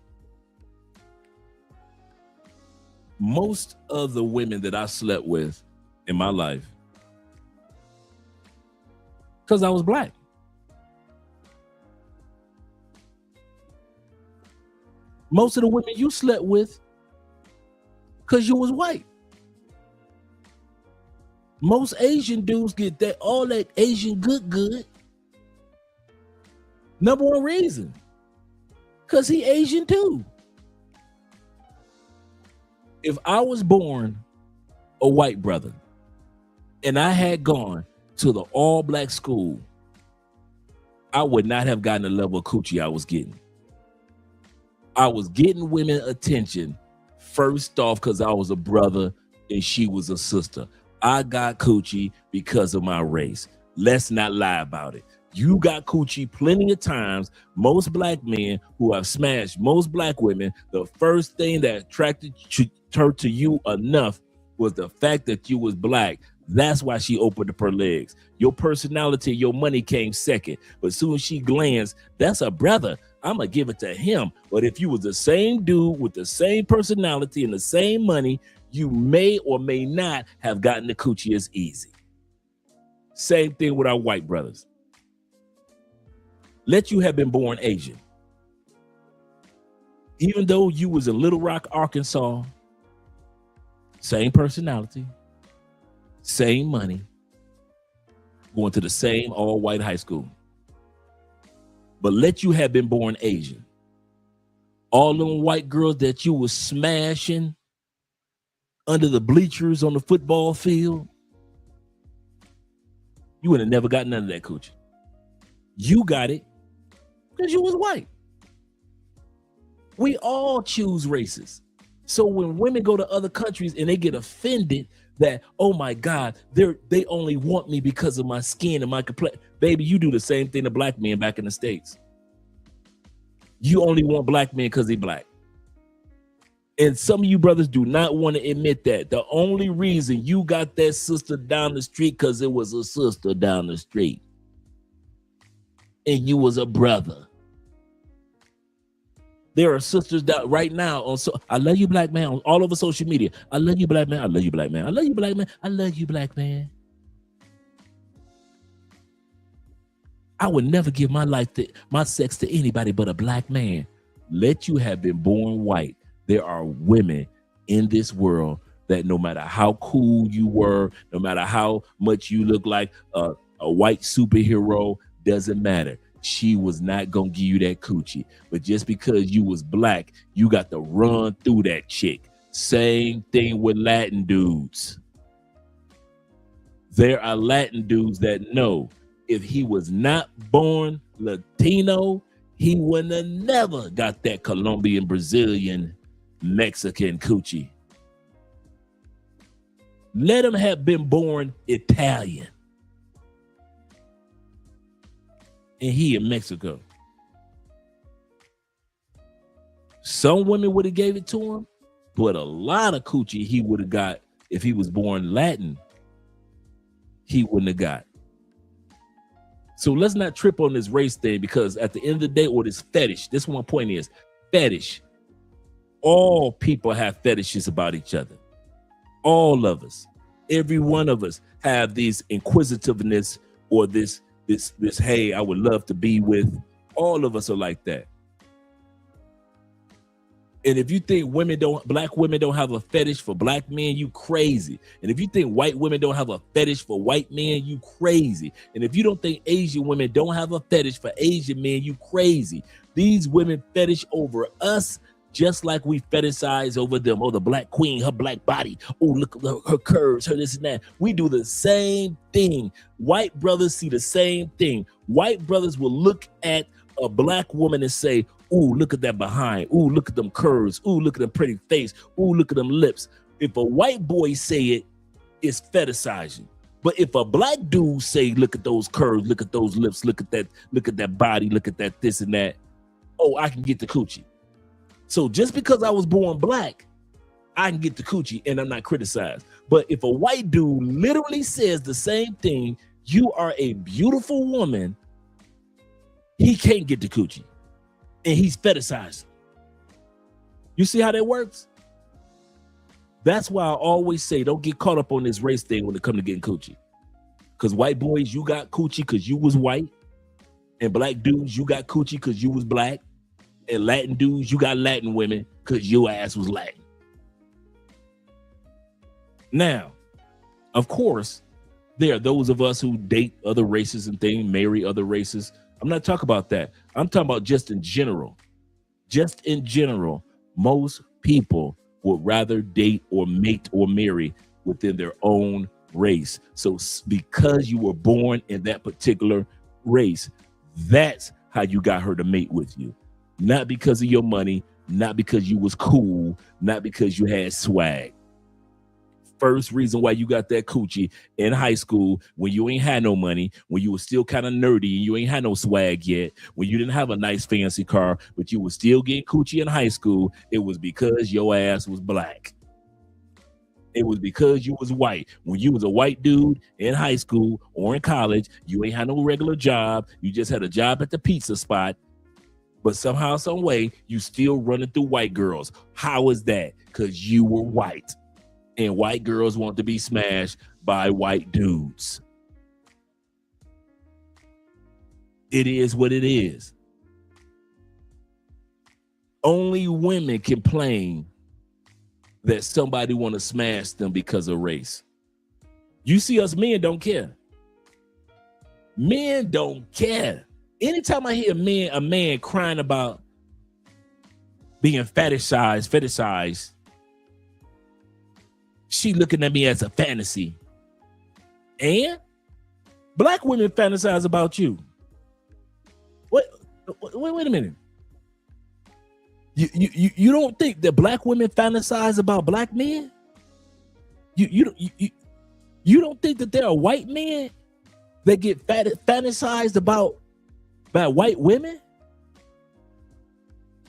Most of the women that I slept with in my life, because I was Black. Most of the women you slept with, because you was white. Most Asian dudes get that all that Asian good. Number one reason, because he Asian too. If I was born a white brother and I had gone to the all-Black school, I would not have gotten the level of coochie I was getting. I was getting women attention first off because I was a brother and she was a sister. I got coochie because of my race. Let's not lie about it. You got coochie plenty of times. Most black men who have smashed most black women, the first thing that attracted her to you enough was the fact that you was black. That's why she opened up her legs. Your personality, your money came second. But as soon as she glanced, that's a brother. I'm going to give it to him. But if you was the same dude with the same personality and the same money, you may or may not have gotten the coochie as easy. Same thing with our white brothers. Let you have been born Asian. Even though you was in Little Rock, Arkansas, same personality, same money, going to the same all-white high school. But let you have been born Asian. All them white girls that you was smashing under the bleachers on the football field, you would have never got none of that coochie. You got it because you was white. We all choose races. So when women go to other countries and they get offended that, oh my God, they only want me because of my skin and my complexion. Baby, you do the same thing to black men back in the States. You only want black men because they black. And some of you brothers do not want to admit that. The only reason you got that sister down the street because it was a sister down the street. And you was a brother. There are sisters that right now on I love you, black man, on all over social media. I love you, black man. I love you, black man. I love you, black man. I love you, black man. I would never give my sex to anybody but a black man. Let you have been born white. There are women in this world that no matter how cool you were, no matter how much you look like a white superhero, doesn't matter. She was not gonna give you that coochie. But just because you was black, you got to run through that chick. Same thing with Latin dudes. There are Latin dudes that know if he was not born Latino, he wouldn't have never got that Colombian, Brazilian, Mexican coochie. Let him have been born Italian. And he in Mexico. Some women would have gave it to him, but a lot of coochie he would have got if he was born Latin, he wouldn't have got. So let's not trip on this race thing, because at the end of the day, or this fetish, this one point is fetish. All people have fetishes about each other. All of us, every one of us have these inquisitiveness or this, hey, I would love to be with. All of us are like that. And if you think black women don't have a fetish for black men, you crazy. And if you think white women don't have a fetish for white men, you crazy. And if you don't think Asian women don't have a fetish for Asian men, you crazy. These women fetish over us just like we fetishize over them. Oh, the black queen, her black body. Oh, look at her curves, her this and that. We do the same thing. White brothers see the same thing. White brothers will look at a black woman and say, ooh, look at that behind. Ooh, look at them curves. Ooh, look at them pretty face. Ooh, look at them lips. If a white boy say it, it's fetishizing. But if a black dude say, look at those curves, look at those lips, look at that body, look at that this and that, oh, I can get the coochie. So just because I was born black, I can get the coochie and I'm not criticized. But if a white dude literally says the same thing, you are a beautiful woman, he can't get the coochie. And he's fetishized. You see how that works? That's why I always say, don't get caught up on this race thing when it comes to getting coochie. Because white boys, you got coochie because you was white. And black dudes, you got coochie because you was black. And Latin dudes, you got Latin women because your ass was Latin. Now, of course, there are those of us who date other races and things, marry other races. I'm not talking about that. I'm talking about just in general. Just in general, most people would rather date or mate or marry within their own race. So because you were born in that particular race, that's how you got her to mate with you. Not because of your money, not because you was cool, not because you had swag. first reason why you got that coochie in high school when you ain't had no money, when you were still kind of nerdy and you ain't had no swag yet, when you didn't have a nice fancy car, but you were still getting coochie in high school, it was because your ass was black. It was because you was white. When you was a white dude in high school or in college, you ain't had no regular job. You just had a job at the pizza spot. But somehow, some way, you still running through white girls. How is that? Because you were white. And white girls want to be smashed by white dudes. It is what it is. Only women complain that somebody want to smash them because of race. You see, us men don't care. Men don't care. Anytime I hear a man crying about being fetishized, she looking at me as a fantasy. And black women fantasize about you. Wait a minute. You don't think that black women fantasize about black men? You don't think that there are white men that get fantasized about by white women?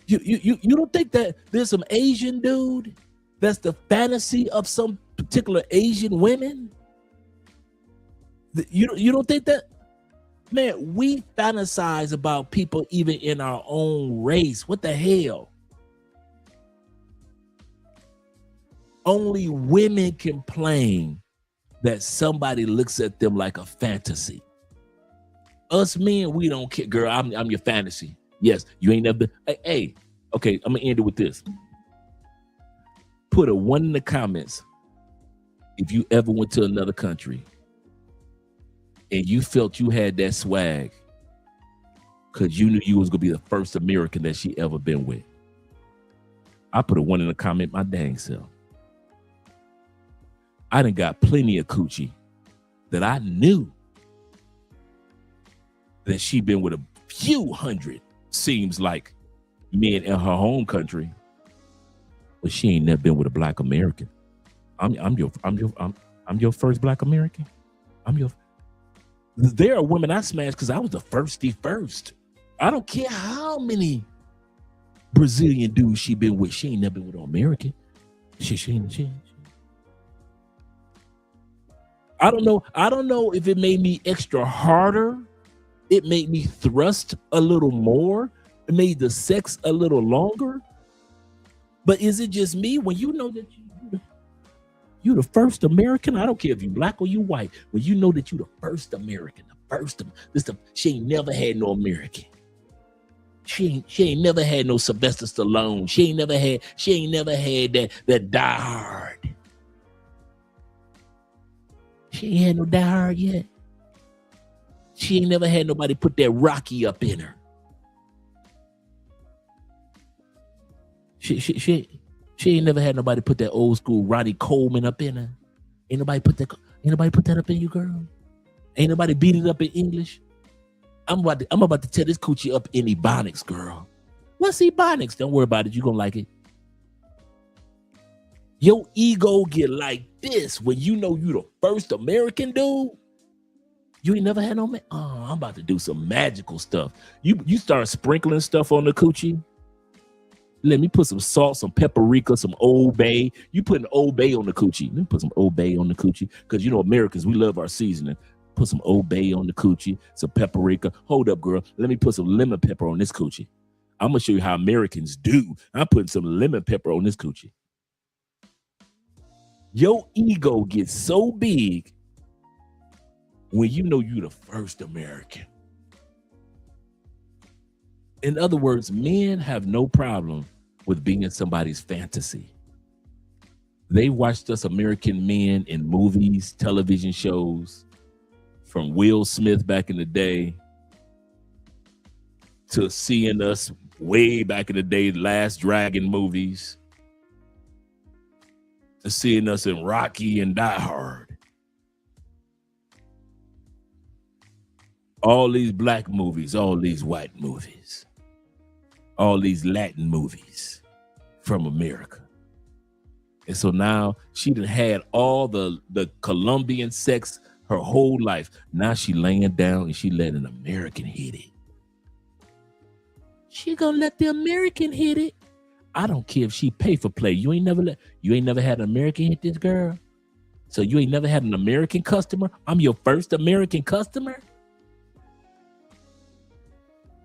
You don't think that there's some Asian dude that's the fantasy of some particular Asian women? You don't think that? Man, we fantasize about people even in our own race. What the hell? Only women complain that somebody looks at them like a fantasy. Us men, we don't care. Girl, I'm your fantasy. Yes, you ain't never been. Hey, okay, I'm gonna end it with this. Put a 1 in the comments if you ever went to another country and you felt you had that swag because you knew you was gonna be the first American that she ever been with. I put a 1 in the comment my dang self. I done got plenty of coochie that I knew that she been with a few hundred, seems like, men in her home country, but she ain't never been with a black American. I'm your first black American. There are women I smashed because I was the first. I don't care how many Brazilian dudes she been with. She ain't never been with an American. She. I don't know if it made me extra harder. It made me thrust a little more. It made the sex a little longer. But is it just me? When you know that you're the first American, I don't care if you black or you white. When you know that you're the first American, she ain't never had no American. She ain't never had no Sylvester Stallone. She ain't never had that Die Hard. She ain't had no Die Hard yet. She ain't never had nobody put that Rocky up in her. She ain't never had nobody put that old school Ronnie Coleman up in her. Ain't nobody put that up in you, girl. Ain't nobody beat it up in English. I'm about to tear this coochie up in Ebonics, girl. What's Ebonics? Don't worry about it. You gonna like it. Your ego get like this when you know you the first American dude. You ain't never had no man. Oh, I'm about to do some magical stuff. You start sprinkling stuff on the coochie. Let me put some salt, some paprika, some Old Bay. You put an Old Bay on the coochie. Let me put some Old Bay on the coochie. Because you know Americans, we love our seasoning. Put some Old Bay on the coochie, some paprika. Hold up, girl. Let me put some lemon pepper on this coochie. I'm going to show you how Americans do. I'm putting some lemon pepper on this coochie. Your ego gets so big when you know you're the first American. In other words, men have no problem with being in somebody's fantasy. They watched us American men in movies, television shows, from Will Smith back in the day to seeing us way back in the day, Last Dragon movies, to seeing us in Rocky and Die Hard. All these black movies, all these white movies, all these Latin movies from America. And so now she done had all the Colombian sex her whole life. Now she laying down and she let an American hit it. She gonna let the American hit it. I don't care if she pay for play. You ain't never had an American hit this girl. So you ain't never had an American customer. I'm your first American customer.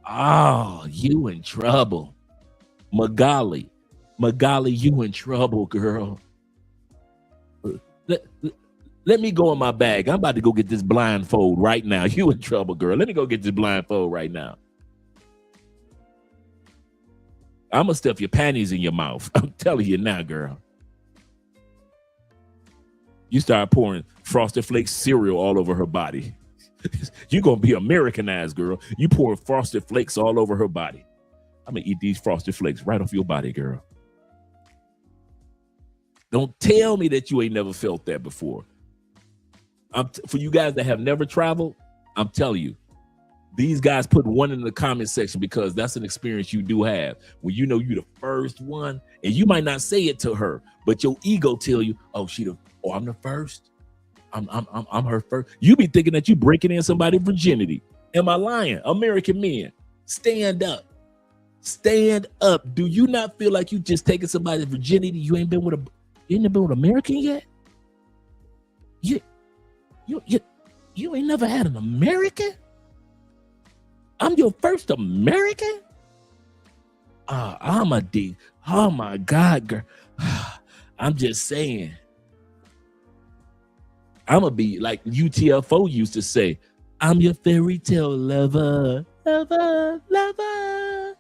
Oh, you in trouble. Magali, you in trouble, girl. Let me go in my bag. I'm about to go get this blindfold right now. You in trouble, girl. Let me go get this blindfold right now. I'm going to stuff your panties in your mouth. I'm telling you now, girl. You start pouring Frosted Flakes cereal all over her body. You're going to be Americanized, girl. You pour Frosted Flakes all over her body. I'm going to eat these Frosted Flakes right off your body, girl. Don't tell me that you ain't never felt that before. For you guys that have never traveled, I'm telling you, these guys put one in the comment section because that's an experience you do have when you know you're the first one, and you might not say it to her, but your ego tell you, oh, I'm the first. I'm her first. You be thinking that you breaking in somebody's virginity. Am I lying? American men, stand up. Stand up. Do you not feel like you just taking somebody's virginity? You ain't been with an American yet? You ain't never had an American? I'm your first American? I'm a D. Oh my God, girl. I'm just saying. I'm gonna be like UTFO used to say, I'm your fairy tale lover, lover, lover.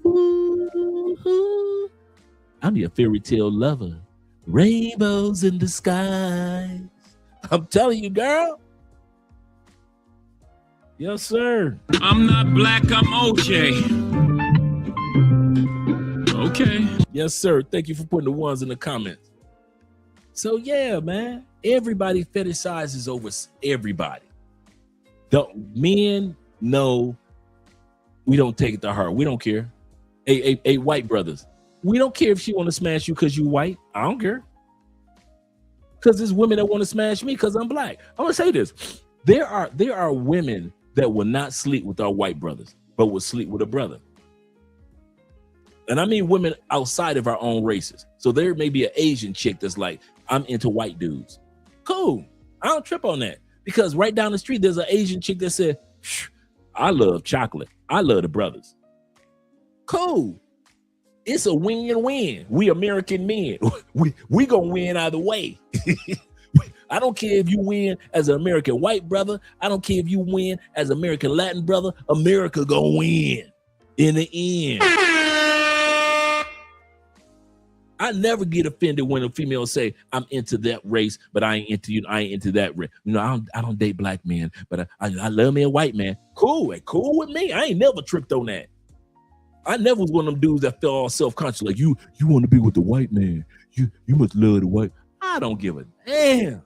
Ooh, I'm your fairy tale lover. Rainbows in the skies. I'm telling you, girl. Yes, sir. I'm not black, I'm okay. Okay. Yes, sir. Thank you for putting the ones in the comments. So, yeah, man. Everybody fetishizes over everybody. The men know we don't take it to heart. We don't care. Hey, white brothers. We don't care if she want to smash you because you white. I don't care. Because there's women that want to smash me because I'm black. I'm going to say this. There are women that will not sleep with our white brothers, but will sleep with a brother. And I mean women outside of our own races. So there may be an Asian chick that's like, I'm into white dudes. Cool. I don't trip on that. Because right down the street, there's an Asian chick that said, I love chocolate. I love the brothers. Cool. It's a win-win. We American men. We gonna win either way. I don't care if you win as an American white brother. I don't care if you win as American Latin brother. America gonna win in the end. I never get offended when a female say, I'm into that race, but I ain't into you. I ain't into that race. You know, I don't date black men, but I love me a white man. Cool. Cool with me. I ain't never tripped on that. I never was one of them dudes that felt all self-conscious. Like, you want to be with the white man. You must love the white. I don't give a damn.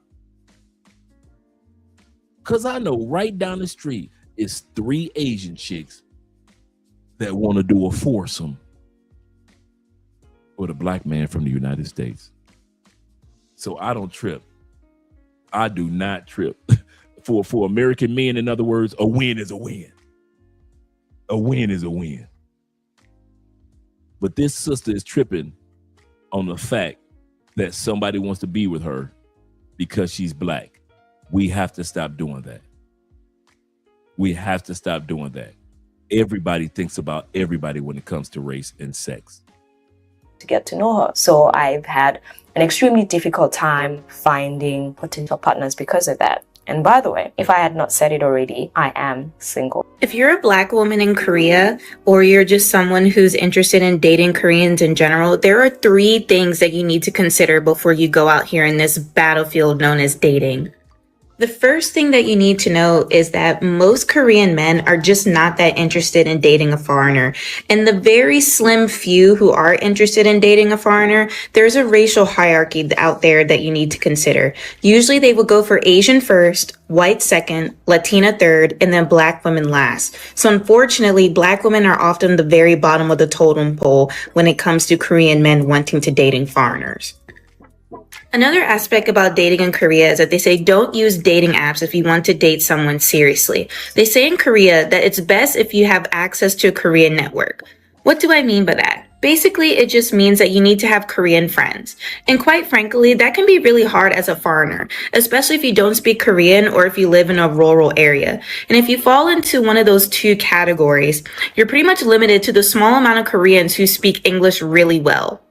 Because I know right down the street is 3 Asian chicks that want to do a foursome with a black man from the United States. So I don't trip. I do not trip. For American men, in other words, a win is a win. A win is a win. But this sister is tripping on the fact that somebody wants to be with her because she's black. We have to stop doing that. We have to stop doing that. Everybody thinks about everybody when it comes to race and sex. To get to know her. So I've had an extremely difficult time finding potential partners because of that. And by the way, if I had not said it already, I am single. If you're a Black woman in Korea, or you're just someone who's interested in dating Koreans in general, there are 3 things that you need to consider before you go out here in this battlefield known as dating. The first thing that you need to know is that most Korean men are just not that interested in dating a foreigner. And the very slim few who are interested in dating a foreigner, there's a racial hierarchy out there that you need to consider. Usually they will go for Asian first, white second, Latina third, and then black women last. So unfortunately, black women are often the very bottom of the totem pole when it comes to Korean men wanting to dating foreigners. Another aspect about dating in Korea is that they say don't use dating apps if you want to date someone seriously. They say in Korea that it's best if you have access to a Korean network. What do I mean by that? Basically, it just means that you need to have Korean friends. And quite frankly, that can be really hard as a foreigner, especially if you don't speak Korean or if you live in a rural area. And if you fall into one of those two categories, you're pretty much limited to the small amount of Koreans who speak English really well.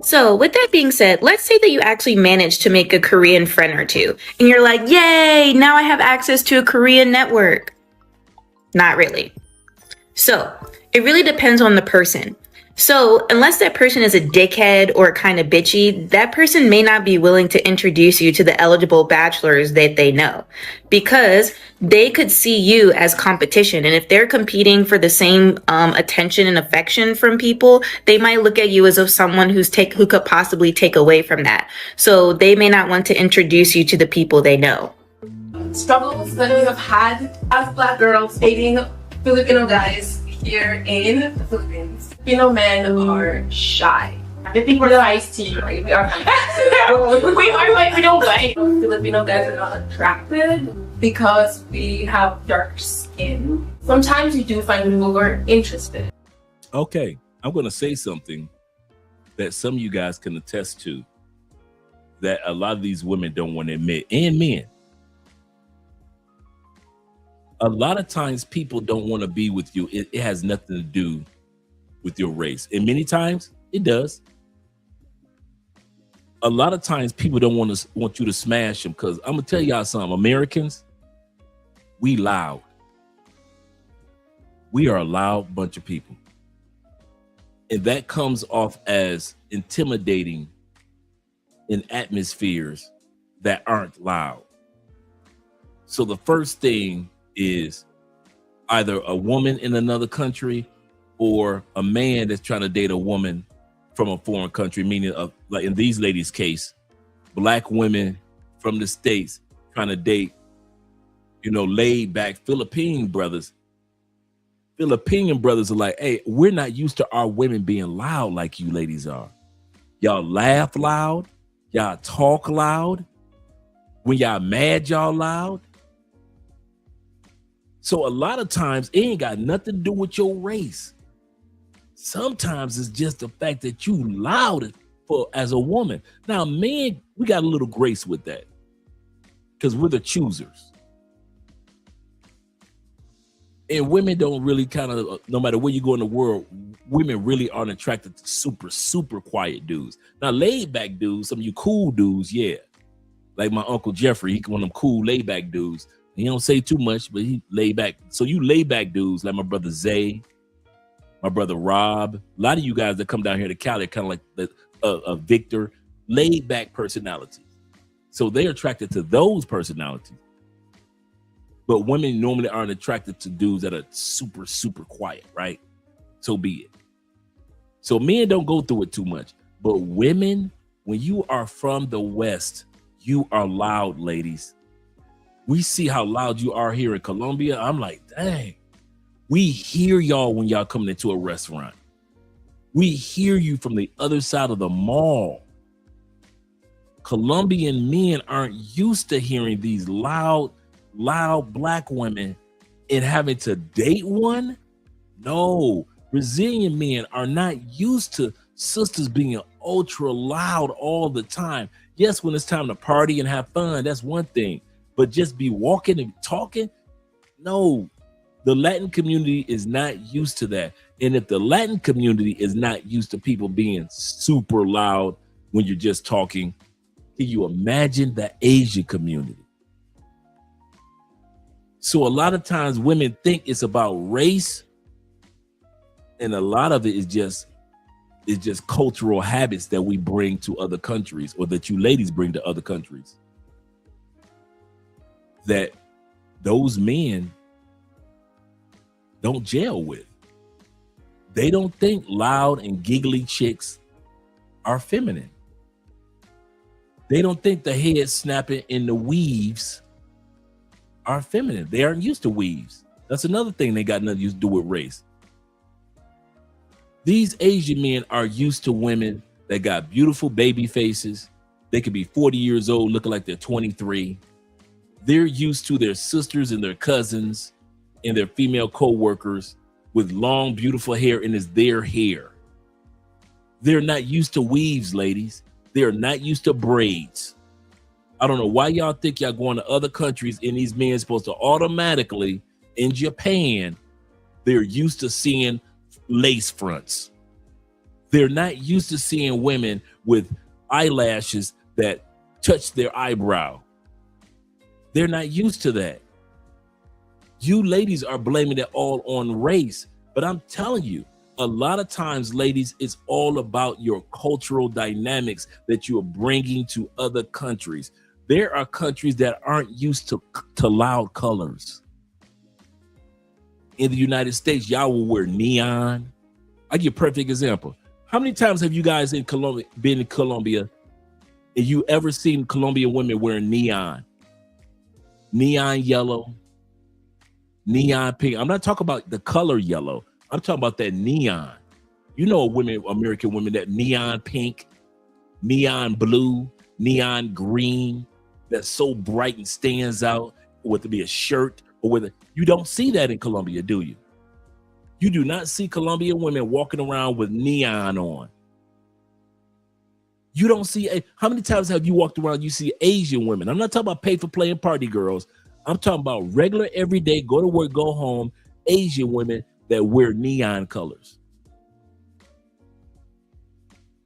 So with that being said, let's say that you actually managed to make a Korean friend or two, and you're like, yay, now I have access to a Korean network. Not really. So it really depends on the person. So unless that person is a dickhead or kind of bitchy, that person may not be willing to introduce you to the eligible bachelors that they know, because they could see you as competition. And if they're competing for the same attention and affection from people, they might look at you as if someone who could possibly take away from that. So they may not want to introduce you to the people they know. Struggles that we have had as Black girls dating Filipino guys here in the Philippines. Filipino men are shy. I think we're feisty, right? We are we are like, we don't like. Filipino guys are not attracted because we have dark skin. Sometimes we do find people who are interested. Okay, I'm going to say something that some of you guys can attest to, that a lot of these women don't want to admit, and men. A lot of times people don't want to be with you. It has nothing to do with your race. And many times it does. A lot of times people don't want you to smash them, because I'm going to tell y'all something. Americans, we loud. We are a loud bunch of people. And that comes off as intimidating in atmospheres that aren't loud. So the first thing is either a woman in another country or a man that's trying to date a woman from a foreign country, meaning like in these ladies' case, Black women from the States trying to date, laid back Philippine brothers. Philippine brothers are like, hey, we're not used to our women being loud like you ladies are. Y'all laugh loud. Y'all talk loud. When y'all mad, y'all loud. So a lot of times it ain't got nothing to do with your race. Sometimes it's just the fact that you loud as a woman. Now, men, we got a little grace with that because we're the choosers. And women don't really no matter where you go in the world, women really aren't attracted to super, super quiet dudes. Now, laid back dudes, some of you cool dudes, yeah. Like my Uncle Jeffrey, he one of them cool laid back dudes. He don't say too much, but he lay back. So you lay back dudes like my brother Zay, my brother Rob, a lot of you guys that come down here to Cali are kind of like a Victor, laid back personalities. So they're attracted to those personalities. But women normally aren't attracted to dudes that are super, super quiet, right? So be it. So men don't go through it too much. But women, when you are from the West, you are loud, ladies. We see how loud you are here in Colombia. I'm like, dang, we hear y'all when y'all coming into a restaurant. We hear you from the other side of the mall. Colombian men aren't used to hearing these loud Black women and having to date one. No, Brazilian men are not used to sisters being ultra loud all the time. Yes, when it's time to party and have fun, that's one thing. But just be walking and talking? No, the Latin community is not used to that. And if the Latin community is not used to people being super loud when you're just talking, can you imagine the Asian community? So a lot of times women think it's about race, and a lot of it is just cultural habits that we bring to other countries, or that you ladies bring to other countries. that those men don't gel with. They don't think loud and giggly chicks are feminine. They don't think the head snapping in the weaves are feminine. They aren't used to weaves. That's another thing they got nothing to do with race. These Asian men are used to women that got beautiful baby faces. They could be 40 years old looking like they're 23. They're used to their sisters and their cousins and their female co-workers with long, beautiful hair, and it's their hair. They're not used to weaves, ladies. They're not used to braids. I don't know why y'all think y'all going to other countries and these men are supposed to automatically, in Japan, they're used to seeing lace fronts. They're not used to seeing women with eyelashes that touch their eyebrow. They're not used to that. You ladies are blaming it all on race, but I'm telling you, a lot of times, ladies, it's all about your cultural dynamics that you are bringing to other countries. There are countries that aren't used to loud colors. In the United States, y'all will wear neon. I give you a perfect example. How many times have you guys been in Colombia and you ever seen Colombian women wearing neon? Neon yellow, neon pink. I'm not talking about the color yellow. I'm talking about that neon. You know, women, American women, that neon pink, neon blue, neon green, that's so bright and stands out, whether it be a shirt or whether you don't see that in Colombia, do you? You do not see Colombian women walking around with neon on. You don't see, how many times have you walked around, you see Asian women? I'm not talking about pay for play and party girls. I'm talking about regular, everyday, go to work, go home, Asian women that wear neon colors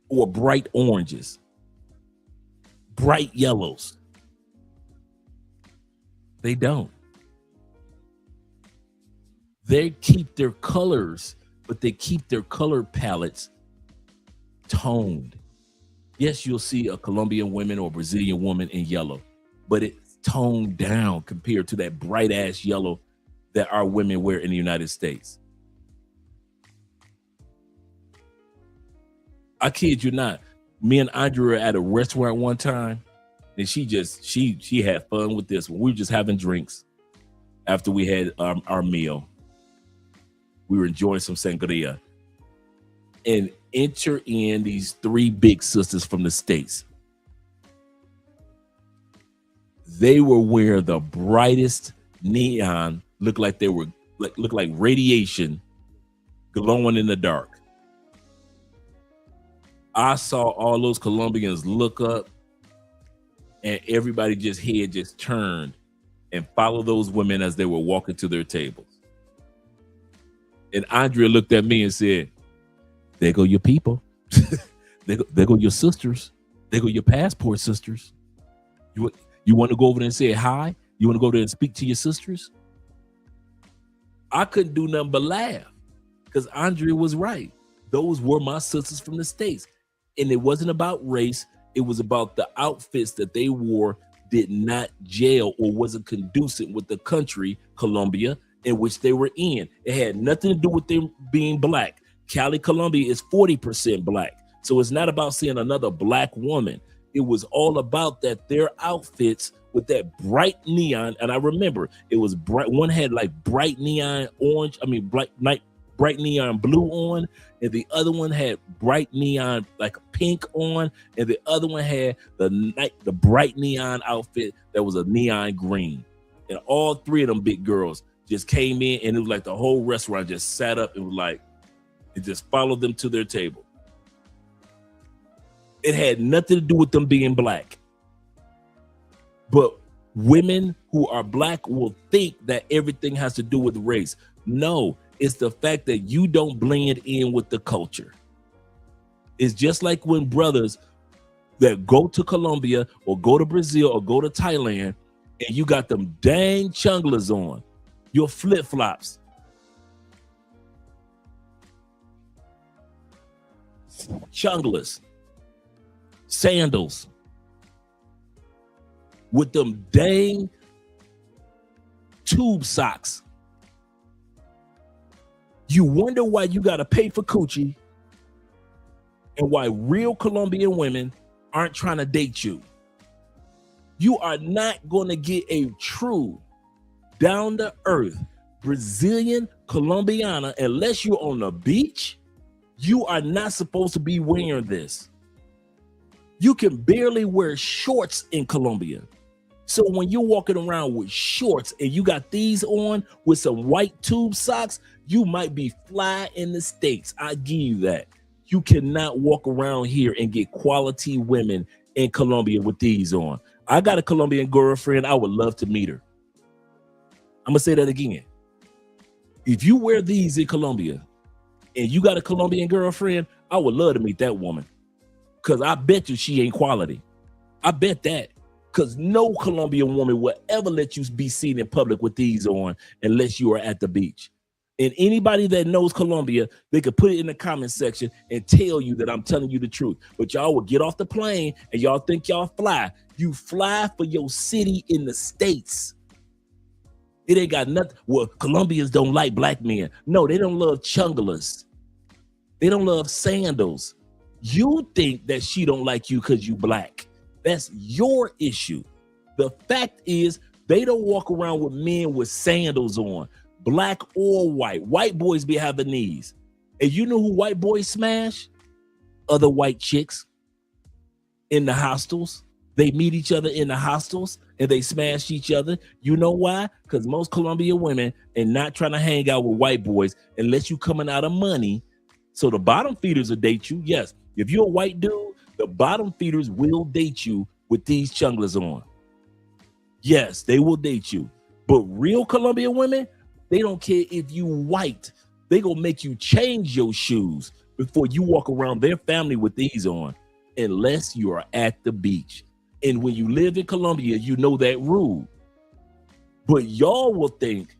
or bright oranges, bright yellows. They don't. They keep their colors, but they keep their color palettes toned. Yes, you'll see a Colombian woman or Brazilian woman in yellow, but it's toned down compared to that bright ass yellow that our women wear in the United States. I kid you not. Me and Andrea were at a restaurant one time, and she had fun with this one. We were just having drinks after we had our meal. We were enjoying some sangria, and enter in these three big sisters from the States. They were wearing the brightest neon, looked like they were looked like radiation glowing in the dark. I saw all those Colombians look up, and everybody head just turned and followed those women as they were walking to their tables. And Andrea looked at me and said, "There go your people. there go your sisters. There go your passport sisters. You want to go over there and say hi? You want to go over there and speak to your sisters?" I couldn't do nothing but laugh because Andrea was right. Those were my sisters from the States. And it wasn't about race. It was about the outfits that they wore did not gel or wasn't conducive with the country, Colombia, in which they were in. It had nothing to do with them being black. Cali, Colombia is 40% black. So it's not about seeing another black woman. It was all about that their outfits with that bright neon. And I remember it was bright. One had like bright neon orange. Bright neon blue on, and the other one had bright neon like pink on, and the other one had the bright neon outfit that was a neon green. And all three of them big girls just came in, and it was like the whole restaurant just sat up and was like, it just followed them to their table. It had nothing to do with them being black. But women who are black will think that everything has to do with race. No, it's the fact that you don't blend in with the culture. It's just like when brothers that go to Colombia or go to Brazil or go to Thailand and you got them dang chunglas on, your flip-flops, chunglas, sandals, with them dang tube socks. You wonder why you got to pay for coochie and why real Colombian women aren't trying to date you. You are not going to get a true, down-to-earth Brazilian Colombiana unless you're on the beach. You are not supposed to be wearing this. You can barely wear shorts in Colombia. So when you're walking around with shorts and you got these on with some white tube socks, you might be fly in the States. I give you that. You cannot walk around here and get quality women in Colombia with these on. I got a Colombian girlfriend. I would love to meet her. I'm going to say that again. If you wear these in Colombia and you got a Colombian girlfriend, I would love to meet that woman. Because I bet you she ain't quality. I bet that. Because no Colombian woman will ever let you be seen in public with these on unless you are at the beach. And anybody that knows Colombia, they could put it in the comment section and tell you that I'm telling you the truth. But y'all will get off the plane and y'all think y'all fly. You fly for your city in the States. It ain't got nothing. Well, Colombians don't like black men. No, they don't love chungalas. They don't love sandals. You think that she don't like you because you black. That's your issue. The fact is, they don't walk around with men with sandals on, black or white. White boys be having these. And you know who white boys smash? Other white chicks in the hostels. They meet each other in the hostels and they smash each other. You know why? Because most Colombian women are not trying to hang out with white boys unless you coming out of money. So the bottom feeders will date you. Yes, if you're a white dude, the bottom feeders will date you with these chunglers on. Yes, they will date you. But real Colombian women, they don't care if you white. They gonna make you change your shoes before you walk around their family with these on, unless you are at the beach. And when you live in Colombia, you know that rule. But y'all will think,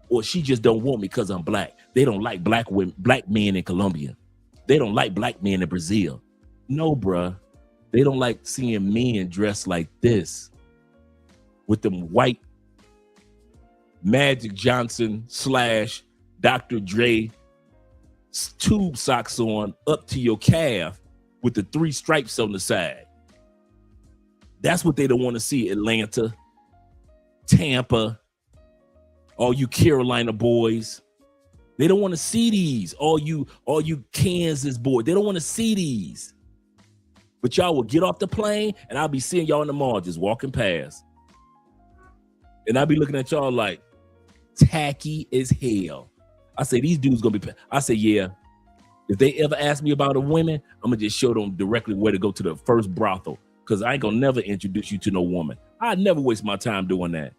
well, she just don't want me because I'm black. They don't like black women, black men in Colombia. They don't like black men in Brazil. No, bruh. They don't like seeing men dressed like this with them white Magic Johnson / Dr. Dre tube socks on up to your calf with the 3 stripes on the side. That's what they don't want to see. Atlanta, Tampa, all you Carolina boys. They don't want to see these. All you Kansas boys. They don't want to see these. But y'all will get off the plane and I'll be seeing y'all in the mall just walking past. And I'll be looking at y'all like tacky as hell. I say, these dudes gonna be, I say, yeah. If they ever ask me about a woman, I'm gonna just show them directly where to go to the first brothel. Cause I ain't gonna never introduce you to no woman. I never waste my time doing that.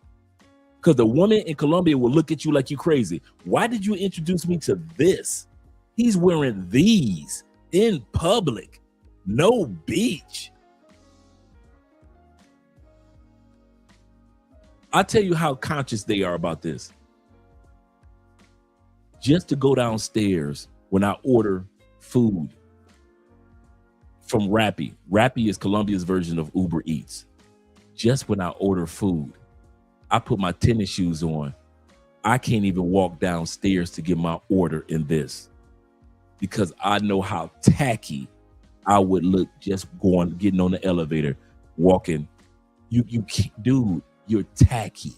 Cause the woman in Colombia will look at you like you crazy. Why did you introduce me to this? He's wearing these in public. No beach. I'll tell you how conscious they are about this. Just to go downstairs when I order food from Rappi. Rappi is Colombia's version of Uber Eats. Just when I order food, I put my tennis shoes on. I can't even walk downstairs to get my order in this because I know how tacky I would look just getting on the elevator, walking. You can't, dude, you're tacky.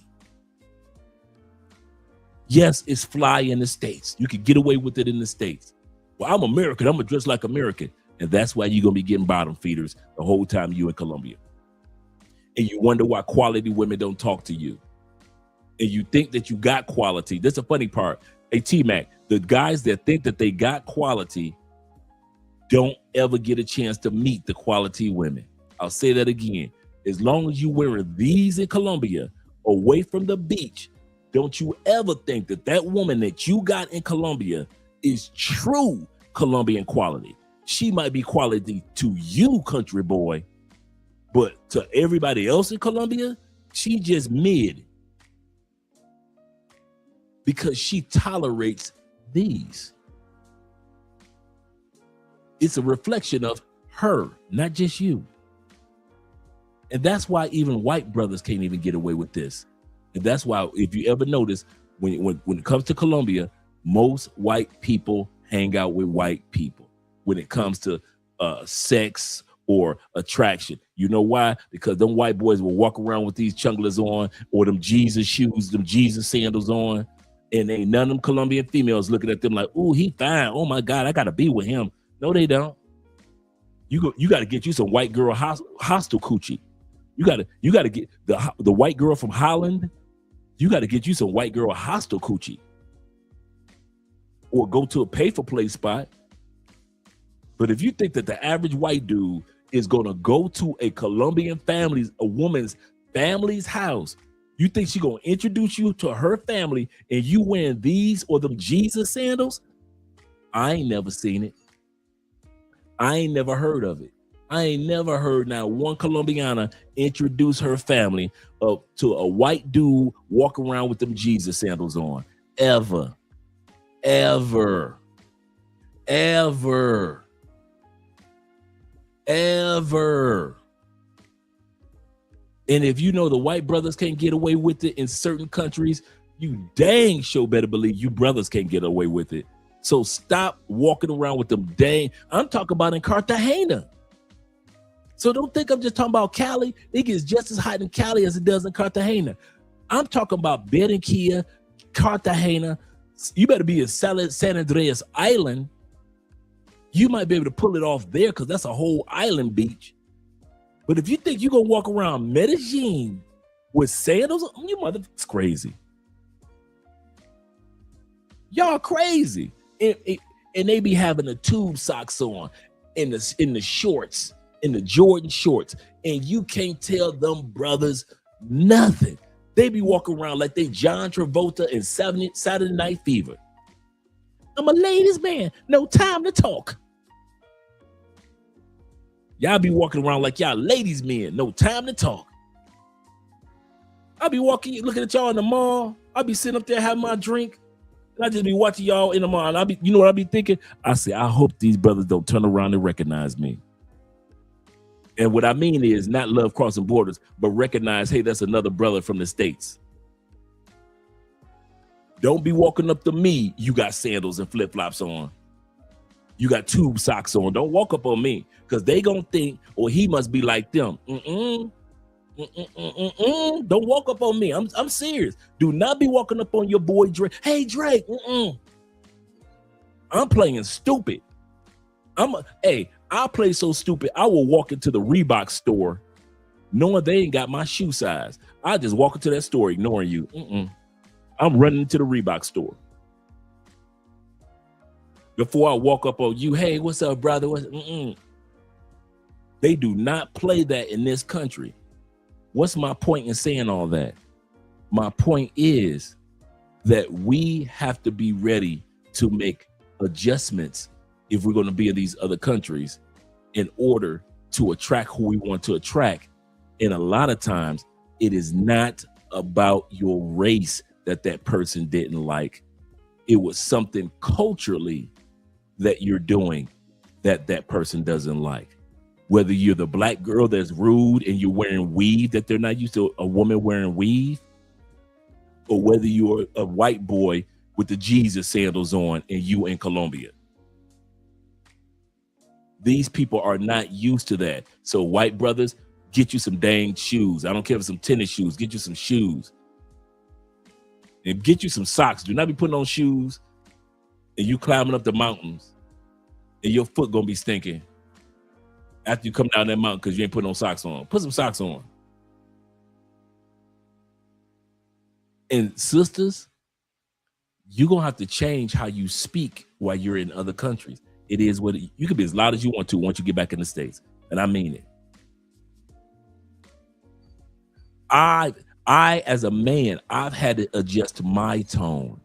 Yes, it's fly in the States. You can get away with it in the States. Well, I'm American. I'm gonna dress like American. And that's why you're gonna be getting bottom feeders the whole time you in Colombia. And you wonder why quality women don't talk to you. And you think that you got quality. That's the funny part. Hey, T-Mac, the guys that think that they got quality don't ever get a chance to meet the quality women. I'll say that again. As long as you wearing these in Colombia, away from the beach, don't you ever think that that woman that you got in Colombia is true Colombian quality. She might be quality to you, country boy, but to everybody else in Colombia, she just mid. Because she tolerates these. It's a reflection of her, not just you. And that's why even white brothers can't even get away with this. And that's why, if you ever notice, when it comes to Colombia, most white people hang out with white people when it comes to sex or attraction. You know why? Because them white boys will walk around with these chunglers on, or them Jesus shoes, them Jesus sandals on, and ain't none of them Colombian females looking at them like, "Ooh, he fine. Oh my God, I gotta be with him." No, they don't. You got to get you some white girl hostel coochie. You got to get the white girl from Holland. You got to get you some white girl hostel coochie, or go to a pay for play spot. But if you think that the average white dude is going to go to a woman's family's house, you think she's going to introduce you to her family and you wearing these or them Jesus sandals? I ain't never seen it. I ain't never heard of it. I ain't never heard now one Colombiana introduce her family to a white dude walk around with them Jesus sandals on. Ever. Ever. Ever. Ever. And if you know the white brothers can't get away with it in certain countries, you dang sure better believe you brothers can't get away with it. So stop walking around with them dang. I'm talking about in Cartagena. So don't think I'm just talking about Cali. It gets just as hot in Cali as it does in Cartagena. I'm talking about Barranquilla, Cartagena. You better be in San Andreas Island. You might be able to pull it off there because that's a whole island beach. But if you think you're going to walk around Medellin with sandals, you motherfuckers crazy. Y'all crazy. And they be having the tube socks on in the shorts, in the Jordan shorts. And you can't tell them brothers nothing. They be walking around like they John Travolta in Saturday Night Fever. I'm a ladies' man. No time to talk. Y'all be walking around like y'all ladies' men. No time to talk. I'll be looking at y'all in the mall. I'll be sitting up there having my drink. And I just be watching y'all in the mall. And you know what I be thinking? I say, I hope these brothers don't turn around and recognize me. And what I mean is not love crossing borders, but recognize, hey, that's another brother from the States. Don't be walking up to me. You got sandals and flip-flops on. You got tube socks on. Don't walk up on me because they gonna think, or he must be like them. Don't walk up on me. I'm serious. Do not be walking up on your boy Drake. Hey Drake. I'm playing stupid. I'll play so stupid. I will walk into the Reebok store knowing they ain't got my shoe size. I just walk into that store ignoring you. I'm running into the Reebok store. Before I walk up on you, hey, what's up, brother? They do not play that in this country. What's my point in saying all that? My point is that we have to be ready to make adjustments if we're going to be in these other countries in order to attract who we want to attract. And a lot of times it is not about your race that person didn't like. It was something culturally that you're doing that person doesn't like. Whether you're the black girl that's rude and you're wearing weave that they're not used to, a woman wearing weave, or whether you're a white boy with the Jesus sandals on and you in Colombia. These people are not used to that. So white brothers, get you some dang shoes. I don't care if it's some tennis shoes. Get you some shoes. And get you some socks. Do not be putting on shoes and you climbing up the mountains and your foot gonna be stinking after you come down that mountain because you ain't putting no socks on. Put some socks on. And sisters, you're gonna have to change how you speak while you're in other countries. It is what you can be as loud as you want to once you get back in the States. And I mean it. I, as a man, I've had to adjust my tone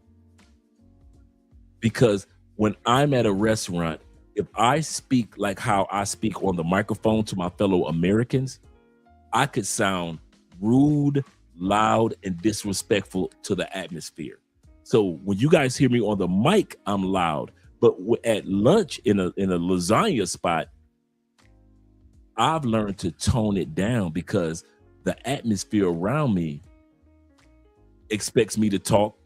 because when I'm at a restaurant, if I speak like how I speak on the microphone to my fellow Americans, I could sound rude, loud, and disrespectful to the atmosphere. So when you guys hear me on the mic, I'm loud. But at lunch in a lasagna spot, I've learned to tone it down because the atmosphere around me expects me to talk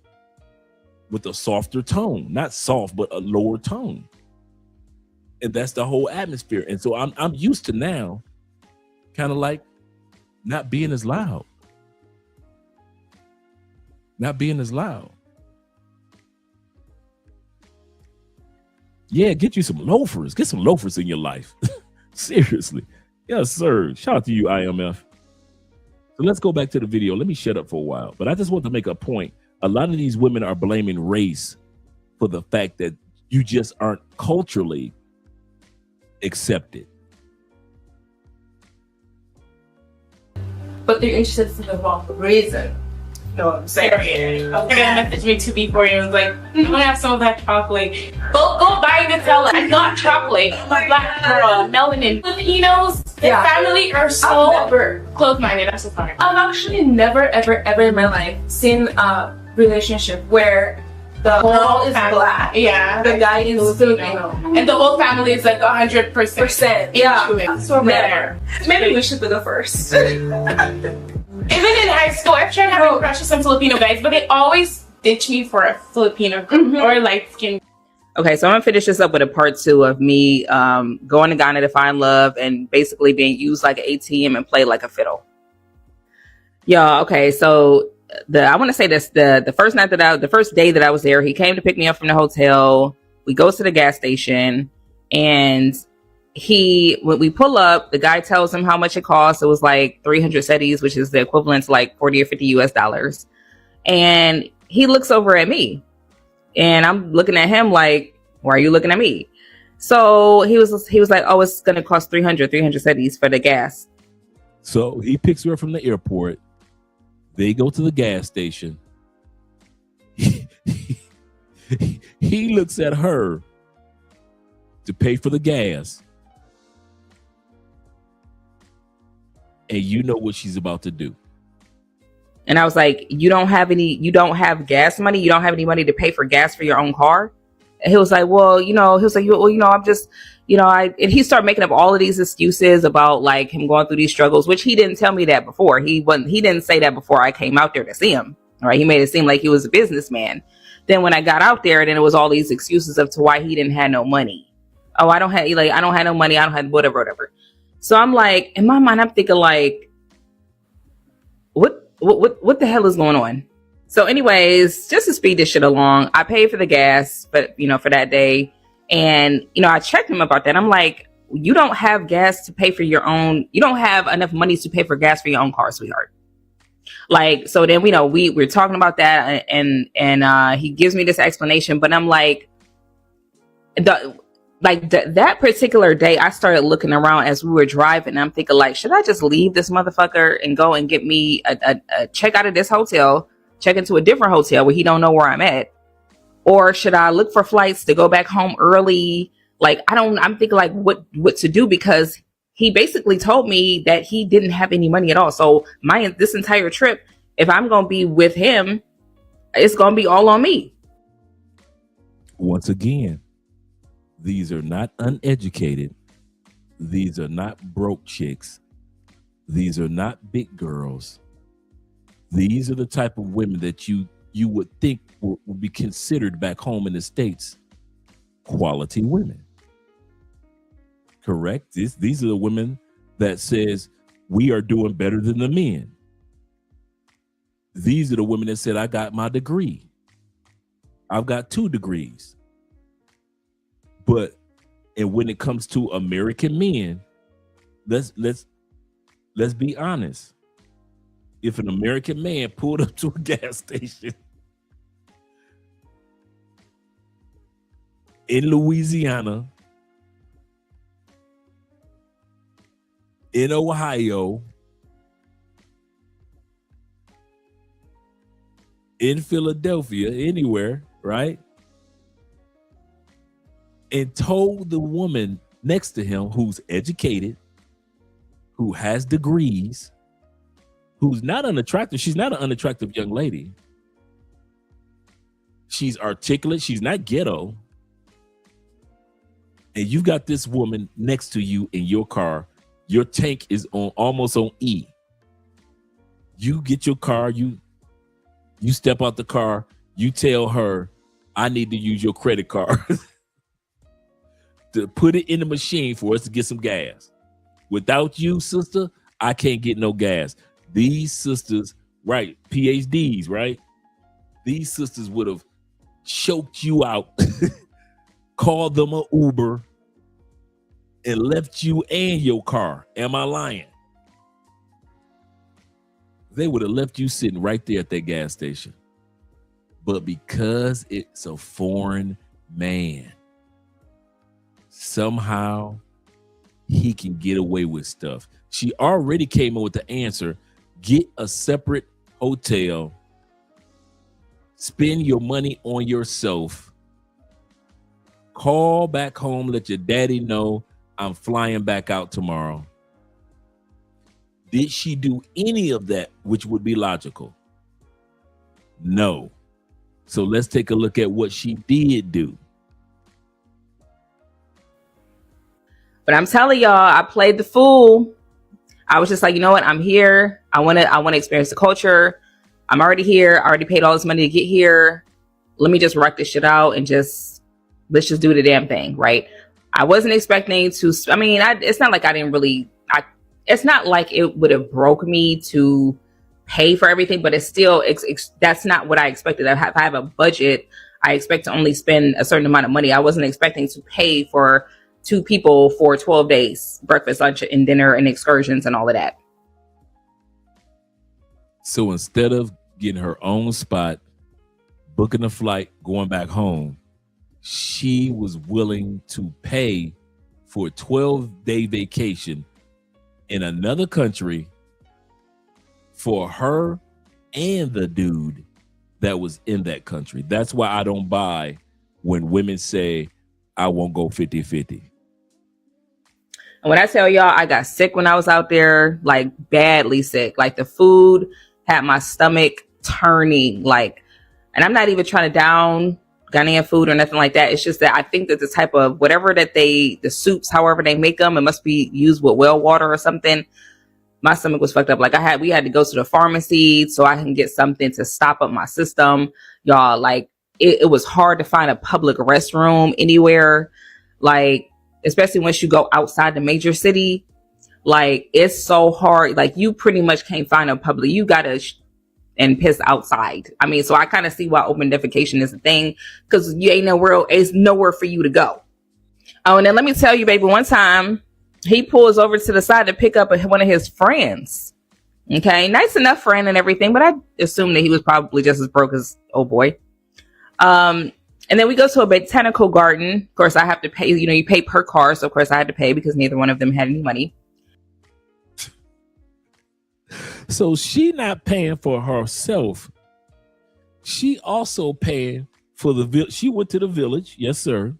with a softer tone, not soft, but a lower tone. And that's the whole atmosphere. And so I'm used to now kind of like not being as loud. Not being as loud. Yeah, get you some loafers. Get some loafers in your life. Seriously. Yes, sir. Shout out to you, IMF. So let's go back to the video. Let me shut up for a while. But I just want to make a point. A lot of these women are blaming race for the fact that you just aren't culturally accepted. But they're interested for the wrong reason. You know what I'm saying? They're gonna message me 2 before you and like, I have some of that chocolate. Go buy Nutella. I'm not chocolate. I'm a black girl. Melanin. Filipinos, their family are so close-minded. I'm so sorry. I've actually never, ever in my life seen a relationship where the girl is black. Yeah. The guy is Filipino. And the whole family is like 100%. Yeah. So rare. Maybe we should be the first. Even in high school, I've tried having crushes on Filipino guys, but they always ditch me for a Filipino girl or light skin. Okay, so I'm gonna finish this up with a part 2 of me going to Ghana to find love and basically being used like an ATM and play like a fiddle. Yeah, okay, so I want to say this: the first day that I was there, he came to pick me up from the hotel. We go to the gas station, and when we pull up, the guy tells him how much it costs. It was like 300 cedis, which is the equivalent to like 40 or 50 US dollars. And he looks over at me, and I'm looking at him like, why are you looking at me? So he was like, oh, it's gonna cost 300 cedis for the gas. So he picks her up from the airport. They go to the gas station. He looks at her to pay for the gas. And you know what she's about to do. And I was like, you don't have gas money? You don't have any money to pay for gas for your own car? And he was like, I'm just, and he started making up all of these excuses about like him going through these struggles, which he didn't tell me that before. He didn't say that before I came out there to see him. All right. He made it seem like he was a businessman. Then when I got out there, then it was all these excuses of to why he didn't have no money. Oh, I don't have no money. I don't have whatever. So I'm like, in my mind, I'm thinking like, what the hell is going on? So anyways, just to speed this shit along, I paid for the gas, but for that day. And, I checked him about that. I'm like, you don't have gas to pay for your own. You don't have enough money to pay for gas for your own car, sweetheart. Like, so then, we're talking about that and he gives me this explanation, but I'm like, that particular day, I started looking around as we were driving. I'm thinking like, should I just leave this motherfucker and go and get me a check out of this hotel, check into a different hotel where he don't know where I'm at? Or should I look for flights to go back home early? Like, I'm thinking like what to do, because he basically told me that he didn't have any money at all. So this entire trip, if I'm going to be with him, it's going to be all on me. Once again, these are not uneducated. These are not broke chicks. These are not big girls. These are the type of women that you would think would be considered back home in the States quality women. Correct? These are the women that says we are doing better than the men. These are the women that said, I got my degree. I've got 2 degrees. And when it comes to American men, let's be honest. If an American man pulled up to a gas station in Louisiana, in Ohio, in Philadelphia, anywhere, right? And told the woman next to him, who's educated, who has degrees, who's not unattractive. She's not an unattractive young lady. She's articulate. She's not ghetto. And you've got this woman next to you in your car. Your tank is almost on E. You get your car, you You step out the car, you tell her, I need to use your credit card to put it in the machine for us to get some gas. Without you, sister, I can't get no gas. These sisters, right, PhDs, right? These sisters would have choked you out, called them an Uber, and left you and your car. Am I lying? They would have left you sitting right there at that gas station. But because it's a foreign man, somehow he can get away with stuff. She already came up with the answer. Get a separate hotel. Spend your money on yourself. Call back home. Let your daddy know I'm flying back out tomorrow. Did she do any of that, which would be logical? No. So let's take a look at what she did do. But I'm telling y'all, I played the fool. I was just like, you know what? I'm here. I want to experience the culture. I'm already here. I already paid all this money to get here. Let me just wreck this shit out and let's just do the damn thing, right? I wasn't expecting to. I mean, it's not like I didn't really. It's not like it would have broke me to pay for everything, but it's still. That's not what I expected. If I have a budget, I expect to only spend a certain amount of money. I wasn't expecting to pay for 2 people for 12 days, breakfast, lunch, and dinner, and excursions, and all of that. So instead of getting her own spot, booking a flight, going back home, she was willing to pay for a 12-day vacation in another country for her and the dude that was in that country. That's why I don't buy when women say, I won't go 50-50. And when I tell y'all, I got sick when I was out there, like badly sick. Like the food had my stomach turning, like, and I'm not even trying to down Ghanaian food or nothing like that. It's just that I think that the type of whatever that the soups, however they make them, it must be used with well water or something. My stomach was fucked up. Like we had to go to the pharmacy so I can get something to stop up my system. Y'all, like it was hard to find a public restroom anywhere. Like, especially once you go outside the major city, like it's so hard. Like you pretty much can't find a public. You gotta and piss outside. I mean, so I kind of see why open defecation is a thing, because you ain't nowhere. It's nowhere for you to go. Oh, and then let me tell you, baby, one time he pulls over to the side to pick up one of his friends. Okay, nice enough friend and everything, but I assumed that he was probably just as broke as old boy. And then we go to a botanical garden. Of course, I have to pay. You know, you pay per car, so of course I had to pay because neither one of them had any money. So she not paying for herself. She also paying for the village. She went to the village. Yes, sir.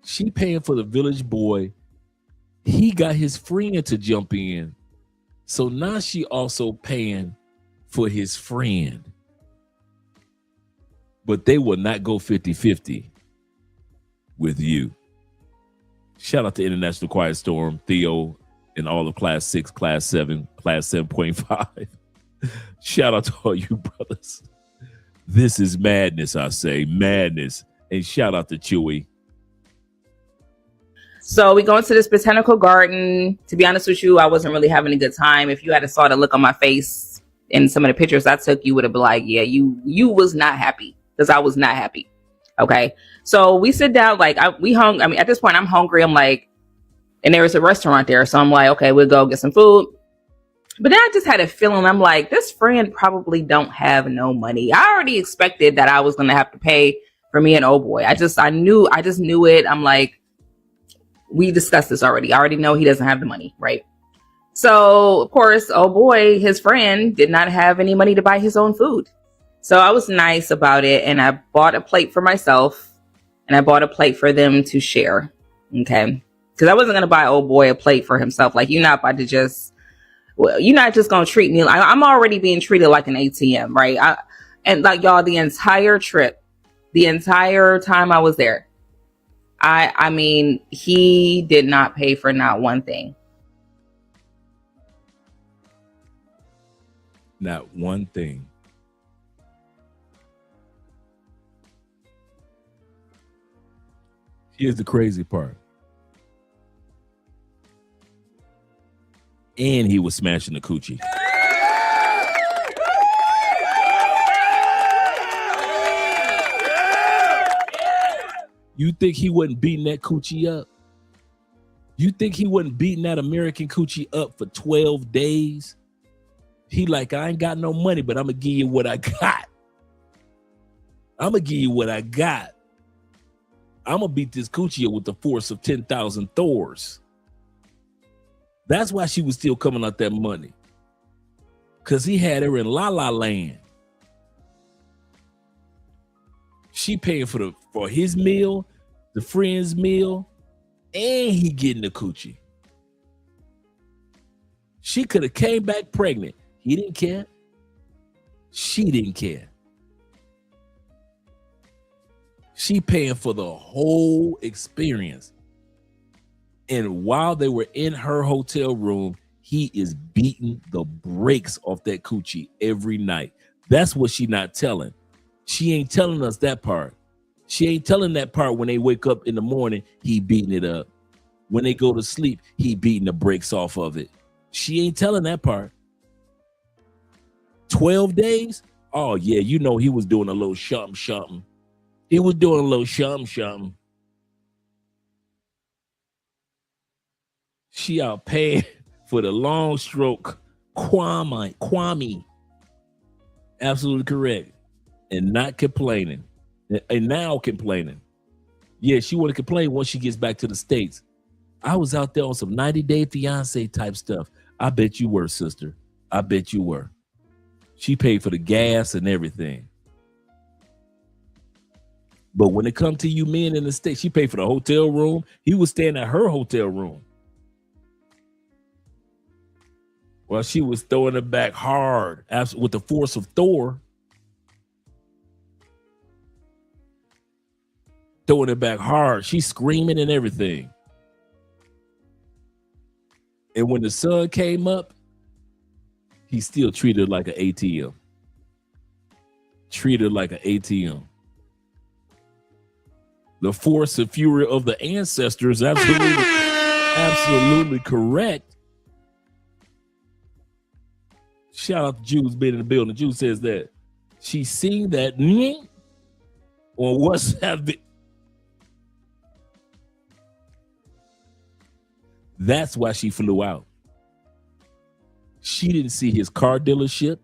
She paying for the village boy. He got his friend to jump in. So now she also paying for his friend. But they will not go 50-50 with you. Shout out to International Quiet Storm, Theo, and all of Class 6, Class 7, Class 7.5. Shout out to all you brothers. This is madness, I say. Madness. And shout out to Chewy. So we go into this botanical garden. To be honest with you, I wasn't really having a good time. If you had saw the look on my face in some of the pictures I took, you would have been like, yeah, you was not happy, because I was not happy. Okay. So we sit down, like we hung. I mean, at this point I'm hungry. I'm like, and there was a restaurant there. So I'm like, okay, we'll go get some food. But then I just had a feeling, I'm like, this friend probably don't have no money. I already expected that I was going to have to pay for me and old boy. I just knew it. I'm like, we discussed this already. I already know he doesn't have the money, right? So of course, oh boy, his friend did not have any money to buy his own food. So I was nice about it. And I bought a plate for myself and I bought a plate for them to share. Okay. Because I wasn't going to buy old boy a plate for himself. Like, you're not about to you're not just going to treat me. I'm already being treated like an ATM, right? And like, y'all, the entire trip, the entire time I was there, I mean, he did not pay for not one thing. Not one thing. Here's the crazy part. And he was smashing the coochie. You think he wasn't beating that coochie up? You think he wasn't beating that American coochie up for 12 days? He like, I ain't got no money, but I'm going to give you what I got. I'm going to give you what I got. I'm going to beat this coochie up with the force of 10,000 Thors. That's why she was still coming out that money. Because he had her in La La Land. She paying for his meal, the friend's meal, and he getting the coochie. She could have came back pregnant. He didn't care. She didn't care. She paying for the whole experience. And while they were in her hotel room, he is beating the brakes off that coochie every night. That's what she not telling. She ain't telling us that part. She ain't telling that part when they wake up in the morning, he beating it up. When they go to sleep, he beating the brakes off of it. She ain't telling that part. 12 days? Oh, yeah, you know he was doing a little something. He was doing a little something. She out paying for the long stroke. Kwame. Absolutely correct. And not complaining. And now complaining. Yeah, she want to complain once she gets back to the States. I was out there on some 90-day fiance type stuff. I bet you were, sister. I bet you were. She paid for the gas and everything. But when it comes to you men in the States, she paid for the hotel room. He was staying at her hotel room. Well, she was throwing it back hard with the force of Thor. Throwing it back hard. She's screaming and everything. And when the sun came up, he still treated her like an ATM. Treated her like an ATM. The force and fury of the ancestors, absolutely correct. Shout out to Jules being in the building. Jules says that she seen that on WhatsApp. That's why she flew out. She didn't see his car dealership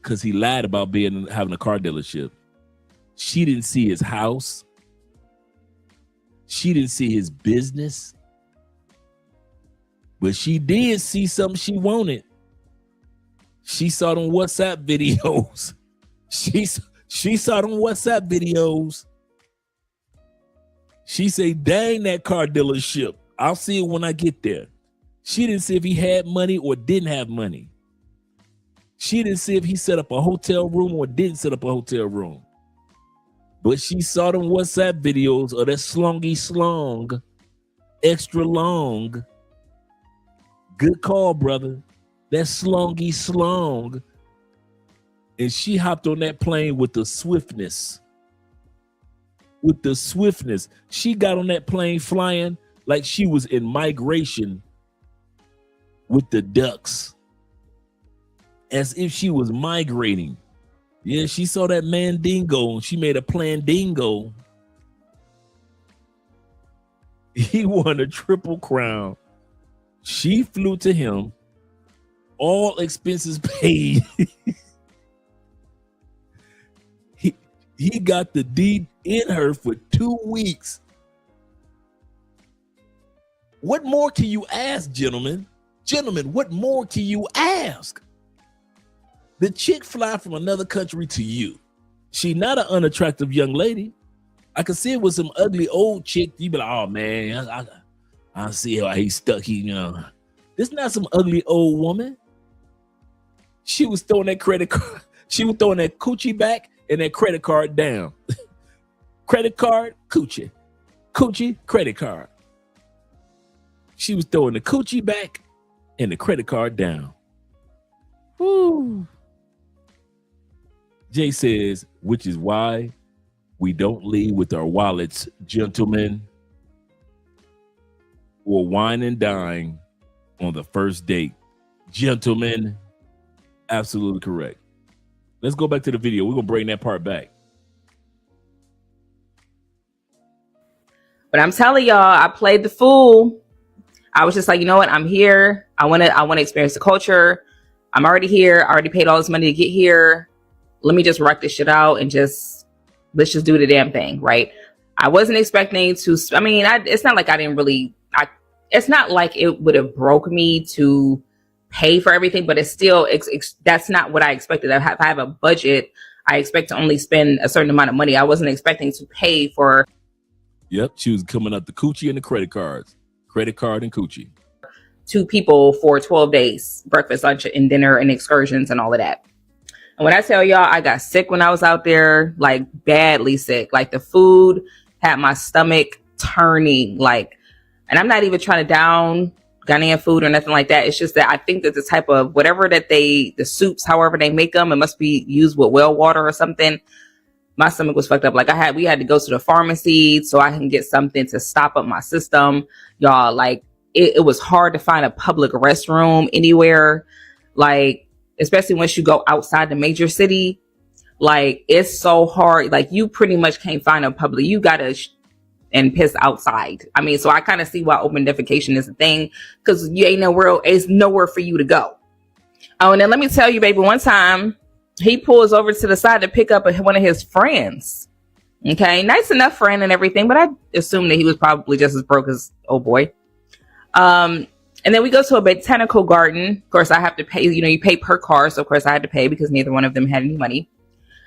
because he lied about having a car dealership. She didn't see his house. She didn't see his business. But she did see something she wanted. She saw them WhatsApp videos. She saw them WhatsApp videos. She said, dang that car dealership. I'll see it when I get there. She didn't see if he had money or didn't have money. She didn't see if he set up a hotel room or didn't set up a hotel room. But she saw them WhatsApp videos of that slongy slong, extra long. Good call, brother. That slongy slong. And she hopped on that plane with the swiftness. With the swiftness. She got on that plane flying like she was in migration with the ducks. As if she was migrating. Yeah, she saw that Mandingo and she made a Plandingo. He won a triple crown. She flew to him. All expenses paid. He got the deed in her for 2 weeks. What more can you ask, gentlemen? Gentlemen, what more can you ask? The chick fly from another country to you. She not an unattractive young lady. I could see it with some ugly old chick. You be like, oh man, I see how he's stuck. This not some ugly old woman. She was throwing that credit card. She was throwing that coochie back and that credit card down. Credit card, coochie. Coochie, credit card. She was throwing the coochie back and the credit card down. Woo. Jay says, which is why we don't leave with our wallets, gentlemen. or wine and dine on the first date. Gentlemen, absolutely correct. Let's go back to the video. We're gonna bring that part back. But I'm telling y'all, I played the fool. I was just like, you know what? I'm here. I want to experience the culture. I'm already here. I already paid all this money to get here. Let me just rock this shit out and let's just do the damn thing, right? I wasn't expecting to. I mean, it's not like I didn't really. It's not like it would have broke me to pay for everything, but it's still. That's not what I expected. If I have a budget, I expect to only spend a certain amount of money. I wasn't expecting to pay for. Yep, she was coming up the coochie and the credit cards. Credit card and coochie. 2 people for 12 days, breakfast, lunch, and dinner, and excursions, and all of that. And when I tell y'all, I got sick when I was out there, like badly sick. Like the food had my stomach turning, like, and I'm not even trying to down Ghanaian food or nothing like that. It's just that I think that the type of whatever that the soups, however they make them, it must be used with well water or something. My stomach was fucked up. Like we had to go to the pharmacy so I can get something to stop up my system. Y'all, like it was hard to find a public restroom anywhere. Like, especially once you go outside the major city, like it's so hard. Like you pretty much can't find a public, you gotta and piss outside. I mean, so I kind of see why open defecation is a thing, because you ain't nowhere, it's nowhere for you to go. Oh, and then let me tell you, baby, one time he pulls over to the side to pick up one of his friends. Okay, nice enough friend and everything, but I assumed that he was probably just as broke as old boy. And then we go to a botanical garden. Of course, I have to pay. You know, you pay per car, so of course I had to pay because neither one of them had any money.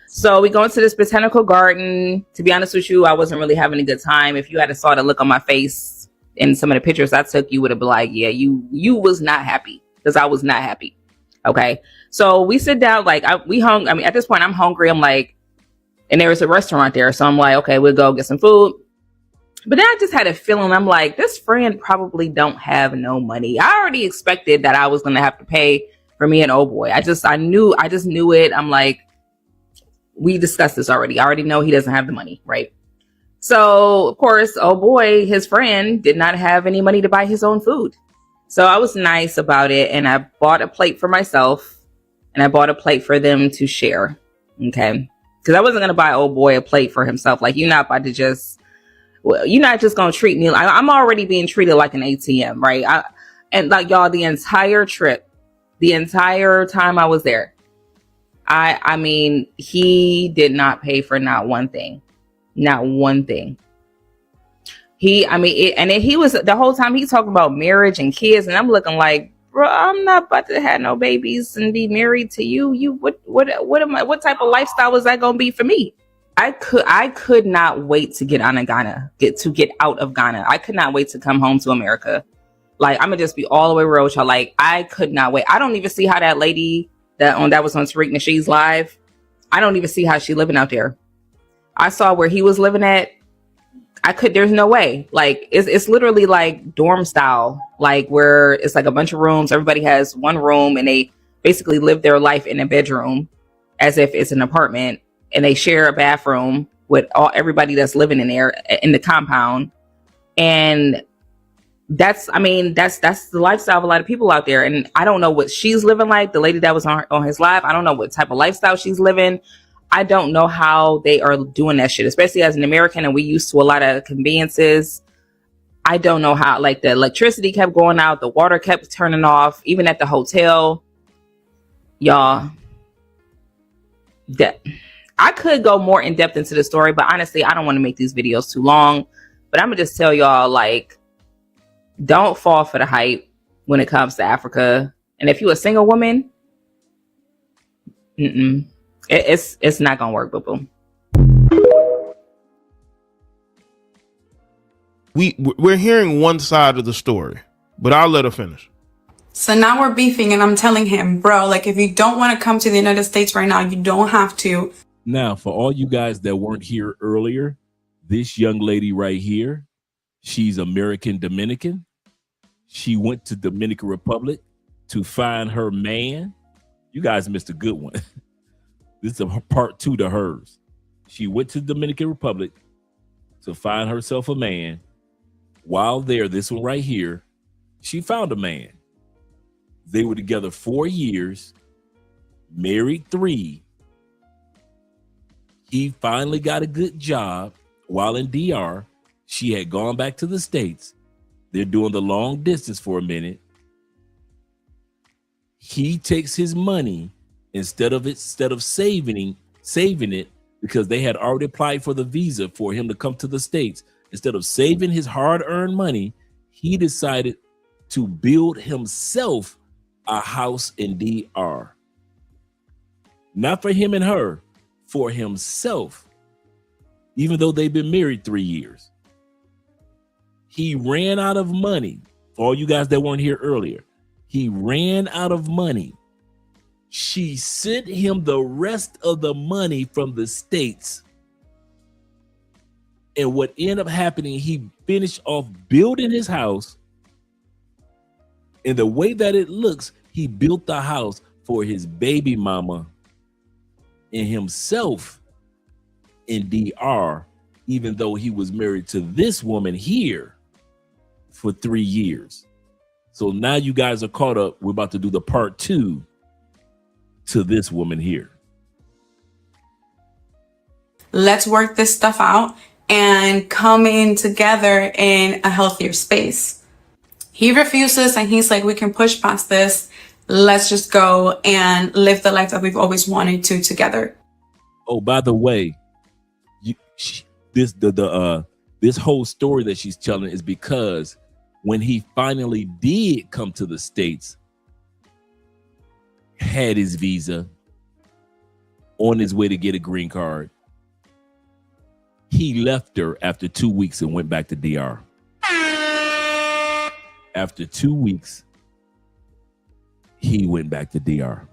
So we go into this botanical garden. To be honest with you, I wasn't really having a good time. If you had saw the look on my face in some of the pictures I took, you would have been like, yeah, you was not happy, because I was not happy. Okay. So we sit down, like we hung. I mean, at this point I'm hungry. I'm like, and there was a restaurant there. So I'm like, okay, we'll go get some food. But then I just had a feeling, I'm like, this friend probably don't have no money. I already expected that I was going to have to pay for me and old boy. I just knew it. I'm like, we discussed this already. I already know he doesn't have the money, right? So of course, oh boy, his friend did not have any money to buy his own food. So I was nice about it, and I bought a plate for myself, and I bought a plate for them to share. Okay, because I wasn't gonna buy old boy a plate for himself. Like, you're not about to just, well, you're not just gonna treat me. I'm already being treated like an ATM, right? And like, y'all, the entire trip, the entire time I was there, I mean, he did not pay for not one thing. Not one thing. He was the whole time he talking about marriage and kids, and I'm looking like, bro, I'm not about to have no babies and be married to you. What type of lifestyle is that gonna be for me? I could not wait to get out of Ghana. Get out of Ghana. I could not wait to come home to America. Like, I'm gonna just be all the way real with y'all. Like, I could not wait. I don't even see how that lady that was on Tariq Nasheed's live, I don't even see how she living out there. I saw where he was living at. There's no way. Like, it's literally like dorm style, like where it's like a bunch of rooms. Everybody has one room, and they basically live their life in a bedroom as if it's an apartment, and they share a bathroom with everybody that's living in there in the compound. And that's the lifestyle of a lot of people out there. And I don't know what she's living like. The lady that was on his live, I don't know what type of lifestyle she's living. I don't know how they are doing that shit, especially as an American, and we used to a lot of conveniences. I don't know how, like, the electricity kept going out, the water kept turning off, even at the hotel. Y'all, that I could go more in depth into the story, but honestly, I don't want to make these videos too long. But I'm gonna just tell y'all, like, don't fall for the hype when it comes to Africa. And if you're a single woman, it's not gonna work, boo-boo. We're hearing one side of the story, but I'll let her finish. So now we're beefing, and I'm telling him, bro, like, if you don't want to come to the United States right now, you don't have to. Now, for all you guys that weren't here earlier, this young lady right here, she's American Dominican. She went to Dominican Republic to find her man. You guys missed a good one. This is a part 2 to hers. She went to Dominican Republic to find herself a man. while there, this one right here, she found a man. They were together 4 years, married 3. He finally got a good job while in DR. She had gone back to the States. They're doing the long distance for a minute. He takes his money instead of saving it, because they had already applied for the visa for him to come to the States. Instead of saving his hard-earned money, he decided to build himself a house in DR. Not for him and her, for himself. Even though they've been married 3 years. He ran out of money. For all you guys that weren't here earlier, he ran out of money. She sent him the rest of the money from the States. And what ended up happening, he finished off building his house. And the way that it looks, he built the house for his baby mama and himself in DR, even though he was married to this woman here for 3 years. So now you guys are caught up. We're about to do the part 2 to this woman here. Let's work this stuff out and come in together in a healthier space. He refuses and he's like, we can push past this. Let's just go and live the life that we've always wanted to together. Oh, by the way, this whole story that she's telling is because when he finally did come to the States, had his visa, on his way to get a green card, he left her after 2 weeks and went back to DR. After 2 weeks, he went back to DR.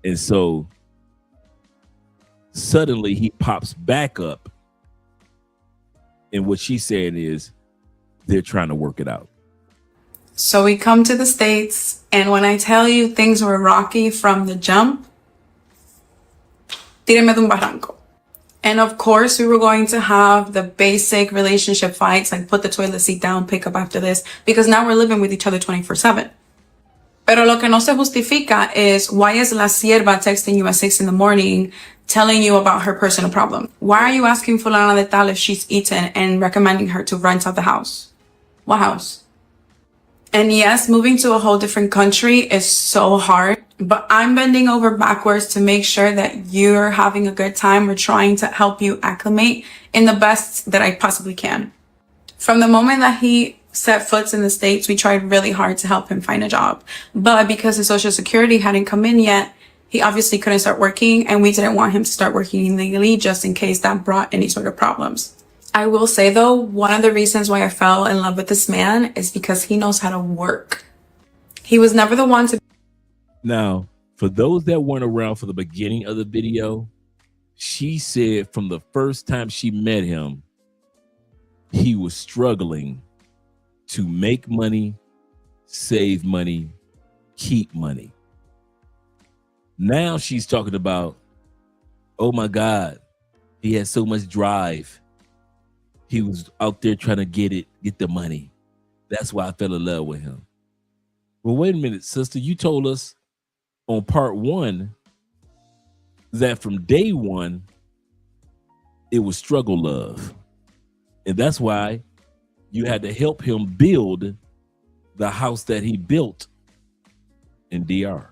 And so suddenly he pops back up. And what she's saying is they're trying to work it out. So we come to the States, and when I tell you things were rocky from the jump, tíreme de un barranco. And of course, we were going to have the basic relationship fights, like put the toilet seat down, pick up after this, because now we're living with each other 24/7. Pero lo que no se justifica is, why is la sierva texting you at 6 in the morning, telling you about her personal problem? Why are you asking fulana de tal if she's eaten and recommending her to rent out the house? What house? And yes, moving to a whole different country is so hard, but I'm bending over backwards to make sure that you're having a good time. We're trying to help you acclimate in the best that I possibly can. From the moment that he set foot in the States, we tried really hard to help him find a job. But because his Social Security hadn't come in yet, he obviously couldn't start working, and we didn't want him to start working illegally just in case that brought any sort of problems. I will say though, one of the reasons why I fell in love with this man is because he knows how to work. He was never the one to... Now, for those that weren't around for the beginning of the video, she said from the first time she met him, he was struggling to make money, save money, keep money. Now she's talking about, oh my God, he had so much drive. He was out there trying to get the money. That's why I fell in love with him. Well, wait a minute, sister. You told us on part 1 that from day 1, it was struggle love. And that's why you had to help him build the house that he built in DR.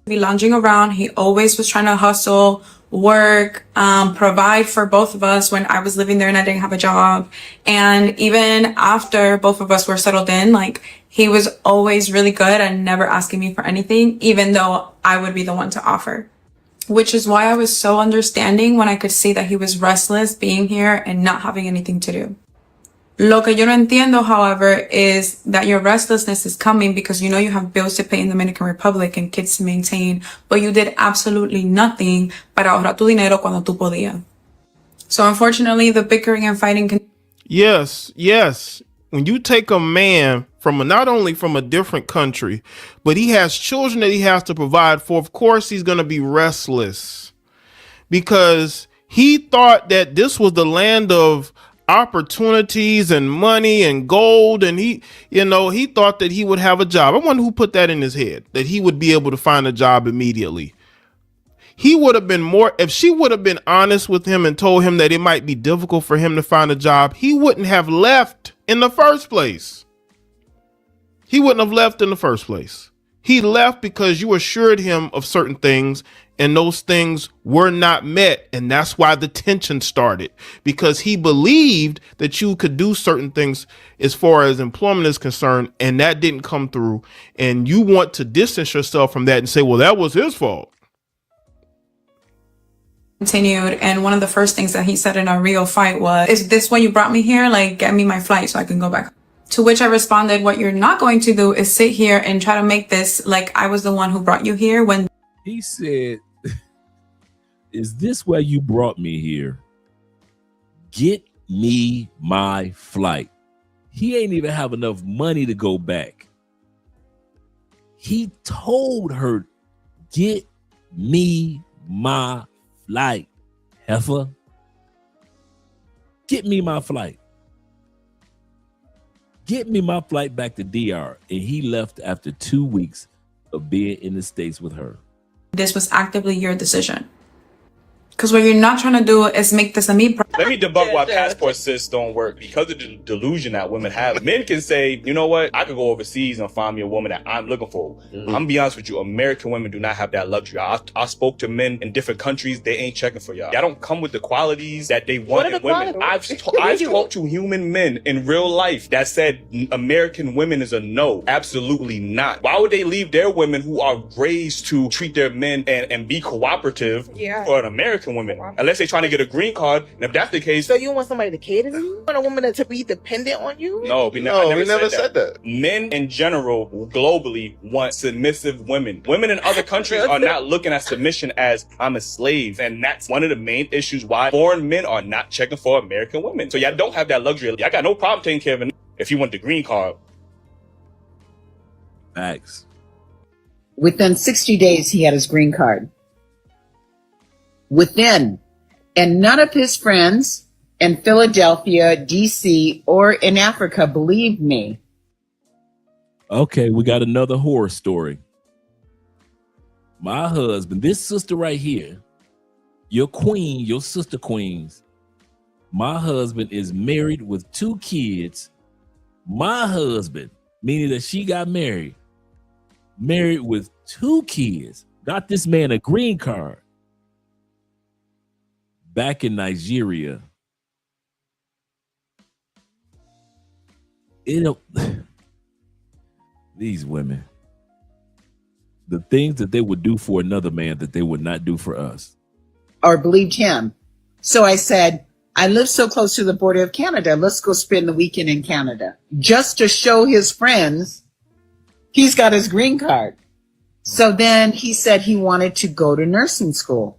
Be lounging around. He always was trying to hustle, work, provide for both of us when I was living there and I didn't have a job. And even after both of us were settled in, like, he was always really good and never asking me for anything, even though I would be the one to offer. Which is why I was so understanding when I could see that he was restless being here and not having anything to do. Lo que yo no entiendo, however, is that your restlessness is coming because you know you have bills to pay in the Dominican Republic and kids to maintain, but you did absolutely nothing para ahorrar tu dinero cuando tú podías. So unfortunately, the bickering and fighting Yes. When you take a man from not only from a different country, but he has children that he has to provide for, of course he's going to be restless because he thought that this was the land of opportunities and money and gold, and he thought that he would have a job. I wonder who put that in his head, that he would be able to find a job immediately. He would have been more, if she would have been honest with him and told him that it might be difficult for him to find a job, he wouldn't have left in the first place. He wouldn't have left in the first place. He left because you assured him of certain things, and those things were not met. And that's why the tension started, because he believed that you could do certain things as far as employment is concerned, and that didn't come through. And you want to distance yourself from that and say, well, that was his fault. Continued, and one of the first things that he said in our real fight was, "Is this why you brought me here? Like, get me my flight so I can go back." To which I responded, "What you're not going to do is sit here and try to make this like I was the one who brought you here." When he said, "Is this why you brought me here? Get me my flight." He ain't even have enough money to go back. He told her, "Get me my flight, heifer. Get me my flight. Get me my flight back to DR." And he left after 2 weeks of being in the States with her. this was actively your decision. Because what you're not trying to do is make this a me problem. Let me debunk why passport sis don't work. Because of the delusion that women have. Men can say, you know what? I could go overseas and find me a woman that I'm looking for. I'm gonna be honest with you. American women do not have that luxury. I spoke to men in different countries. They ain't checking for y'all. Y'all don't come with the qualities that they want in women. I've talked to human men in real life that said American women is a no. Absolutely not. Why would they leave their women who are raised to treat their men and be cooperative for an American woman, unless they're trying to get a green card? And if that's the case, so you want somebody to cater to you? You want a woman to be dependent on you? No, we never said that. Men in general, globally, want submissive women. Women in other countries are not looking at submission as I'm a slave, and that's one of the main issues why foreign men are not checking for American women. So y'all don't have that luxury. Y'all got no problem taking care of it if you want the green card. Facts. Within 60 days, he had his green card. Within. And none of his friends in Philadelphia, DC, or in Africa believed me. Okay, we got another horror story. My husband, this sister right here, your queen, your sister queens, my husband is married with 2 kids. My husband, meaning that she got married with 2 kids, got this man a green card. Back in Nigeria, these women, the things that they would do for another man that they would not do for us. Or believed him. So I said, I live so close to the border of Canada. Let's go spend the weekend in Canada. Just to show his friends he's got his green card. So then he said he wanted to go to nursing school.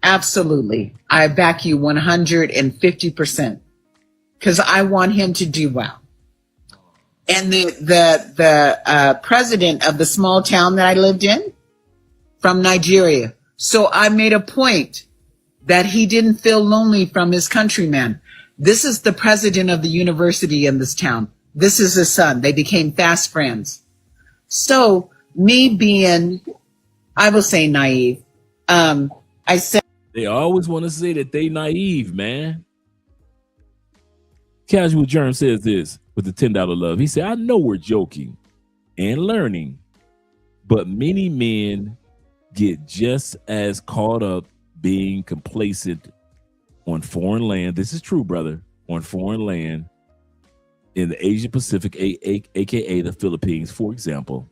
Absolutely. I back you 150% because I want him to do well. And the president of the small town that I lived in from Nigeria. So I made a point that he didn't feel lonely from his countrymen. This is the president of the university in this town. This is his son. They became fast friends. So me being, I will say naive, I said, they always want to say that they naive, man. Casual Germ says this with the $10 love. He said, I know we're joking and learning, but many men get just as caught up being complacent on foreign land. This is true, brother. On foreign land in the Asia Pacific, aka the Philippines, for example.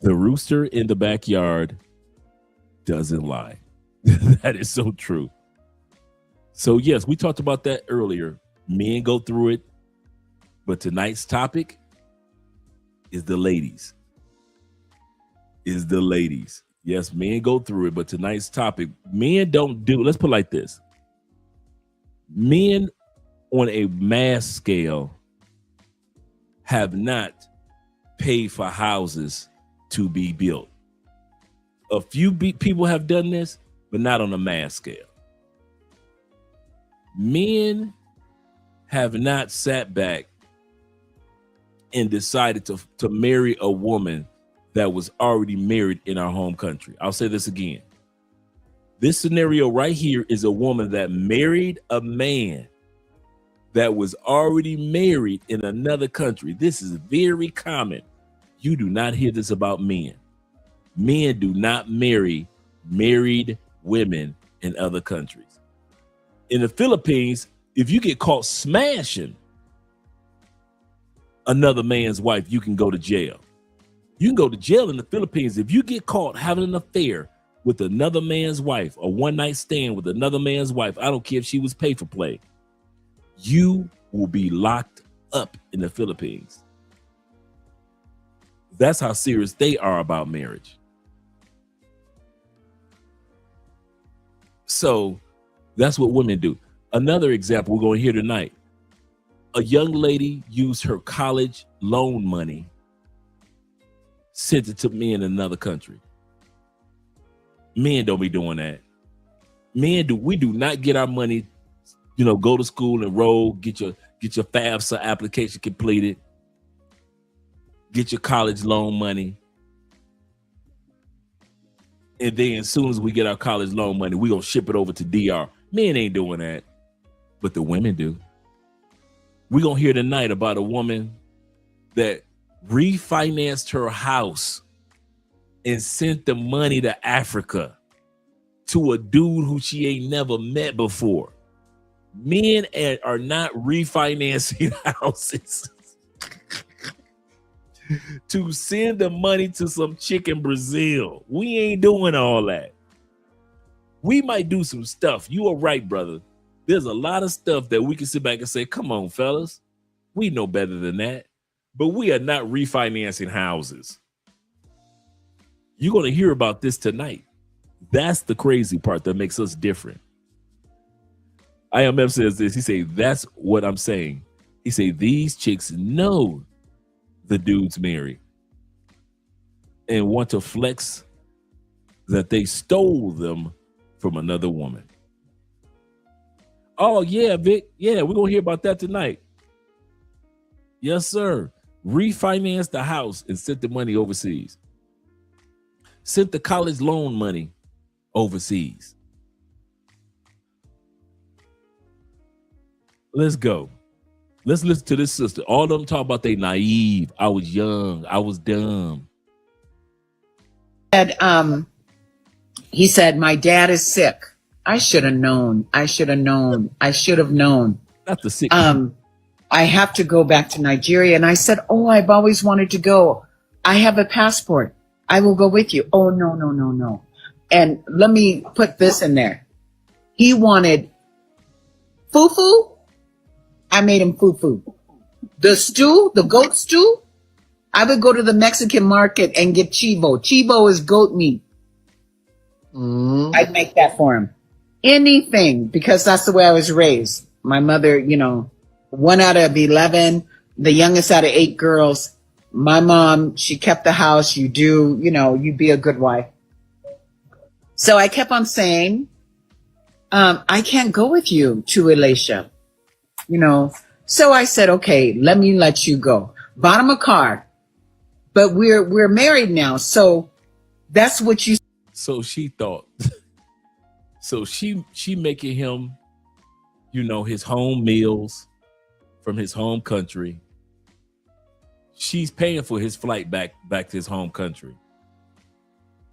The rooster in the backyard doesn't lie. That is so true. So yes, we talked about that earlier. Men go through it, but tonight's topic is the ladies. Yes, men go through it, but tonight's topic, men don't do, let's put it like this. Men on a mass scale have not paid for houses to be built. A few people have done this, but not on a mass scale. Men have not sat back and decided to marry a woman that was already married in our home country. I'll say this again. This scenario right here is a woman that married a man that was already married in another country. This is very common. You do not hear this about men. Men do not marry married women in other countries. In the Philippines, if you get caught smashing another man's wife, you can go to jail. You can go to jail in the Philippines if you get caught having an affair with another man's wife, a one-night stand with another man's wife. I don't care if she was pay for play. You will be locked up in the Philippines. That's how serious they are about marriage. So that's what women do. Another example we're going to hear tonight. A young lady used her college loan money, sent it to men in another country. Men don't be doing that. We do not get our money, go to school, enroll, get your FAFSA application completed, get your college loan money. And then as soon as we get our college loan money, we're going to ship it over to DR. Men ain't doing that, but the women do. We're going to hear tonight about a woman that refinanced her house and sent the money to Africa to a dude who she ain't never met before. Men are not refinancing houses to send the money to some chick in Brazil. We ain't doing all that. We might do some stuff. You are right, brother. There's a lot of stuff that we can sit back and say, come on, fellas. We know better than that. But we are not refinancing houses. You're going to hear about this tonight. That's the crazy part that makes us different. IMF says this. He say, that's what I'm saying. He say, these chicks know the dude's married and want to flex that they stole them from another woman. Oh, yeah, Vic. Yeah, we're going to hear about that tonight. Yes, sir. Refinance the house and sent the money overseas. Sent the college loan money overseas. Let's go. Let's listen to this sister. All of them talk about they naive. I was young. I was dumb. He said, my dad is sick. I should have known. I should have known. I should have known. Not the sick. I have to go back to Nigeria. And I said, oh, I've always wanted to go. I have a passport. I will go with you. Oh, no. And let me put this in there. He wanted fufu. I made him fufu. The stew, the goat stew, I would go to the Mexican market and get chivo. Chivo is goat meat. I'd make that for him. Anything, because that's the way I was raised. My mother, 1 out of 11, the youngest out of 8 girls. My mom, she kept the house. You be a good wife. So I kept on saying, I can't go with you to Elisha. So I said, okay, let me let you go. Bought him a car, but we're married now. So that's what you. So she thought, so she making him, his home meals from his home country. She's paying for his flight back to his home country.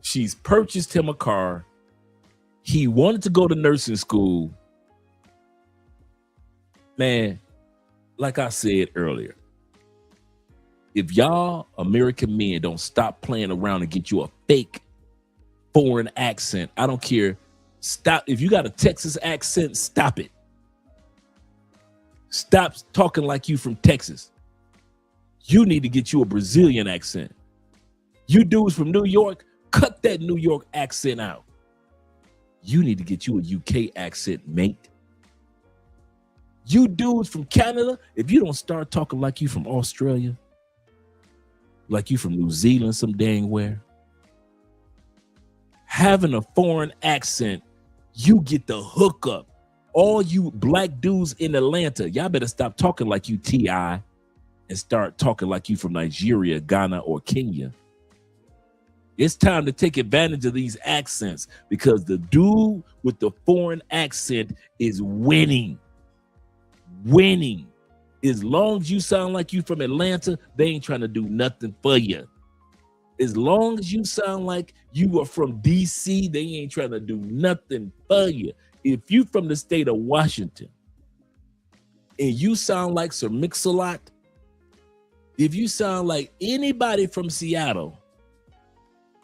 She's purchased him a car. He wanted to go to nursing school. Man, like I said earlier, if y'all American men don't stop playing around and get you a fake foreign accent, I don't care. Stop. If you got a Texas accent, stop it. Stop talking like you from Texas. You need to get you a Brazilian accent. You dudes from New York, cut that New York accent out. You need to get you a UK accent, mate. You dudes from Canada, if you don't start talking like you from Australia, like you from New Zealand, some dang where, having a foreign accent, you get the hookup. All you black dudes in Atlanta, y'all better stop talking like you T.I. and start talking like you from Nigeria, Ghana, or Kenya. It's time to take advantage of these accents because the dude with the foreign accent is winning. Winning. As long as you sound like you from Atlanta, they ain't trying to do nothing for you. As long as you sound like you are from D.C., they ain't trying to do nothing for you. If you from the state of Washington and you sound like Sir Mix-a-Lot, if you sound like anybody from Seattle,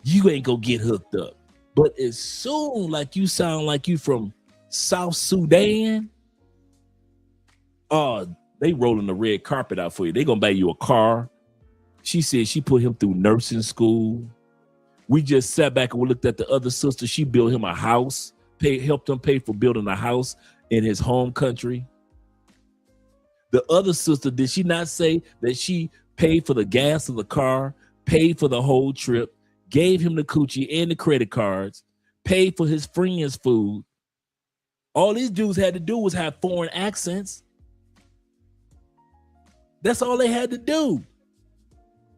you ain't gonna get hooked up. But as soon like you sound like you from South Sudan, they rolling the red carpet out for you. They gonna buy you a car. She said she put him through nursing school. We just sat back and we looked at the other sister. She built him a house, helped him pay for building a house in his home country. The other sister, did she not say that she paid for the gas of the car, paid for the whole trip, gave him the coochie and the credit cards, paid for his friends' food? All these dudes had to do was have foreign accents. That's all they had to do.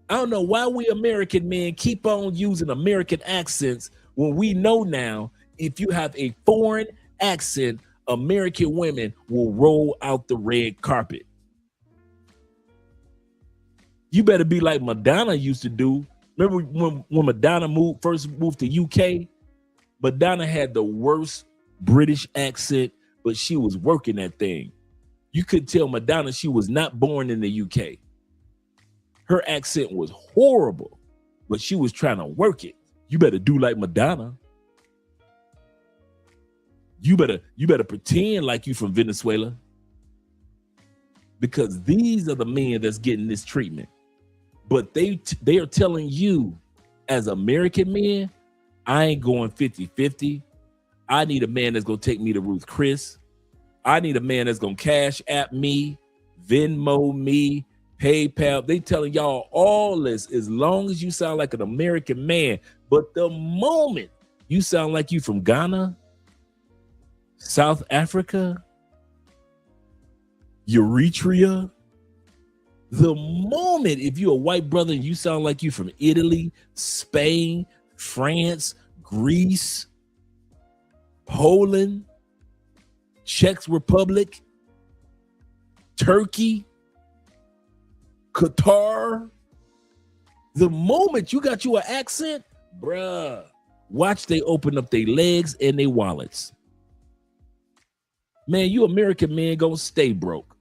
I don't know why we American men keep on using American accents when we know now if you have a foreign accent, American women will roll out the red carpet. You better be like Madonna used to do. Remember when Madonna first moved to UK? Madonna had the worst British accent, but she was working that thing. You could tell Madonna she was not born in the UK. Her accent was horrible, but she was trying to work it. You better do like Madonna. You better pretend like you from Venezuela, because these are the men that's getting this treatment. But they are telling you as American men, I ain't going 50-50. I need a man that's going to take me to Ruth Chris. I need a man that's going to cash app me, Venmo me, PayPal. They telling y'all all this as long as you sound like an American man. But the moment you sound like you from Ghana, South Africa, Eritrea, the moment if you're a white brother and you sound like you from Italy, Spain, France, Greece, Poland, Czech Republic, Turkey, Qatar, the moment you got you an accent, bruh, watch they open up their legs and their wallets. Man, you American men gonna stay broke.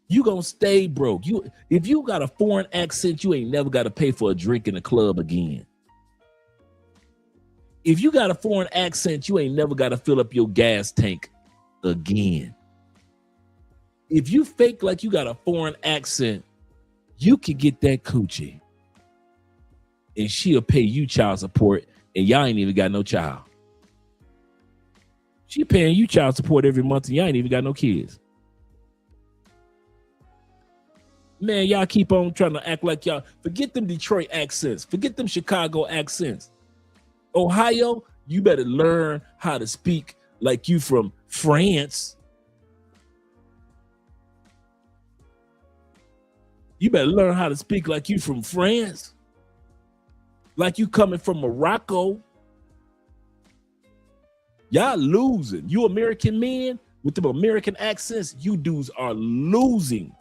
You gonna stay broke. If you got a foreign accent, you ain't never got to pay for a drink in the club again. If you got a foreign accent, you ain't never got to fill up your gas tank again. If you fake like you got a foreign accent, you can get that coochie and she'll pay you child support and y'all ain't even got no child. She paying you child support every month and y'all ain't even got no kids. Man, y'all keep on trying to act like y'all. Forget them Detroit accents. Forget them Chicago accents. Ohio, you better learn how to speak like you from France. You better learn how to speak like you from France. Like you coming from Morocco. Y'all losing. You American men with them American accents, you dudes are losing.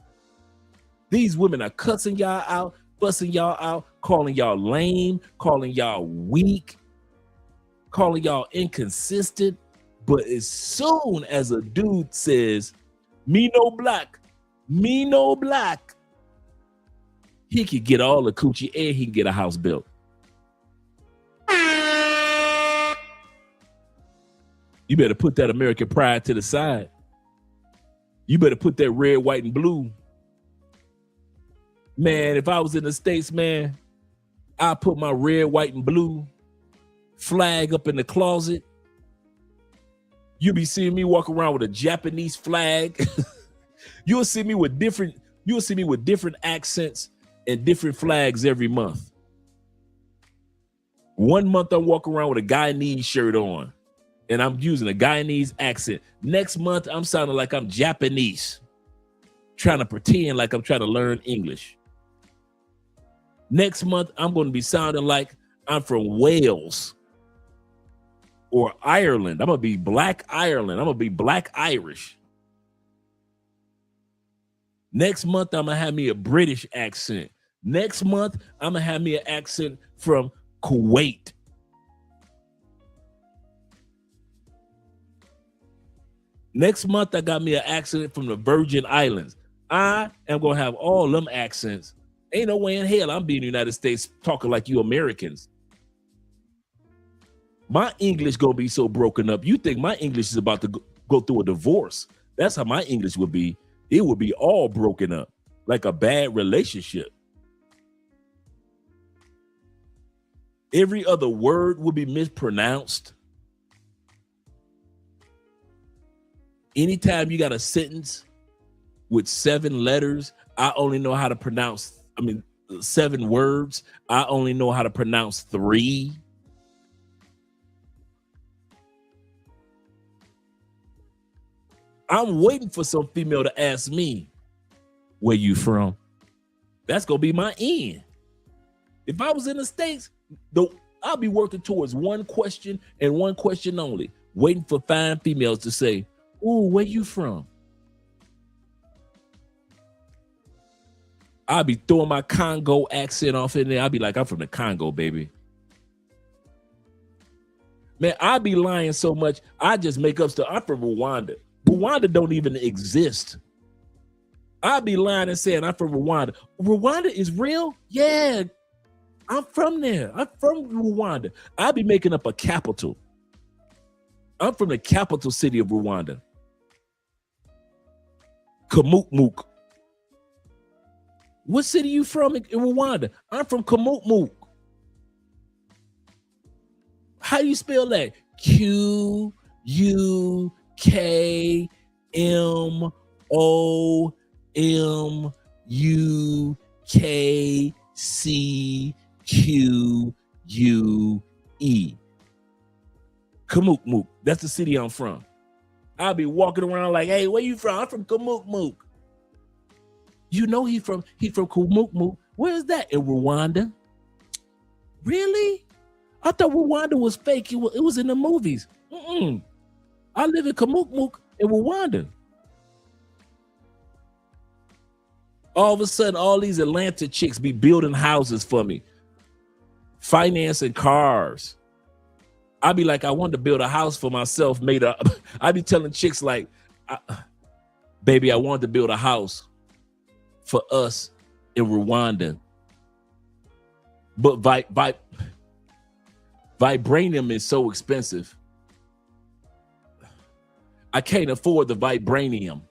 These women are cussing y'all out, fussing y'all out, calling y'all lame, calling y'all weak, calling y'all inconsistent. But as soon as a dude says, me no black, he could get all the coochie and he can get a house built. You better put that American pride to the side. You better put that red, white, and blue. Man, if I was in the States, man, I'd put my red, white, and blue flag up in the closet. You'll be seeing me walk around with a Japanese flag. You'll see me with different accents and different flags every month. 1 month I'm walking around with a Guyanese shirt on. and I'm using a Guyanese accent. Next month, I'm sounding like I'm Japanese, trying to pretend like I'm trying to learn English. Next month, I'm going to be sounding like I'm from Wales or Ireland. I'm going to be Black Ireland. I'm going to be Black Irish. Next month, I'm going to have me a British accent. Next month, I'm going to have me an accent from Kuwait. Next month, I got me an accent from the Virgin Islands. I am going to have all them accents. Ain't no way in hell I'm being in the United States talking like you Americans. My English going to be so broken up. You think my English is about to go through a divorce. That's how my English would be. It would be all broken up, like a bad relationship. Every other word would be mispronounced. Anytime you got a sentence with 7 letters, I only know how to pronounce, 7 words. I only know how to pronounce 3. I'm waiting for some female to ask me, where you from? That's going to be my end. If I was in the States, I'll be working towards one question and one question only, waiting for fine females to say, ooh, where you from? I'll be throwing my Congo accent off in there. I'll be like, I'm from the Congo, baby. Man, I be lying so much, I just make up stuff. I'm from Rwanda. Rwanda don't even exist. I be lying and saying I'm from Rwanda. Rwanda is real? Yeah, I'm from there. I'm from Rwanda. I be making up a capital. I'm from the capital city of Rwanda. Kamukmuk. What city you from in Rwanda? I'm from Kamukmuk. How do you spell that? Qumukmukque. Kamukmuk. That's the city I'm from. I'll be walking around like, hey, where you from? I'm from Kamukmuk. You know he from Kamukmuk. Where is that? In Rwanda? Really? I thought Rwanda was fake. It was in the movies. I live in Kamukmuk in Rwanda. All of a sudden, all these Atlanta chicks be building houses for me, financing cars. I be like, I want to build a house for myself made up. I be telling chicks like, baby, I want to build a house for us in Rwanda. But vibranium is so expensive. I can't afford the vibranium.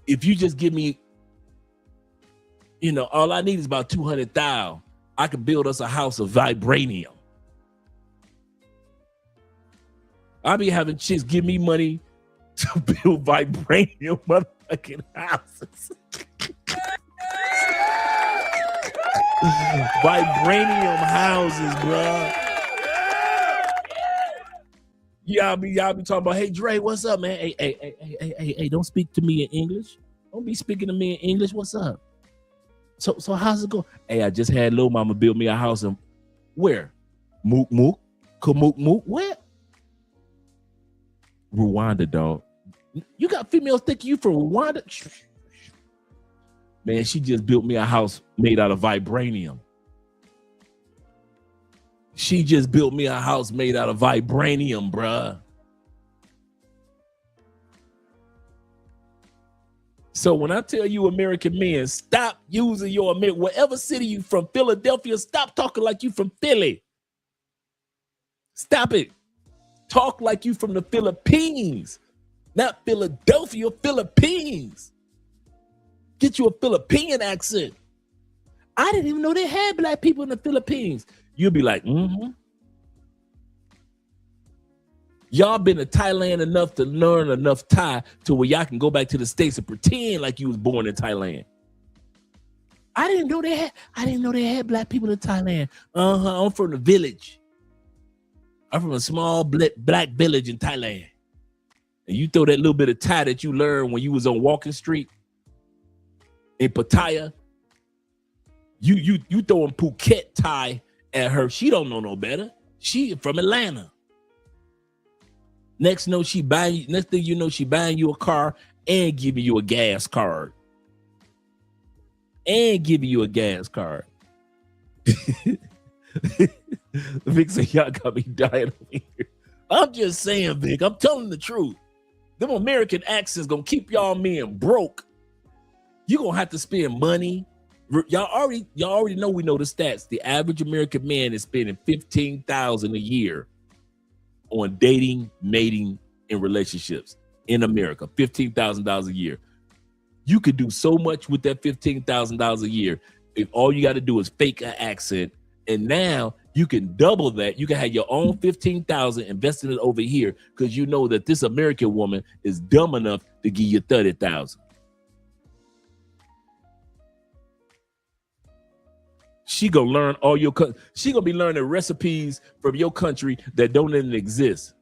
If you just give me, all I need is about 200,000. I could build us a house of vibranium. I be having chicks give me money to build vibranium motherfucking houses. Vibranium houses, bro. Y'all be talking about, hey Dre, what's up, man? Hey, don't speak to me in English. Don't be speaking to me in English. What's up? So how's it going? Hey, I just had Lil Mama build me a house in where? Kamukmuk? Where? Rwanda, dog. You got females thinking you from Rwanda? Man, she just built me a house made out of vibranium. She just built me a house made out of vibranium, bruh. So when I tell you American men, stop using your whatever city you from, Philadelphia, stop talking like you from Philly. Stop it. Talk like you from the Philippines, not Philadelphia, Philippines. Get you a Philippine accent. I didn't even know they had black people in the Philippines. You'll be like, Y'all been to Thailand enough to learn enough Thai to where y'all can go back to the States and pretend like you was born in Thailand. I didn't know they had black people in Thailand. I'm from the village. I'm from a small black village in Thailand. And you throw that little bit of Thai that you learned when you was on Walking Street in Pattaya, you throwing Phuket Thai at her. She don't know no better. She from Atlanta. Next thing you know, she buying you a car and giving you a gas card. Vic said, y'all got me dying over here. I'm just saying, Vic, I'm telling the truth. Them American accents gonna keep y'all men broke. You gonna have to spend money. Y'all already know, we know the stats. The average American man is spending $15,000 a year on dating, mating, and relationships in America. $15,000 a year. You could do so much with that $15,000 a year if all you got to do is fake an accent. And now you can double that. You can have your own $15,000 invested it over here because you know that this American woman is dumb enough to give you $30,000. She gonna learn she gonna be learning recipes from your country that don't even exist.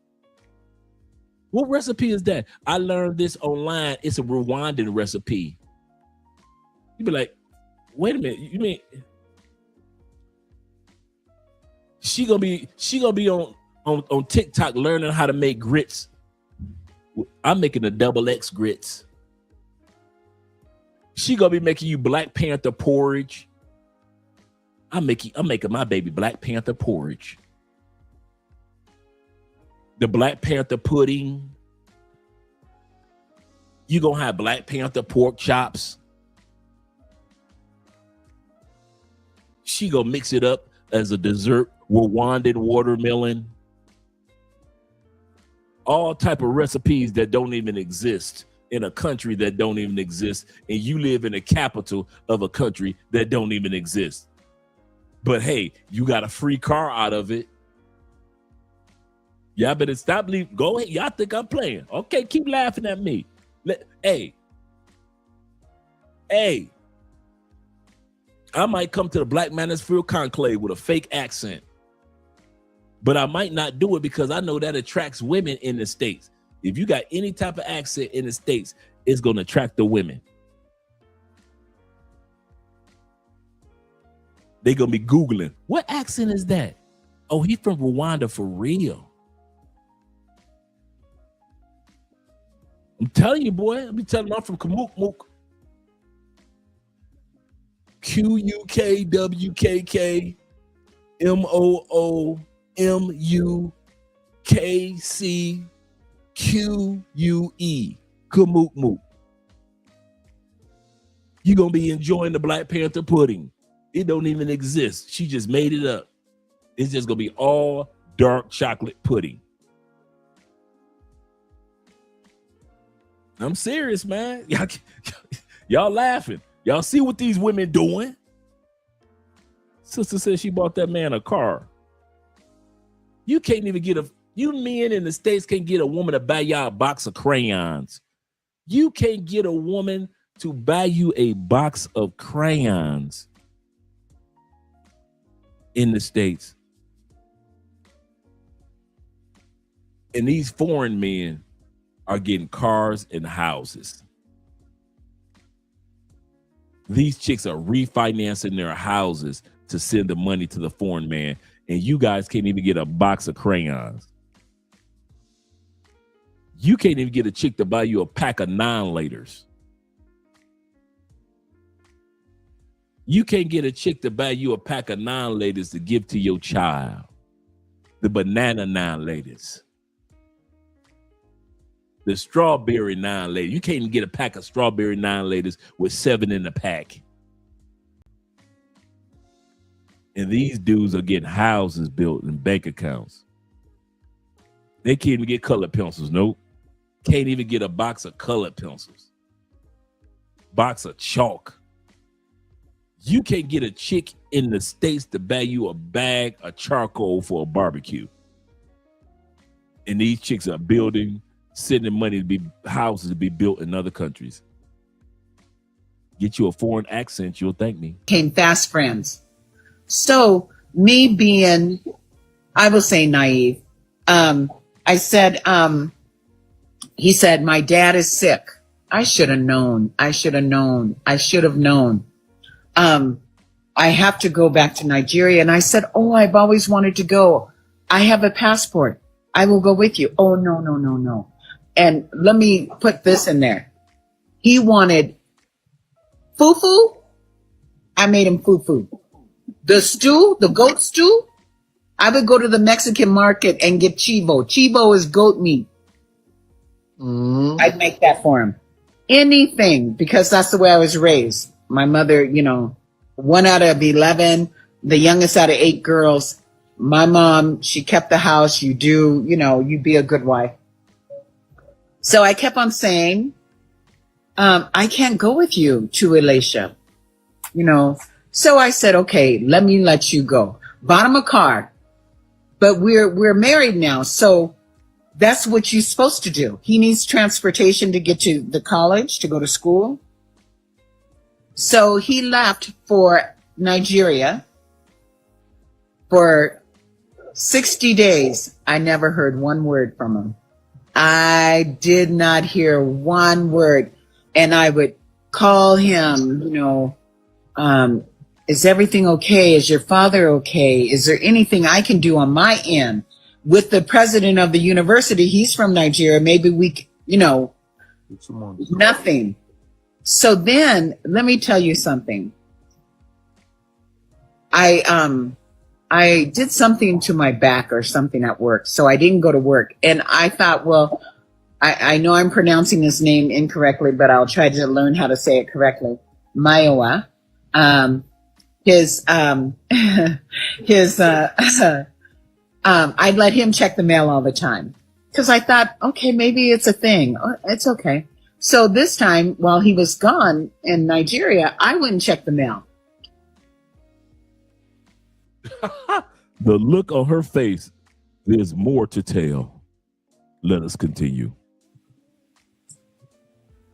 What recipe is that? I learned this online. It's a Rwandan recipe. You be like, wait a minute, you mean she gonna be on TikTok learning how to make grits. I'm making a XX grits. She gonna be making you Black Panther porridge. I'm making my baby Black Panther porridge. The Black Panther pudding. You gonna have Black Panther pork chops. She gonna mix it up as a dessert. Rwandan watermelon. All type of recipes that don't even exist in a country that don't even exist. And you live in the capital of a country that don't even exist. But hey, you got a free car out of it. Y'all better stop leaving. Go ahead. Y'all think I'm playing. Okay, keep laughing at me. Hey. I might come to the Black Manosphere Conclave with a fake accent. But I might not do it because I know that attracts women in the States. If you got any type of accent in the States, it's going to attract the women. They're going to be Googling, what accent is that? Oh, he's from Rwanda for real. I'm telling you, boy. I'm telling you, I'm from Kamukmuk. QUKWKKMOOMUKCQUE. Kamukmuk. You're going to be enjoying the Black Panther pudding. It don't even exist. She just made it up. It's just going to be all dark chocolate pudding. I'm serious, man. Y'all laughing. Y'all see what these women doing? Sister says she bought that man a car. You can't even you men in the States can't get a woman to buy y'all a box of crayons. You can't get a woman to buy you a box of crayons in the States. And these foreign men are getting cars and houses. These chicks are refinancing their houses to send the money to the foreign man. And you guys can't even get a box of crayons. You can't even get a chick to buy you a pack of 9-laters. You can't get a chick to buy you a pack of 9-laters to give to your child. The banana 9-laters. The strawberry 9-later. You can't even get a pack of strawberry 9-laters with 7 in the pack. And these dudes are getting houses built and bank accounts. They can't even get colored pencils. Nope. Can't even get a box of colored pencils. Box of chalk. You can't get a chick in the States to buy you a bag of charcoal for a barbecue. And these chicks are sending money to be houses to be built in other countries. Get you a foreign accent, you'll thank me. Became fast friends. So me being, I will say naive, I said, he said, my dad is sick. I should have known. I should have known. I should have known. I have to go back to Nigeria. And I said, oh, I've always wanted to go. I have a passport. I will go with you. Oh, no, no, no, no. And let me put this in there. He wanted fufu. I made him fufu. The stew, the goat stew, I would go to the Mexican market and get chivo. Chivo is goat meat. I'd make that for him. Anything, because that's the way I was raised. My mother, 1 out of 11, the youngest out of 8 girls. My mom, she kept the house. You be a good wife. So I kept on saying, I can't go with you to Elisha, So I said, okay, let me let you go. Bought him a car, but we're married now. So that's what you're supposed to do. He needs transportation to get to the college, to go to school. So he left for Nigeria for 60 days. I never heard one word from him. I did not hear one word. And I would call him, is everything okay? Is your father okay? Is there anything I can do on my end? With the president of the university, he's from Nigeria. Maybe we, nothing. So then let me tell you something. I did something to my back or something at work. So I didn't go to work. And I thought, well, I know I'm pronouncing his name incorrectly, but I'll try to learn how to say it correctly. Maiwa. I'd let him check the mail all the time because I thought, okay, maybe it's a thing. It's okay. So this time while he was gone in Nigeria, I wouldn't check the mail. The look on her face, there's more to tell. Let us continue.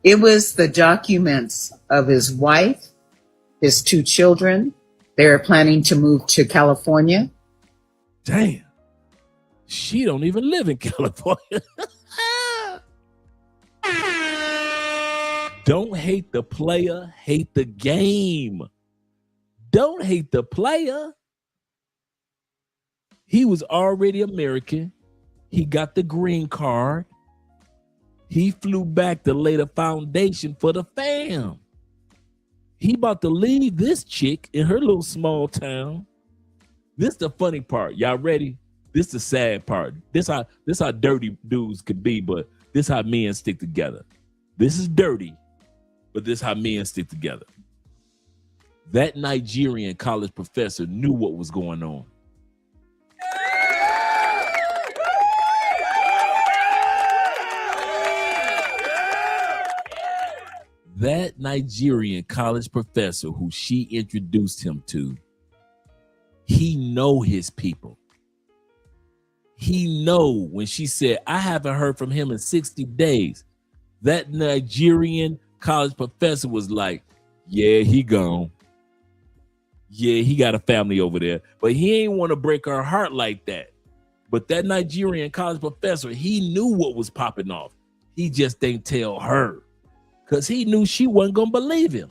It was the documents of his wife, his 2 children. They were planning to move to California. Damn. She don't even live in California. Don't hate the player, hate the game. Don't hate the player. He was already American. He got the green card. He flew back to lay the foundation for the fam. He about to leave this chick in her little small town. This the funny part. Y'all ready? This the sad part. This how dirty dudes could be, but this how men stick together. This is dirty, but this how men stick together. That Nigerian college professor knew what was going on. That Nigerian college professor who she introduced him to, he know his people. He know when she said, I haven't heard from him in 60 days. That Nigerian college professor was like, yeah, he gone. Yeah, he got a family over there. But he ain't want to break her heart like that. But that Nigerian college professor, he knew what was popping off. He just didn't tell her. Because he knew she wasn't going to believe him.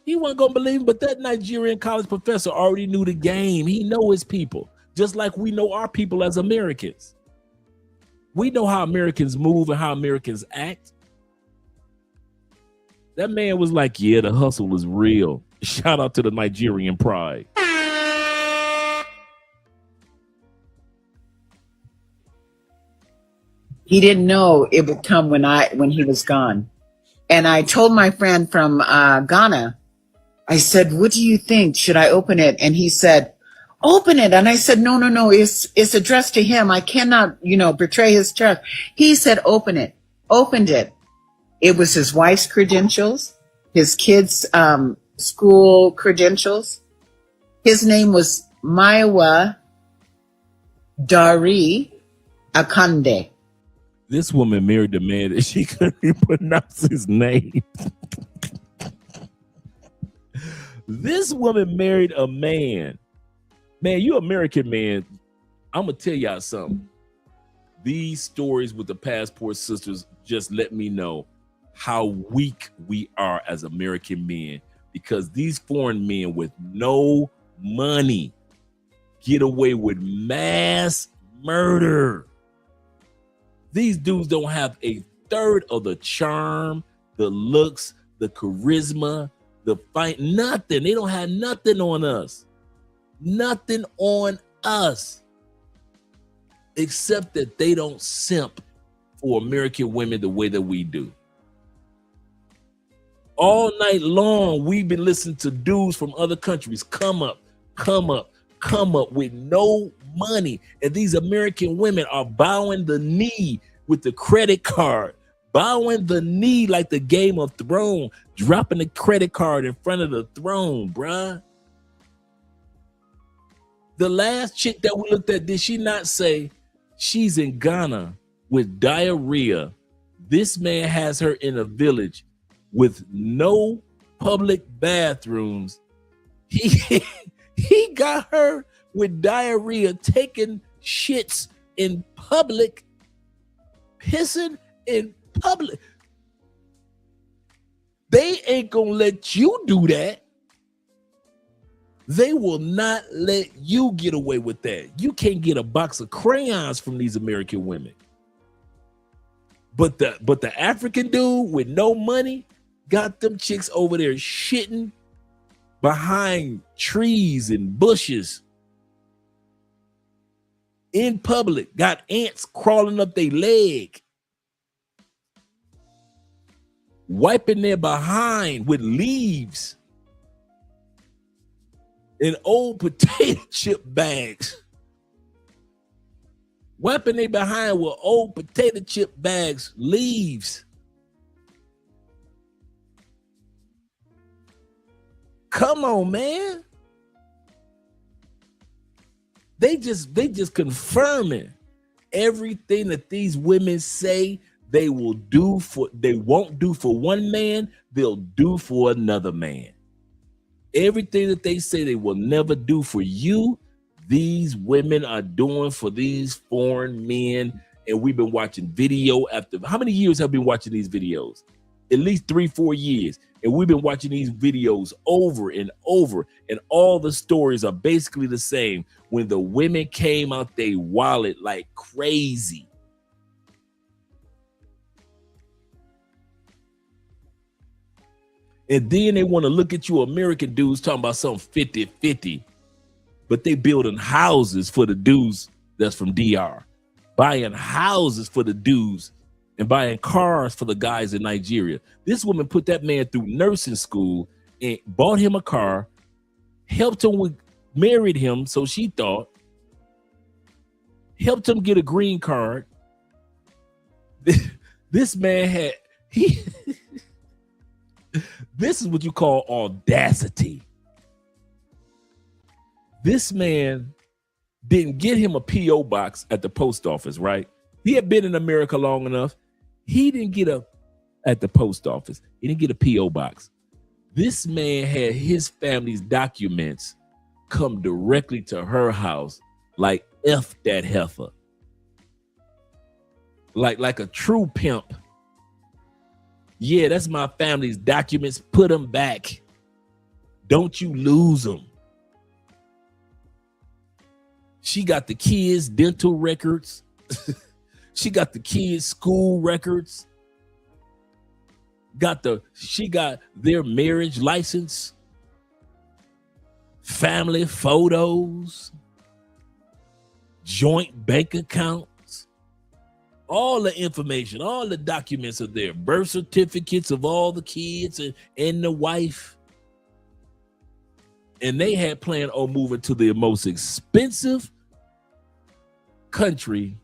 He wasn't going to believe him, but that Nigerian college professor already knew the game. He know his people, just like we know our people as Americans. We know how Americans move and how Americans act. That man was like, yeah, the hustle is real. Shout out to the Nigerian pride. He didn't know it would come when he was gone. And I told my friend from Ghana, I said, what do you think? Should I open it? And he said, open it. And I said, no, it's addressed to him. I cannot, betray his trust. He said, open it. Opened it. It was his wife's credentials, his kids' school credentials. His name was Maiwa Dari Akande. This woman married a man that she couldn't even pronounce his name. This woman married a man. Man, you American man. I'm gonna tell y'all something. These stories with the Passport Sisters just let me know how weak we are as American men, because these foreign men with no money get away with mass murder. These dudes don't have a third of the charm, the looks, the charisma, the fight, nothing. They don't have nothing on us. Nothing on us. Except that they don't simp for American women the way that we do. All night long, we've been listening to dudes from other countries come up with no money. And these American women are bowing the knee with the credit card, bowing the knee like the Game of Thrones, dropping the credit card in front of the throne, bruh. The last chick that we looked at, did she not say she's in Ghana with diarrhea? This man has her in a village with no public bathrooms. He got her with diarrhea, taking shits in public, pissing in public. They ain't gonna let you do that. They will not let you get away with that. You can't get a box of crayons from these American women. But the African dude with no money got them chicks over there shitting behind trees and bushes in public, got ants crawling up their leg, wiping their behind with leaves in old potato chip bags, wiping their behind with old potato chip bags, leaves. Come on, man. They just confirming everything that these women say they won't do for one man, they'll do for another man. Everything that they say they will never do for you, these women are doing for these foreign men. And we've been watching video after, how many years have we been watching these videos? At least 3-4 years. And we've been watching these videos over and over. And all the stories are basically the same. When the women came out they wallet like crazy. And then they want to look at you American dudes talking about something 50-50. But they building houses for the dudes that's from DR. Buying houses for the dudes and buying cars for the guys in Nigeria. This woman put that man through nursing school and bought him a car, helped him with, married him, so she thought, helped him get a green card. This man had, this is what you call audacity. This man didn't get him a P.O. box at the post office, right? He had been in America long enough. He didn't get at the post office. He didn't get a P.O. box. This man had his family's documents come directly to her house, like F that heifer. Like a true pimp. Yeah, that's my family's documents. Put them back. Don't you lose them. She got the kids' dental records. She got the kids' school records. She got their marriage license, family photos, joint bank accounts, all the information, all the documents are there. Birth certificates of all the kids and the wife. And they had planned on moving to the most expensive country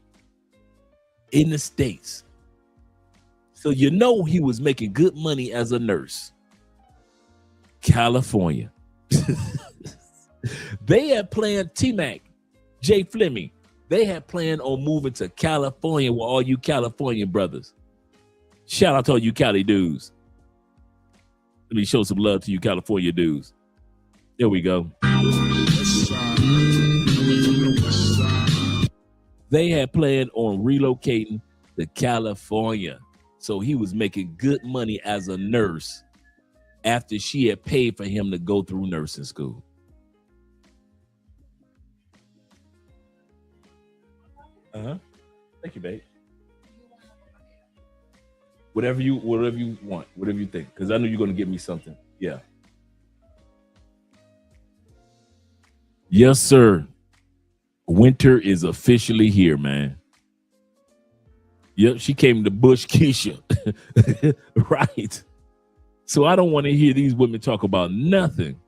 in the States. So you know he was making good money as a nurse. California. They had planned, T-Mac, Jay Fleming, they had planned on moving to California with all you California brothers. Shout out to all you Cali dudes. Let me show some love to you California dudes. There we go. They had planned on relocating to California. So he was making good money as a nurse after she had paid for him to go through nursing school. Thank you, babe. Whatever you want, whatever you think, because I know you're gonna give me something. Yeah. Yes, sir. Winter is officially here, man. Yep, she came to Bush Keisha. Right. So I don't want to hear these women talk about nothing.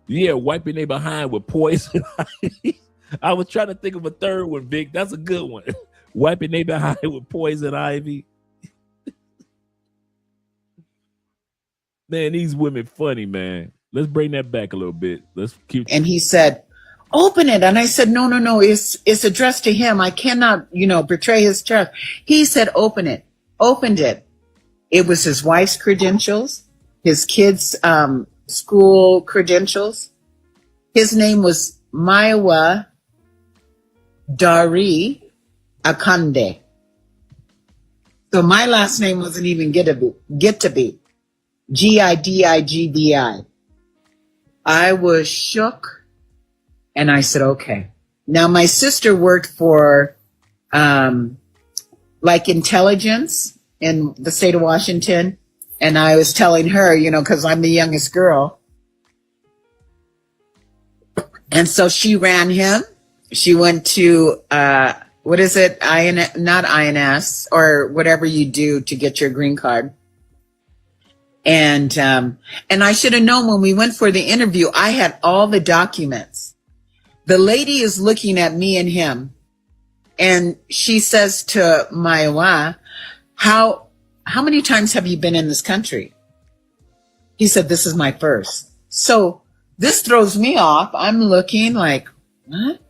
Yeah, wiping their behind with poison. I was trying to think of a third one, Vic. That's a good one. Wiping their behind with poison ivy. Man, these women funny, man. Let's bring that back a little bit. Let's keep. And he said, open it. And I said, no, it's addressed to him. I cannot, betray his trust. He said, open it. Opened it. It was his wife's credentials, his kids' school credentials. His name was Maiwa Dari Akande. So my last name wasn't even get to be. Gidigbi. I was shook and I said, okay. Now my sister worked for intelligence in the state of Washington. And I was telling her, because I'm the youngest girl. And so she ran him. She went to, what is it? Not INS or whatever you do to get your green card. And I should have known when we went for the interview, I had all the documents. The lady is looking at me and him. And she says to Maiwa, how many times have you been in this country? He said, this is my first. So this throws me off. I'm looking like, what?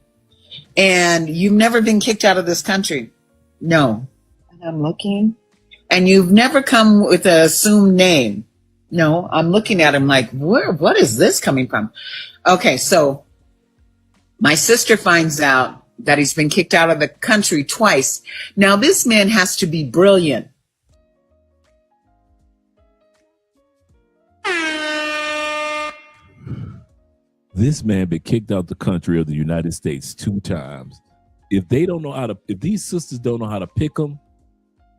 And you've never been kicked out of this country? No. And I'm looking. And you've never come with an assumed name? No. I'm looking at him like, what is this coming from? Okay, so my sister finds out that he's been kicked out of the country twice. Now, this man has to be brilliant. This man been kicked out the country of the United States 2 times. If these sisters don't know how to pick them,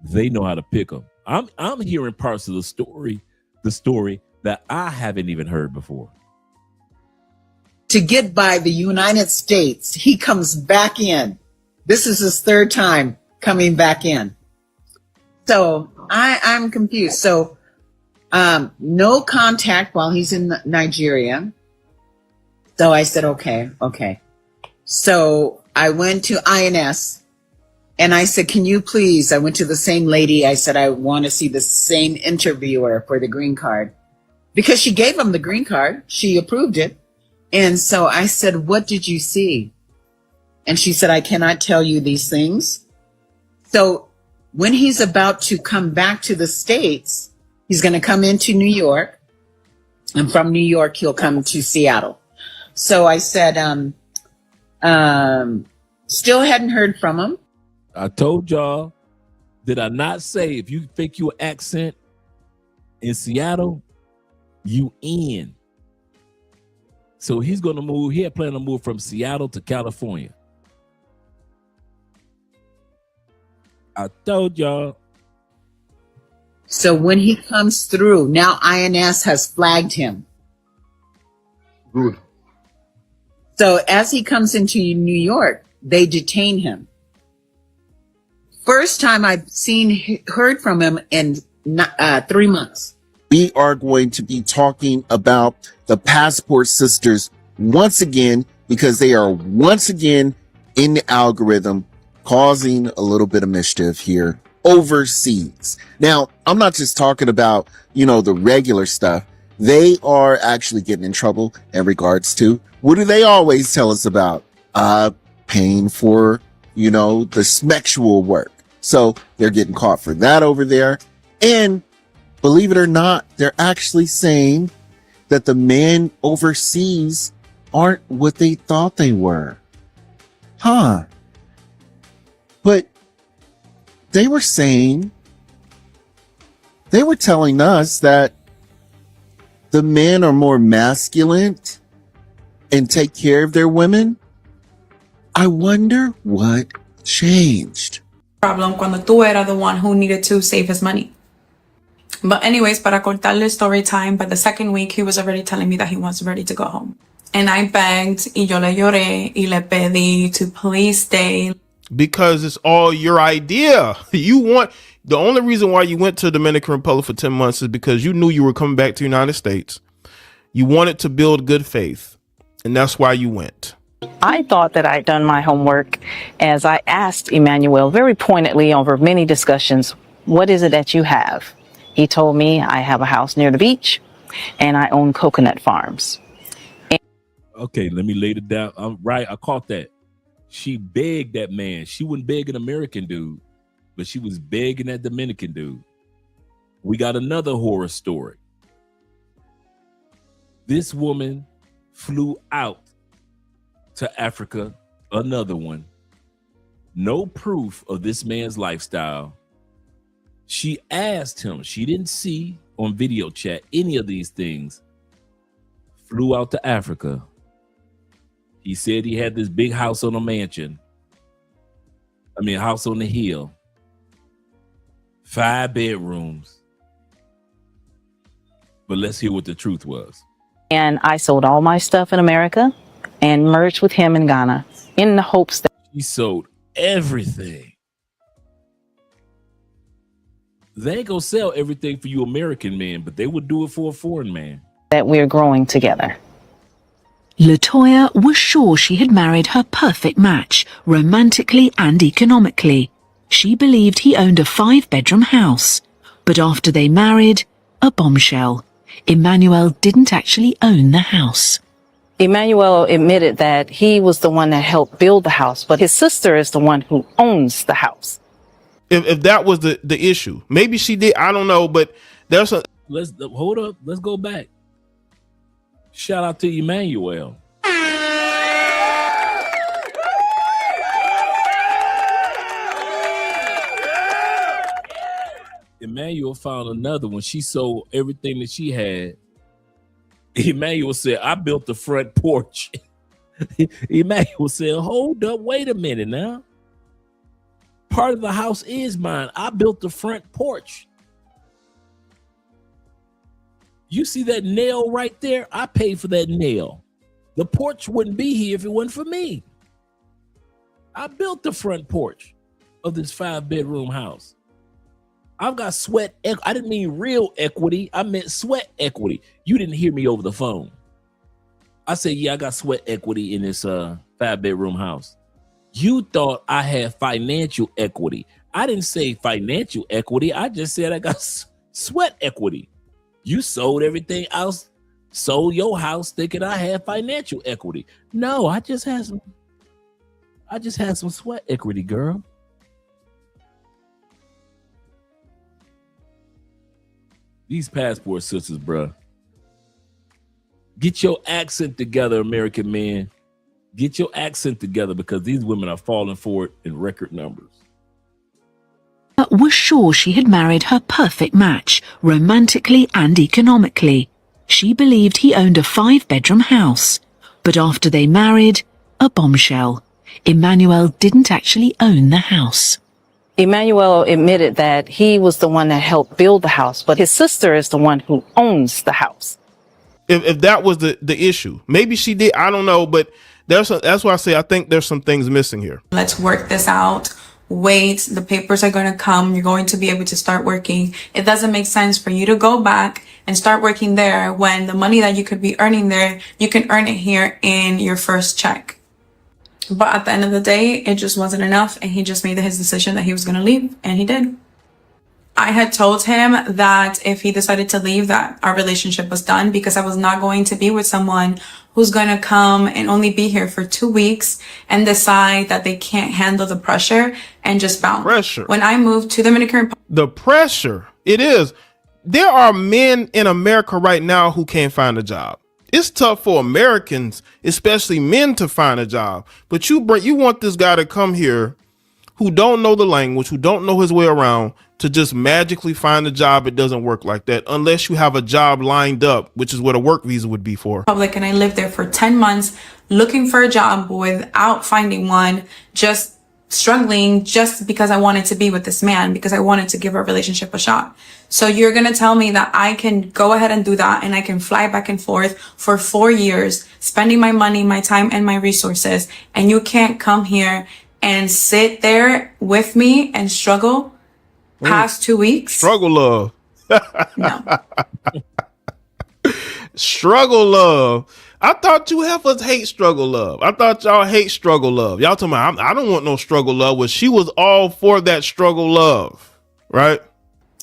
they know how to pick them. I'm hearing parts of the story that I haven't even heard before. To get by the United States, he comes back in. This is his 3rd time coming back in. So I'm confused. So no contact while he's in Nigeria. So I said, okay. So I went to INS and I said, can you please, I went to the same lady. I said, I want to see the same interviewer for the green card because she gave him the green card. She approved it. And so I said, what did you see? And she said, I cannot tell you these things. So when he's about to come back to the States, he's going to come into New York, and from New York, he'll come to Seattle. So I said, still hadn't heard from him. I told y'all, did I not say if you think your accent in Seattle, you in? So he's going to move. He had planned to move from Seattle to California. I told y'all. So when he comes through, now INS has flagged him. Good. So as he comes into New York, they detain him. First time I've heard from him in 3 months. We are going to be talking about the Passport Sisters once again, because they are once again in the algorithm causing a little bit of mischief here overseas. Now, I'm not just talking about, the regular stuff. They are actually getting in trouble in regards to, what do they always tell us about? Paying for, the sexual work. So they're getting caught for that over there. And believe it or not, they're actually saying that the men overseas aren't what they thought they were. huh. But they were telling us that the men are more masculine and take care of their women. I wonder what changed. Problem cuando tú era the one who needed to save his money. But anyways, para cortarle story time, by the second week, he was already telling me that he was ready to go home. And I begged, y yo le lloré, y le pedí to please stay. Because it's all your idea. The only reason why you went to the Dominican Republic for 10 months is because you knew you were coming back to the United States. You wanted to build good faith, and that's why you went. I thought that I'd done my homework as I asked Emmanuel very pointedly over many discussions, what is it that you have? He told me I have a house near the beach and I own coconut farms. Okay, let me lay it down. I'm right. I caught that. She begged that man. She wouldn't beg an American dude, but she was begging that Dominican dude. We got another horror story. This woman flew out to Africa, another one. No proof of this man's lifestyle. She asked him, she didn't see on video chat any of these things. Flew out to Africa. He said he had this big house on a mansion. House on the hill. 5 bedrooms. But let's hear what the truth was. And I sold all my stuff in America and merged with him in Ghana in the hopes that he sold everything. They ain't gonna sell everything for you American men, but they would do it for a foreign man. that we're growing together. LaToya was sure she had married her perfect match, romantically and economically. She believed he owned a 5-bedroom house. But after they married, a bombshell. Emmanuel didn't actually own the house. Emmanuel admitted that he was the one that helped build the house, but his sister is the one who owns the house. If that was the issue, maybe she did. I don't know, but there's a. Let's hold up. Let's go back. Shout out to Emmanuel. Emmanuel found another one. She sold everything that she had. Emmanuel said, I built the front porch. Emmanuel said, hold up, wait a minute now. Part of the house is mine. I built the front porch. You see that nail right there? I paid for that nail. The porch wouldn't be here if it wasn't for me. I built the front porch of this 5-bedroom house. I've got sweat. I didn't mean real equity. I meant sweat equity. You didn't hear me over the phone. I said, yeah, I got sweat equity in this 5-bedroom house. You thought I had financial equity. I didn't say financial equity. I just said I got sweat equity. You sold everything else, sold your house thinking I had financial equity. No, I just had some sweat equity, girl. These passport sisters, bruh. Get your accent together, American men. Get your accent together because these women are falling for it in record numbers. Was sure she had married her perfect match, romantically and economically. She believed he owned a 5-bedroom house. But after they married, a bombshell. Emmanuel didn't actually own the house. Emmanuel admitted that he was the one that helped build the house, but his sister is the one who owns the house. If that was the issue, maybe she did. I don't know, but that's why I say I think there's some things missing here. Let's work this out. Wait, the papers are going to come. You're going to be able to start working. It doesn't make sense for you to go back and start working there when the money that you could be earning there, you can earn it here in your first check. But at the end of the day, it just wasn't enough. And he just made his decision that he was going to leave. And he did. I had told him that if he decided to leave, that our relationship was done because I was not going to be with someone who's going to come and only be here for 2 weeks and decide that they can't handle the pressure and just bounce. Pressure. When I moved to Dominican Republic. The pressure. It is. There are men in America right now who can't find a job. It's tough for Americans, especially men, to find a job. But you want this guy to come here who don't know the language, who don't know his way around, to just magically find a job. It doesn't work like that unless you have a job lined up, which is what a work visa would be for. And I lived there for 10 months looking for a job without finding one, just struggling just because I wanted to be with this man, because I wanted to give our relationship a shot. So you're going to tell me that I can go ahead and do that and I can fly back and forth for 4 years, spending my money, my time, and my resources, and you can't come here and sit there with me and struggle past 2 weeks? Struggle love. No. Struggle love. I thought you heifers hate struggle love. I thought y'all hate struggle love. Y'all talking about, I don't want no struggle love. Well, she was all for that struggle love, right?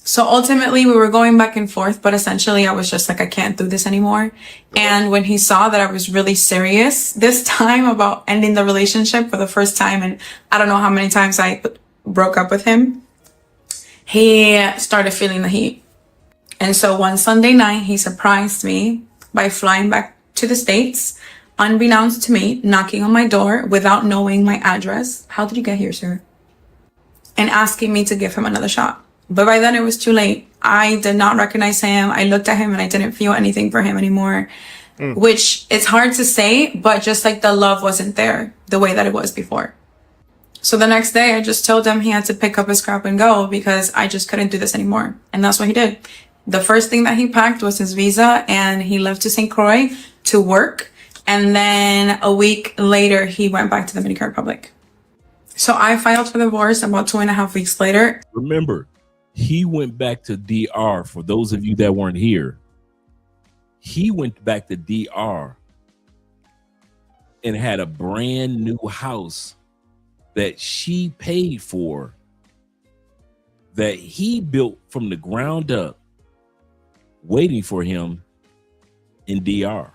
So ultimately we were going back and forth, but essentially I was just like, I can't do this anymore. And when he saw that I was really serious this time about ending the relationship for the first time, and I don't know how many times I broke up with him, he started feeling the heat. And so one Sunday night, he surprised me by flying back to the States, unbeknownst to me, knocking on my door without knowing my address. How did you get here, sir? And asking me to give him another shot. But by then it was too late. I did not recognize him. I looked at him and I didn't feel anything for him anymore, which it's hard to say, but just like the love wasn't there the way that it was before. So the next day I just told him he had to pick up his crap and go because I just couldn't do this anymore. And that's what he did. The first thing that he packed was his visa and he left to St. Croix to work. And then a week later, he went back to the Dominican Republic. So I filed for divorce about 2.5 weeks later. Remember, he went back to DR. For those of you that weren't here, he went back to DR and had a brand new house that she paid for, that he built from the ground up, waiting for him in DR.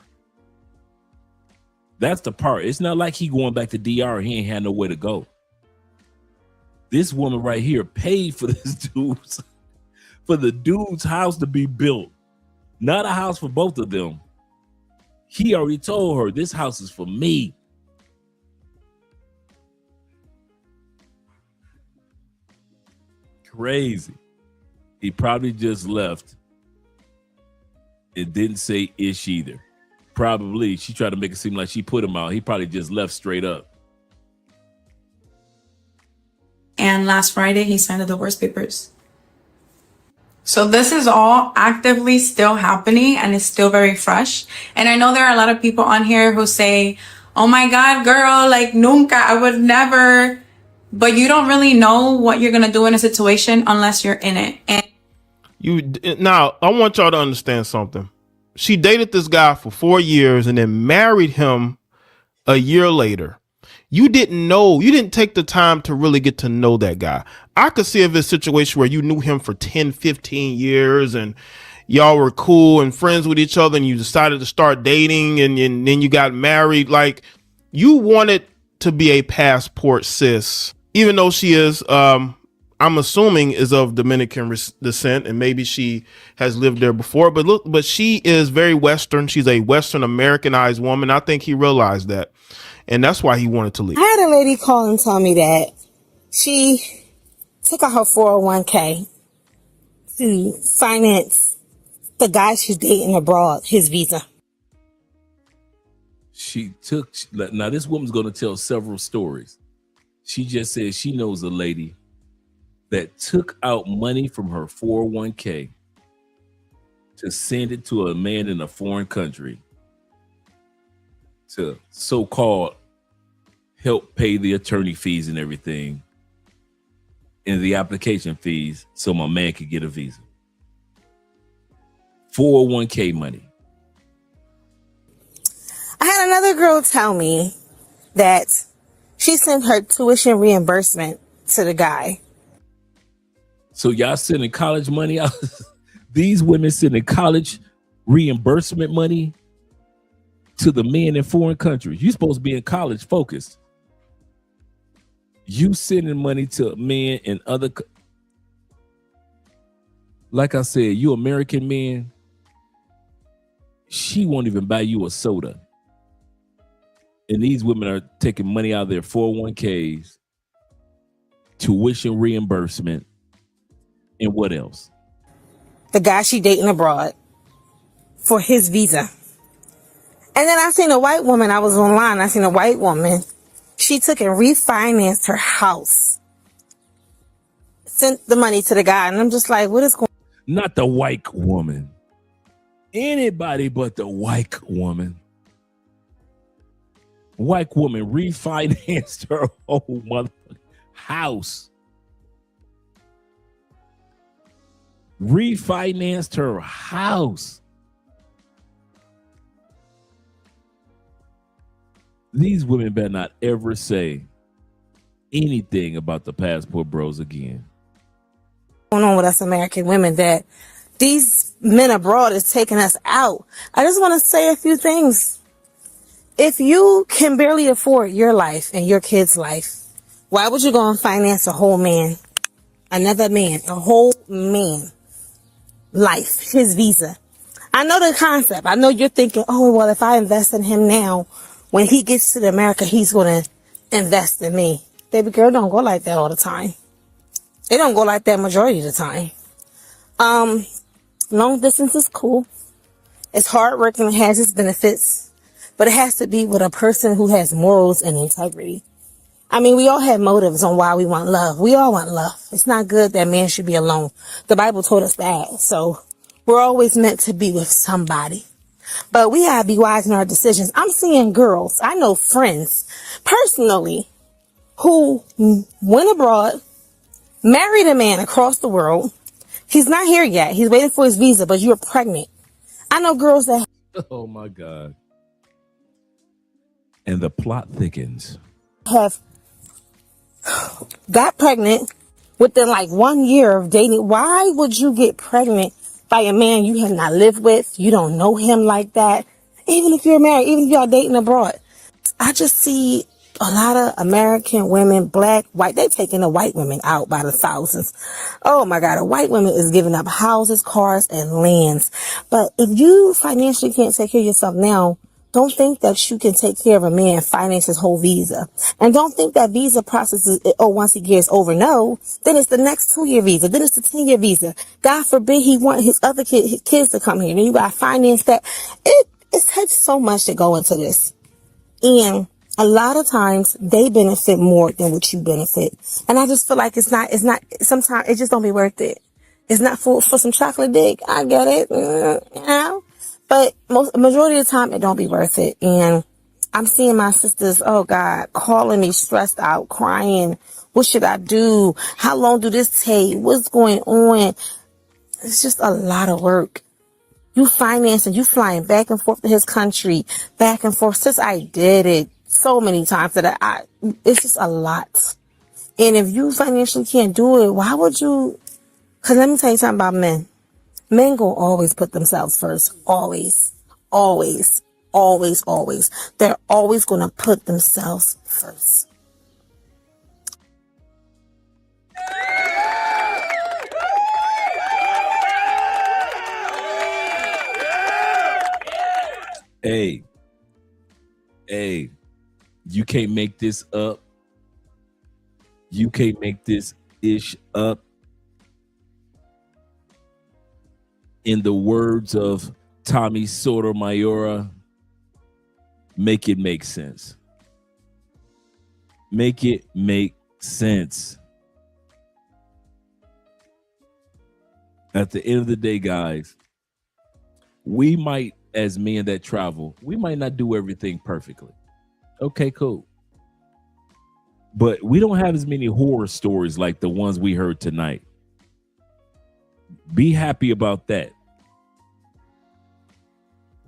That's the part. It's not like he going back to DR. He ain't had nowhere to go. This woman right here paid for this dude's, for the dude's house to be built. Not a house for both of them. He already told her, this house is for me. Crazy. He probably just left. It didn't say ish either. Probably she tried to make it seem like she put him out. He probably just left straight up. And last Friday, he signed the divorce papers. So this is all actively still happening and it's still very fresh. And I know there are a lot of people on here who say, oh my God, girl, like nunca, I would never. But you don't really know what you're going to do in a situation unless you're in it. And now, I want y'all to understand something. She dated this guy for 4 years and then married him a year later. You didn't take the time to really get to know that guy. I could see a situation where you knew him for 10, 15 years and y'all were cool and friends with each other and you decided to start dating and then you got married. Like, you wanted to be a passport sis, even though she is, I'm assuming is of Dominican descent and maybe she has lived there before, but she is very Western. She's a Western Americanized woman. I think he realized that. And that's why he wanted to leave. I had a lady call and tell me that she took out her 401k to finance the guy she's dating abroad, his visa. Now this woman's going to tell several stories. She just said she knows a lady that took out money from her 401k to send it to a man in a foreign country to so-called help pay the attorney fees and everything and the application fees so my man could get a visa. 401k money. I had another girl tell me that she sent her tuition reimbursement to the guy. So y'all sending college money out? These women sending college reimbursement money to the men in foreign countries. You're supposed to be in college focused. You sending money to men in other. Like I said, you American men she won't even buy you a soda. And these women are taking money out of their 401ks, tuition reimbursement, and what else? The guy she dating abroad for his visa. And then I seen a white woman, I was online, I seen a white woman. She took and refinanced her house. Sent the money to the guy, and I'm just like, what is going on? Not the white woman. Anybody but the white woman. White woman refinanced her whole motherfucking house. Refinanced her house. These women better not ever say anything about the Passport Bros again. Going on with us American women that these men abroad is taking us out. I just want to say a few things. If you can barely afford your life and your kid's life, why would you go and finance a whole man, another man, a whole man life, his visa? I know the concept. I know you're thinking, oh, well, if I invest in him now, when he gets to America, he's going to invest in me. Baby girl, don't go like that all the time. It don't go like that majority of the time. Long distance is cool. It's hard work and it has its benefits, but it has to be with a person who has morals and integrity. I mean, we all have motives on why we want love. We all want love. It's not good that man should be alone. The Bible told us that. So we're always meant to be with somebody. But we gotta be wise in our decisions. I'm seeing girls, I know friends, personally, who went abroad, married a man across the world. He's not here yet. He's waiting for his visa, but you're pregnant. I know girls that... Oh, my God. And the plot thickens. Have got pregnant within like 1 year of dating. Why would you get pregnant by a man you have not lived with? You don't know him like that. Even if you're married, even if you're dating abroad. I just see a lot of American women, black, white, they taking the white women out by the thousands. Oh my God, a white woman is giving up houses, cars, and lands. But if you financially can't take care of yourself now, don't think that you can take care of a man and finance his whole visa. And don't think that visa process is, once he gets over. No, then it's the next 2-year visa. Then it's the 10-year visa. God forbid he want his other his kids to come here. Then you got to finance that. It takes so much to go into this. And a lot of times they benefit more than what you benefit. And I just feel like it's not, sometimes it just don't be worth it. It's not for some chocolate dick. I get it. You know? But majority of the time, it don't be worth it. And I'm seeing my sisters, oh God, calling me stressed out, crying. What should I do? How long do this take? What's going on? It's just a lot of work. You financing, you flying back and forth to his country, back and forth. Since I did it so many times that it's just a lot. And if you financially can't do it, why would you? Because let me tell you something about men. Men gonna always put themselves first. Always. Always. Always, always. They're always gonna put themselves first. Hey, you can't make this up. You can't make this ish up. In the words of Tommy Sotomayor, make it make sense. Make it make sense. At the end of the day, guys, we might, as men that travel, we might not do everything perfectly. Okay, cool. But we don't have as many horror stories like the ones we heard tonight. Be happy about that.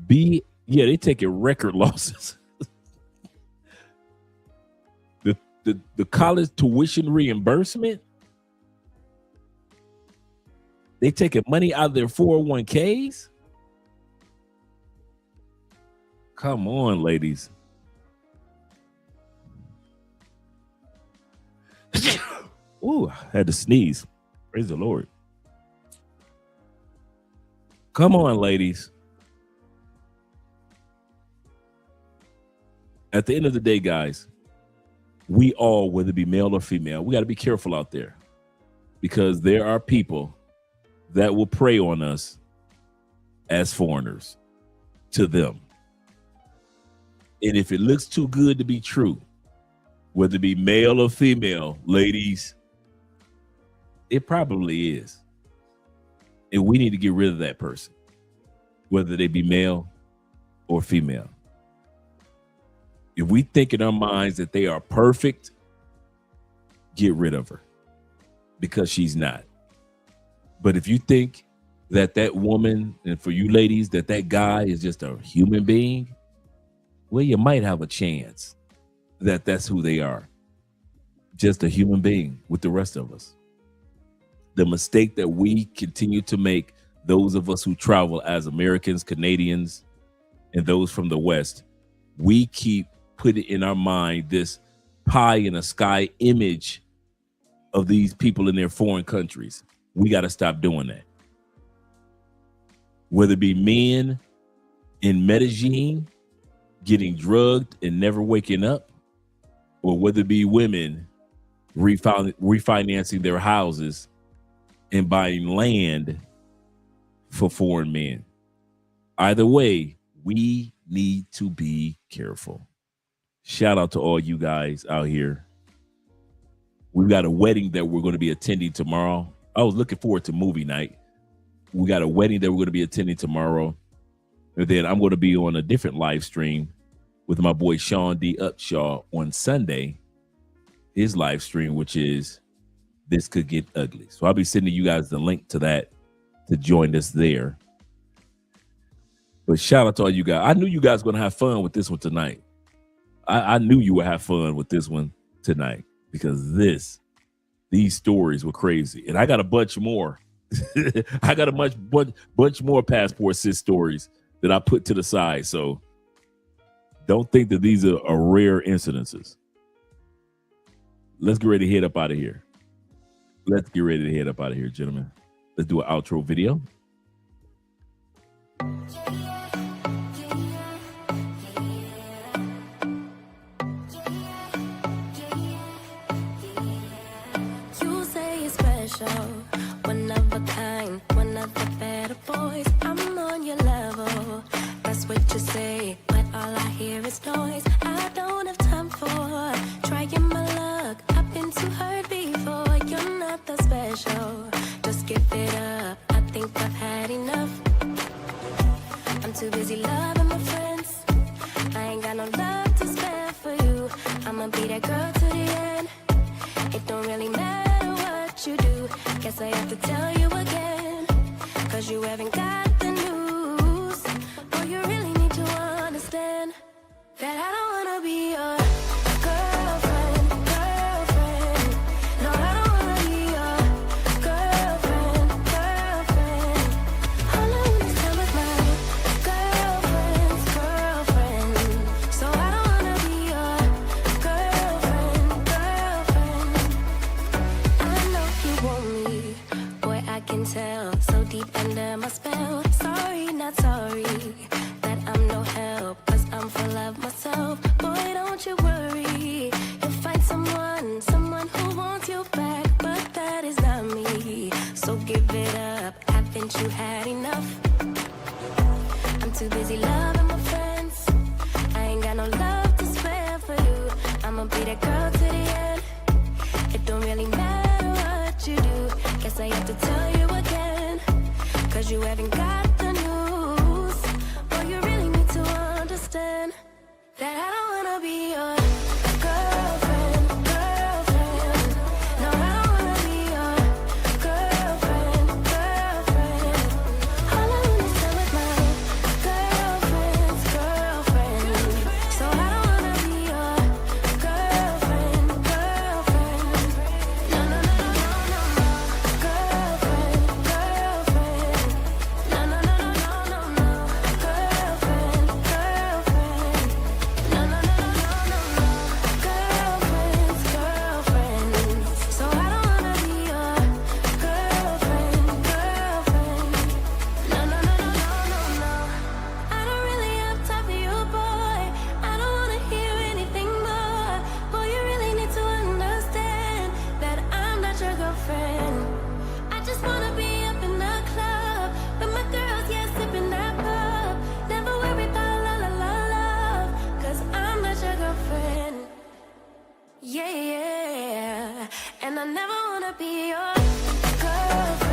They taking record losses. the college tuition reimbursement. They taking money out of their 401ks. Come on, ladies. Ooh, I had to sneeze. Praise the Lord. Come on, ladies. At the end of the day, guys, we all, whether it be male or female, we got to be careful out there, because there are people that will prey on us as foreigners to them. And if it looks too good to be true, whether it be male or female, ladies, it probably is. And we need to get rid of that person, whether they be male or female. If we think in our minds that they are perfect, get rid of her, because she's not. But if you think that that woman, and for you ladies, that that guy is just a human being, well, you might have a chance that that's who they are. Just a human being with the rest of us. The mistake that we continue to make, those of us who travel as Americans, Canadians, and those from the West, we keep putting in our mind this pie in the sky image of these people in their foreign countries. We got to stop doing that. Whether it be men in Medellin getting drugged and never waking up, or whether it be women refinancing their houses and buying land for foreign men. Either way, we need to be careful. Shout out to all you guys out here. We've got a wedding that we're going to be attending tomorrow. I was looking forward to movie night. We got a wedding that we're going to be attending tomorrow. And then I'm going to be on a different live stream with my boy Sean D. Upshaw on Sunday. His live stream, which is This Could Get Ugly. So I'll be sending you guys the link to that to join us there. But shout out to all you guys. I knew you guys were going to have fun with this one tonight. I knew you would have fun with this one tonight, because these stories were crazy. And I got a bunch more. I got a bunch more Passport Sis stories that I put to the side. So don't think that these are rare incidences. Let's get ready to head up out of here. Let's get ready to head up out of here, gentlemen. Let's do an outro video. You say it's special, one of a kind, one of the better boys. I'm on your level, that's what you say, but all I hear is noise. I don't have time for trying my luck. I've been too hurt before. You're not that special, just give it up. I think I've had enough. I'm too busy loving my friends. I ain't got no love to spare for you. I'ma be that girl to the end. It don't really matter what you do. Guess I have to tell you again, 'cause you haven't got the news. Oh, you really need to understand that I don't wanna be your girlfriend. No, I don't wanna be your girlfriend. All I want is time with my girlfriend. So I don't wanna be your girlfriend. I know you want me, boy, I can tell. So deep under my spell. Sorry, not sorry that I'm no help, 'cause I'm full of myself. Boy, don't you worry, you'll find someone who wants you back, but that is not me. So give it up, haven't you had enough? I'm too busy loving my friends. I ain't got no love to spare for you. I'ma be that girl to the end. It don't really matter what you do. Guess I have to tell you again, 'cause you haven't got the news. Boy, you really need to understand that I don't wanna be your girlfriend. No, I don't wanna be your girlfriend. All I want is time with my girlfriend. So I don't wanna be your girlfriend. No, no, no, no, no, no. Girlfriend. No, no, no, no. Yeah, yeah. And I never wanna be your girlfriend.